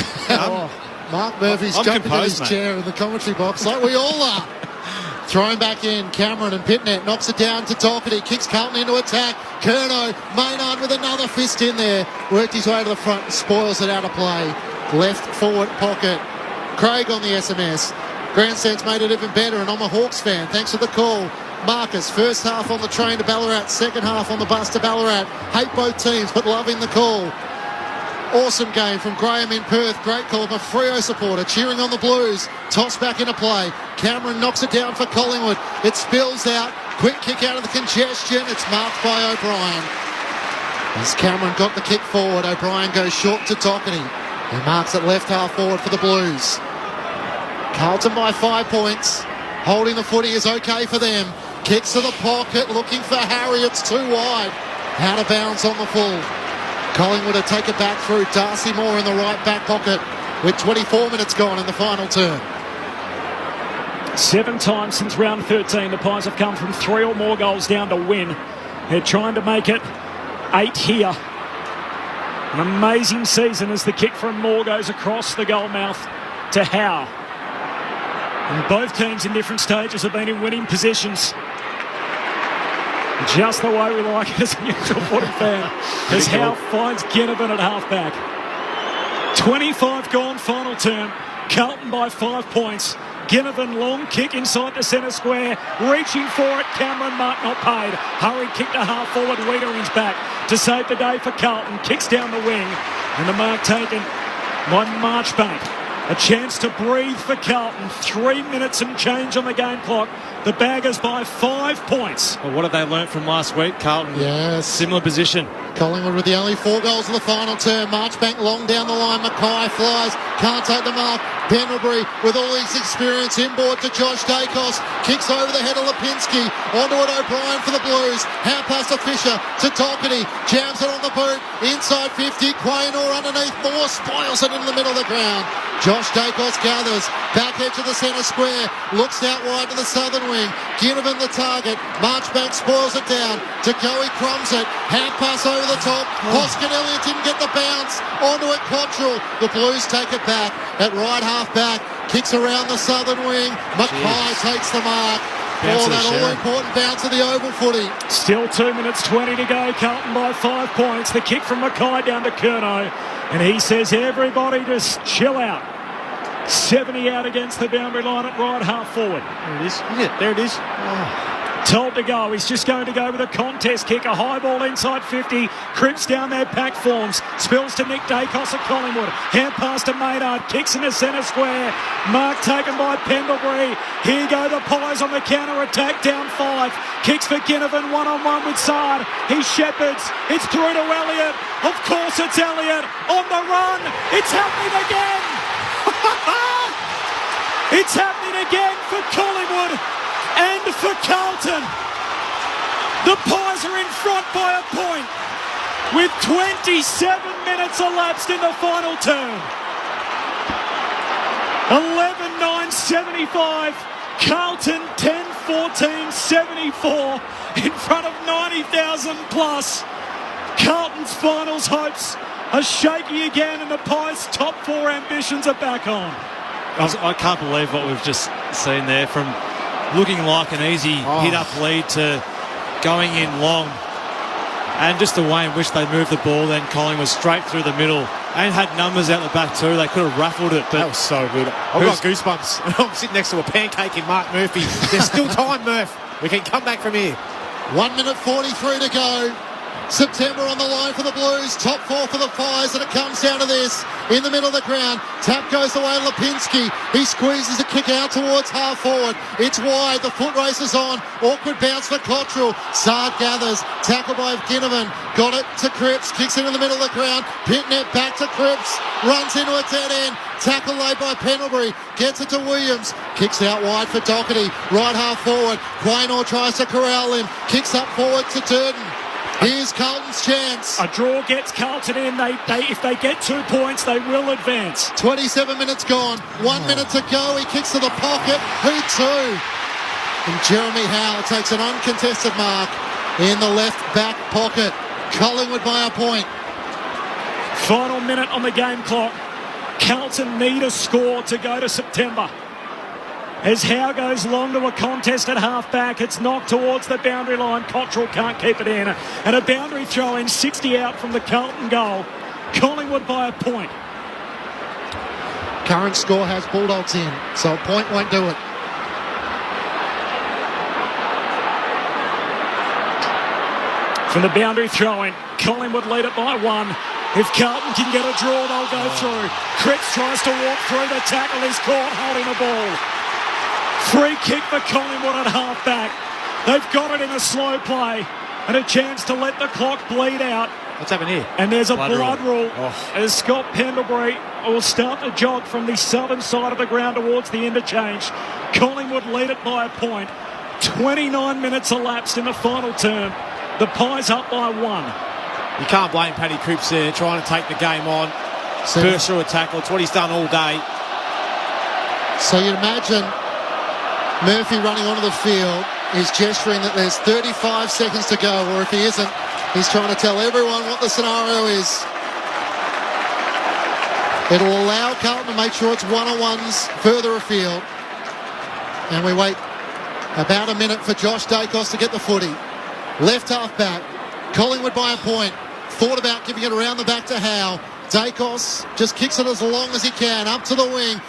Mark Murphy's jumping in his chair in the commentary box like we all are. Thrown back in, Cameron and Pitnet knocks it down to Doherty, kicks Carlton into attack. Curnow, Maynard with another fist in there. Worked his way to the front and spoils it out of play. Left forward pocket. Craig on the SMS. Grandstand's made it even better, and I'm a Hawks fan. Thanks for the call. Marcus, first half on the train to Ballarat, second half on the bus to Ballarat. Hate both teams, but loving the call. Awesome game from Graham in Perth. Great call. A Freo supporter cheering on the Blues. Toss back into play. Cameron knocks it down for Collingwood. It spills out. Quick kick out of the congestion. It's marked by O'Brien. As Cameron got the kick forward, O'Brien goes short to Doherty. He marks it left half forward for the Blues. Carlton by 5 points. Holding the footy is okay for them. Kicks to the pocket, looking for Harry. It's too wide. Out of bounds on the full. Collingwood to take it back through. Darcy Moore in the right back pocket with 24 minutes gone in the final term. 7 times since round 13, the Pies have come from 3 or more goals down to win. They're trying to make it 8 here. An amazing season as the kick from Moore goes across the goal mouth to Howe. And both teams in different stages have been in winning positions. Just the way we like it as a neutral footy fan. As Howe finds Ginnivan at half-back. 25 gone final term. Carlton by 5 points. Ginnivan long kick inside the centre square. Reaching for it. Cameron Mark not paid. Hurry kick to half forward. Wiedering's back to save the day for Carlton. Kicks down the wing. And the mark taken by Marchbank. A chance to breathe for Carlton. 3 minutes and change on the game clock. The Baggers by 5 points. Well, what have they learnt from last week, Carlton? Yes. Similar position. Collingwood with the only 4 goals of the final term. Marchbank long down the line. Mackay flies. Can't take the mark. Pendlebury with all his experience inboard to Josh Dacos. Kicks over the head of Lipinski. Onto it O'Brien for the Blues. Hand pass to Fisher to Doherty. Jams it on the boot. Inside 50. Quaynor underneath. Moore spoils it in the middle of the ground. Josh Dacos gathers. Back edge of the centre square. Looks out wide to the southern wing. Ginnivan the target. Marchbank spoils it down. Degoe crumbs it. Hand pass over the top. Hoskin Elliott didn't get the bounce. Onto it Cottrell. The Blues take it back at right half back. Kicks around the southern wing. Mackay takes the mark. Oh, that all-important bounce of the oval footy. Still 2 minutes 20 to go. Carlton by 5 points. The kick from Mackay down to Curnow. And he says, everybody just chill out. 70 out against the boundary line at right half forward. There it is. There it is. Oh. Told to go. He's just going to go with a contest kick. A high ball inside 50. Cripps down there. Pack forms. Spills to Nick Dacos at Collingwood. Hand pass to Maynard. Kicks in the centre square. Mark taken by Pendlebury. Here go the Pies on the counter attack. Down 5. Kicks for Ginnivan. 1-on-1 with Sard. He shepherds. It's through to Elliott. Of course it's Elliott. On the run. It's happening again. It's happening again for Collingwood. And for Carlton, the Pies are in front by a point with 27 minutes elapsed in the final term. 11-9-75. Carlton 10-14-74 in front of 90,000 plus. Carlton's finals hopes are shaky again, and the Pies' top four ambitions are back on. I can't believe what we've just seen there, from looking like an easy hit-up lead to going in long. And just the way in which they moved the ball then, Collingwood was straight through the middle and had numbers out the back too. They could have ruffled it. But that was so good. I've got goosebumps. I'm sitting next to a pancake in Mark Murphy. There's still time, Murph. We can come back from here. 1 minute 43 to go. September on the line for the Blues. Top four for the Pies, and it comes down to this. In the middle of the ground, tap goes away Lipinski. He squeezes a kick out towards half forward. It's wide, the foot race is on. Awkward bounce for Cottrell. Saad gathers, tackled by Ginnivan. Got it to Cripps, kicks it in the middle of the ground. Pitnet back to Cripps, runs into a dead end. Tackle laid by Pendlebury, gets it to Williams. Kicks out wide for Doherty, right half forward. Quaynor tries to corral him, kicks up forward to Durden. Here's Carlton's chance. A draw gets Carlton in. If they get 2 points, they will advance. 27 minutes gone. 1 minute to go. He kicks to the pocket. Who to? And Jeremy Howe takes an uncontested mark in the left back pocket. Collingwood by a point. Final minute on the game clock. Carlton need a score to go to September. As Howe goes long to a contest at half-back, it's knocked towards the boundary line. Cottrell can't keep it in. And a boundary throw in, 60 out from the Carlton goal. Collingwood by a point. Current score has Bulldogs in, so a point won't do it. From the boundary throw-in, Collingwood lead it by 1. If Carlton can get a draw, they'll go through. Cripps tries to walk through. The tackle is caught holding the ball. Free kick for Collingwood at half-back. They've got it in a slow play and a chance to let the clock bleed out. What's happened here? And there's a blood rule as Scott Pendlebury will start to jog from the southern side of the ground towards the interchange. Collingwood lead it by a point. 29 minutes elapsed in the final term. The Pies up by 1. You can't blame Paddy Cripps there, trying to take the game on. Burst through a tackle. It's what he's done all day. So you'd imagine Murphy running onto the field is gesturing that there's 35 seconds to go, or if he isn't, he's trying to tell everyone what the scenario is. It'll allow Carlton to make sure it's one-on-ones further afield. And we wait about a minute for Josh Dacos to get the footy. Left half back. Collingwood by a point. Thought about giving it around the back to Howe. Dacos just kicks it as long as he can. Up to the wing.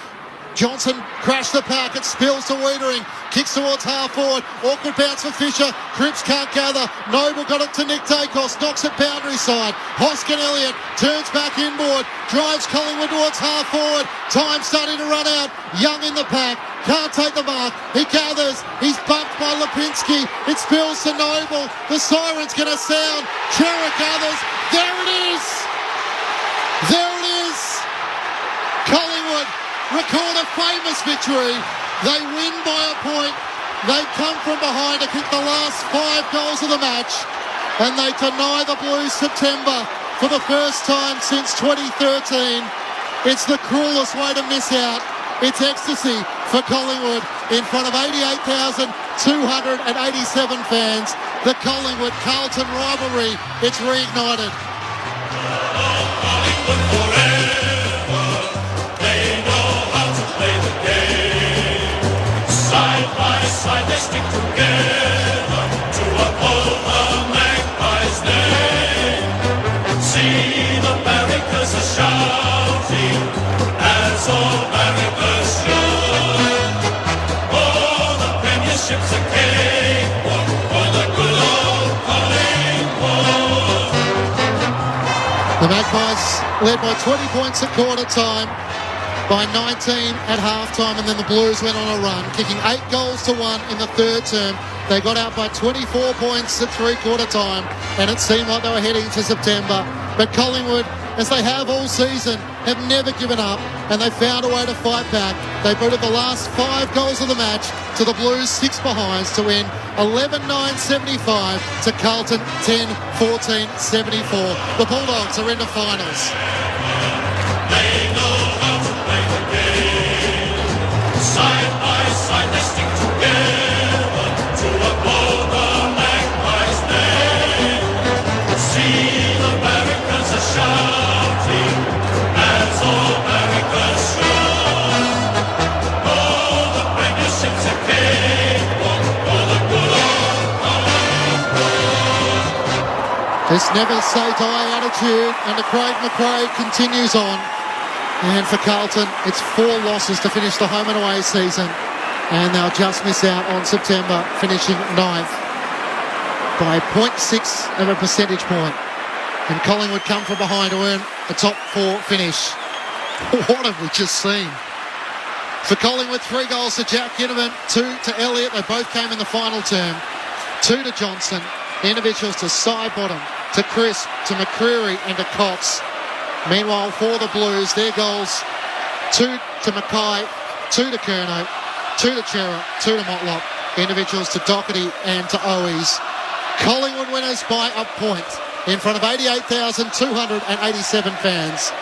Johnson crashed the pack. It spills to Wiedering. Kicks towards half forward. Awkward bounce for Fisher. Cripps can't gather. Noble got it to Nick Dacos. Knocks it boundary side. Hoskin Elliott turns back inboard. Drives Collingwood towards half forward. Time starting to run out. Young in the pack. Can't take the mark. He gathers. He's bumped by Lipinski. It spills to Noble. The siren's going to sound. Chera gathers. There it is. There it is. Collingwood record a famous victory. They win by a point. They come from behind to kick the last 5 goals of the match, and they deny the Blues September for the first time since 2013. It's the cruelest way to miss out. It's ecstasy for Collingwood in front of 88,287 fans. The Collingwood-Carlton rivalry, it's reignited. They stick together to uphold the Magpies' name. See the barricades are shouting as all barricades should. Oh, the premiership's a cakewalk for the good old Collingwood. The Magpies led by 20 points at quarter time, by 19 at halftime, and then the Blues went on a run, kicking 8 goals to 1 in the third term. They got out by 24 points at three-quarter time, and it seemed like they were heading to September. But Collingwood as they have all season, have never given up, and they found a way to fight back. They booted the last 5 goals of the match to the Blues 6 behinds to win 11-9-75 to Carlton 10-14-74. The Bulldogs are into finals. They know how to play the game. Side by side they stick together to uphold the Magpies' name. See the barricades are shouting as all barricades shout. Oh, the premiership's a cakewalk for the good old Collingwood. This never say die attitude under Craig McRae continues on. And for Carlton, it's 4 losses to finish the home and away season. And they'll just miss out on September, finishing 9th by 0.6 of a percentage point. And Collingwood come from behind to earn a top 4 finish. What have we just seen? For Collingwood, 3 goals to Jack Ginnivan, 2 to Elliott. They both came in the final term. 2 to Johnson. Individuals to Sidebottom, to Crisp, to McCreary and to Cox. Meanwhile, for the Blues, their goals, 2 to Mackay, 2 to Curnow, 2 to Chera, 2 to Motlop. Individuals to Doherty and to Owies. Collingwood winners by a point in front of 88,287 fans.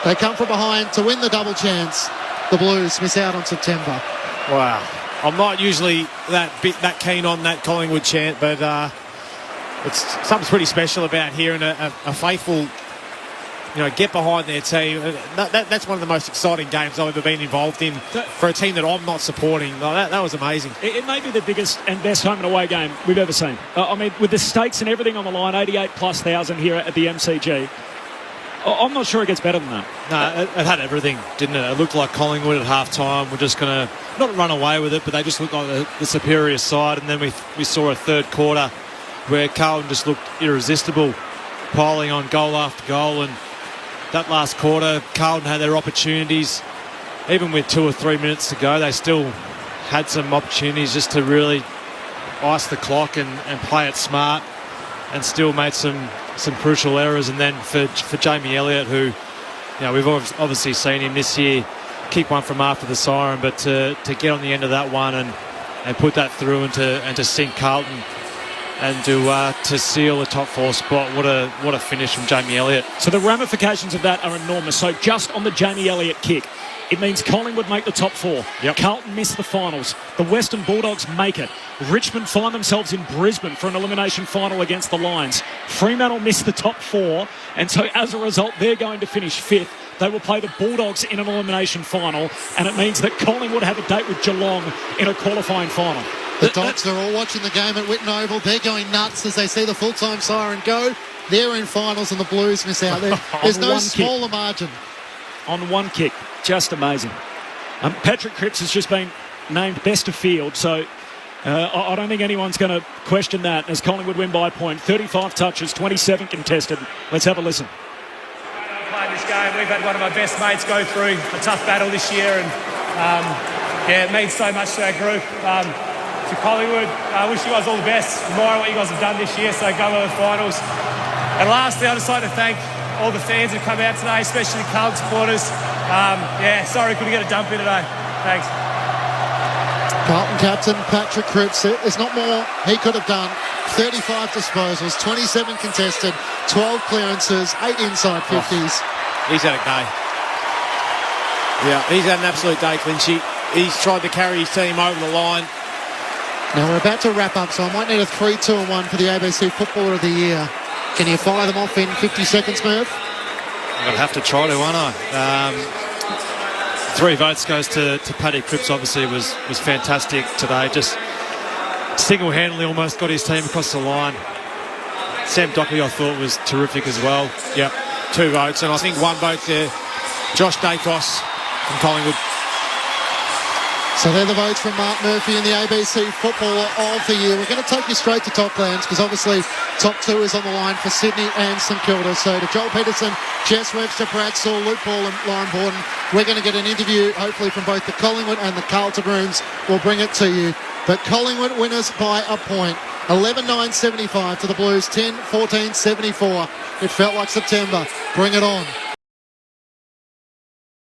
They come from behind to win the double chance. The Blues miss out on September. Wow. I'm not usually that keen on that Collingwood chant, but it's something pretty special about hearing a faithful, get behind their team. That's one of the most exciting games I've ever been involved in for a team that I'm not supporting. That was amazing. It may be the biggest and best home and away game we've ever seen. With the stakes and everything on the line, 88,000+ here at the MCG. I'm not sure it gets better than that. No, it had everything, didn't it? It looked like Collingwood at half-time were just going to not run away with it, but they just looked like the superior side. And then we saw a third quarter where Carlton just looked irresistible, piling on goal after goal. And that last quarter, Carlton had their opportunities. Even with 2 or 3 minutes to go, they still had some opportunities just to really ice the clock and play it smart, and still made some crucial errors. And then for Jamie Elliott, who, we've obviously seen him this year kick one from after the siren, but to get on the end of that one and put that through and to sink Carlton and to seal the top 4 spot, what a finish from Jamie Elliott. So the ramifications of that are enormous. So just on the Jamie Elliott kick, it means Collingwood make the top 4. Yep. Carlton miss the finals. The Western Bulldogs make it. Richmond find themselves in Brisbane for an elimination final against the Lions. Fremantle miss the top 4, and so as a result, they're going to finish 5th. They will play the Bulldogs in an elimination final, and it means that Collingwood have a date with Geelong in a qualifying final. The Dogs are all watching the game at Whitten Oval. They're going nuts as they see the full-time siren go. They're in finals and the Blues miss out. There's no smaller margin. On one kick. Just amazing. Patrick Cripps has just been named best of field, so I don't think anyone's going to question that as Collingwood win by a point. 35 touches, 27 contested. Let's have a listen. Playing this game, we've had one of my best mates go through a tough battle this year, and it means so much to our group. To Collingwood, I wish you guys all the best. Admire what you guys have done this year, so go to the finals. And lastly, I'd just like to thank all the fans who come out today, especially the Carlton supporters. Sorry couldn't get a dump in today. Thanks. Carlton captain Patrick Cripps, there's not more he could have done. 35 disposals, 27 contested, 12 clearances, 8 inside 50s. He's had a day. Yeah, he's had an absolute day, Clinchy. He's tried to carry his team over the line. Now we're about to wrap up, so I might need a 3, 2 and 1 for the ABC Footballer of the Year. Can you fire them off in 50 seconds, Murph? I'm going to have to try to, won't I? 3 votes goes to Paddy Cripps. Obviously was fantastic today. Just single-handedly almost got his team across the line. Sam Dockley, I thought, was terrific as well. Yep, 2 votes, and I think 1 vote to Josh Dacos from Collingwood. So they're the votes from Mark Murphy and the ABC Footballer of the Year. We're going to take you straight to Toplands because obviously top 2 is on the line for Sydney and St Kilda. So to Joel Peterson, Jess Webster, Brad Saul, Luke Paul and Lauren Borden, we're going to get an interview hopefully from both the Collingwood and the Carlton rooms. We'll bring it to you. But Collingwood winners by a point. 11-9-75 to the Blues, 10-14-74. It felt like September. Bring it on.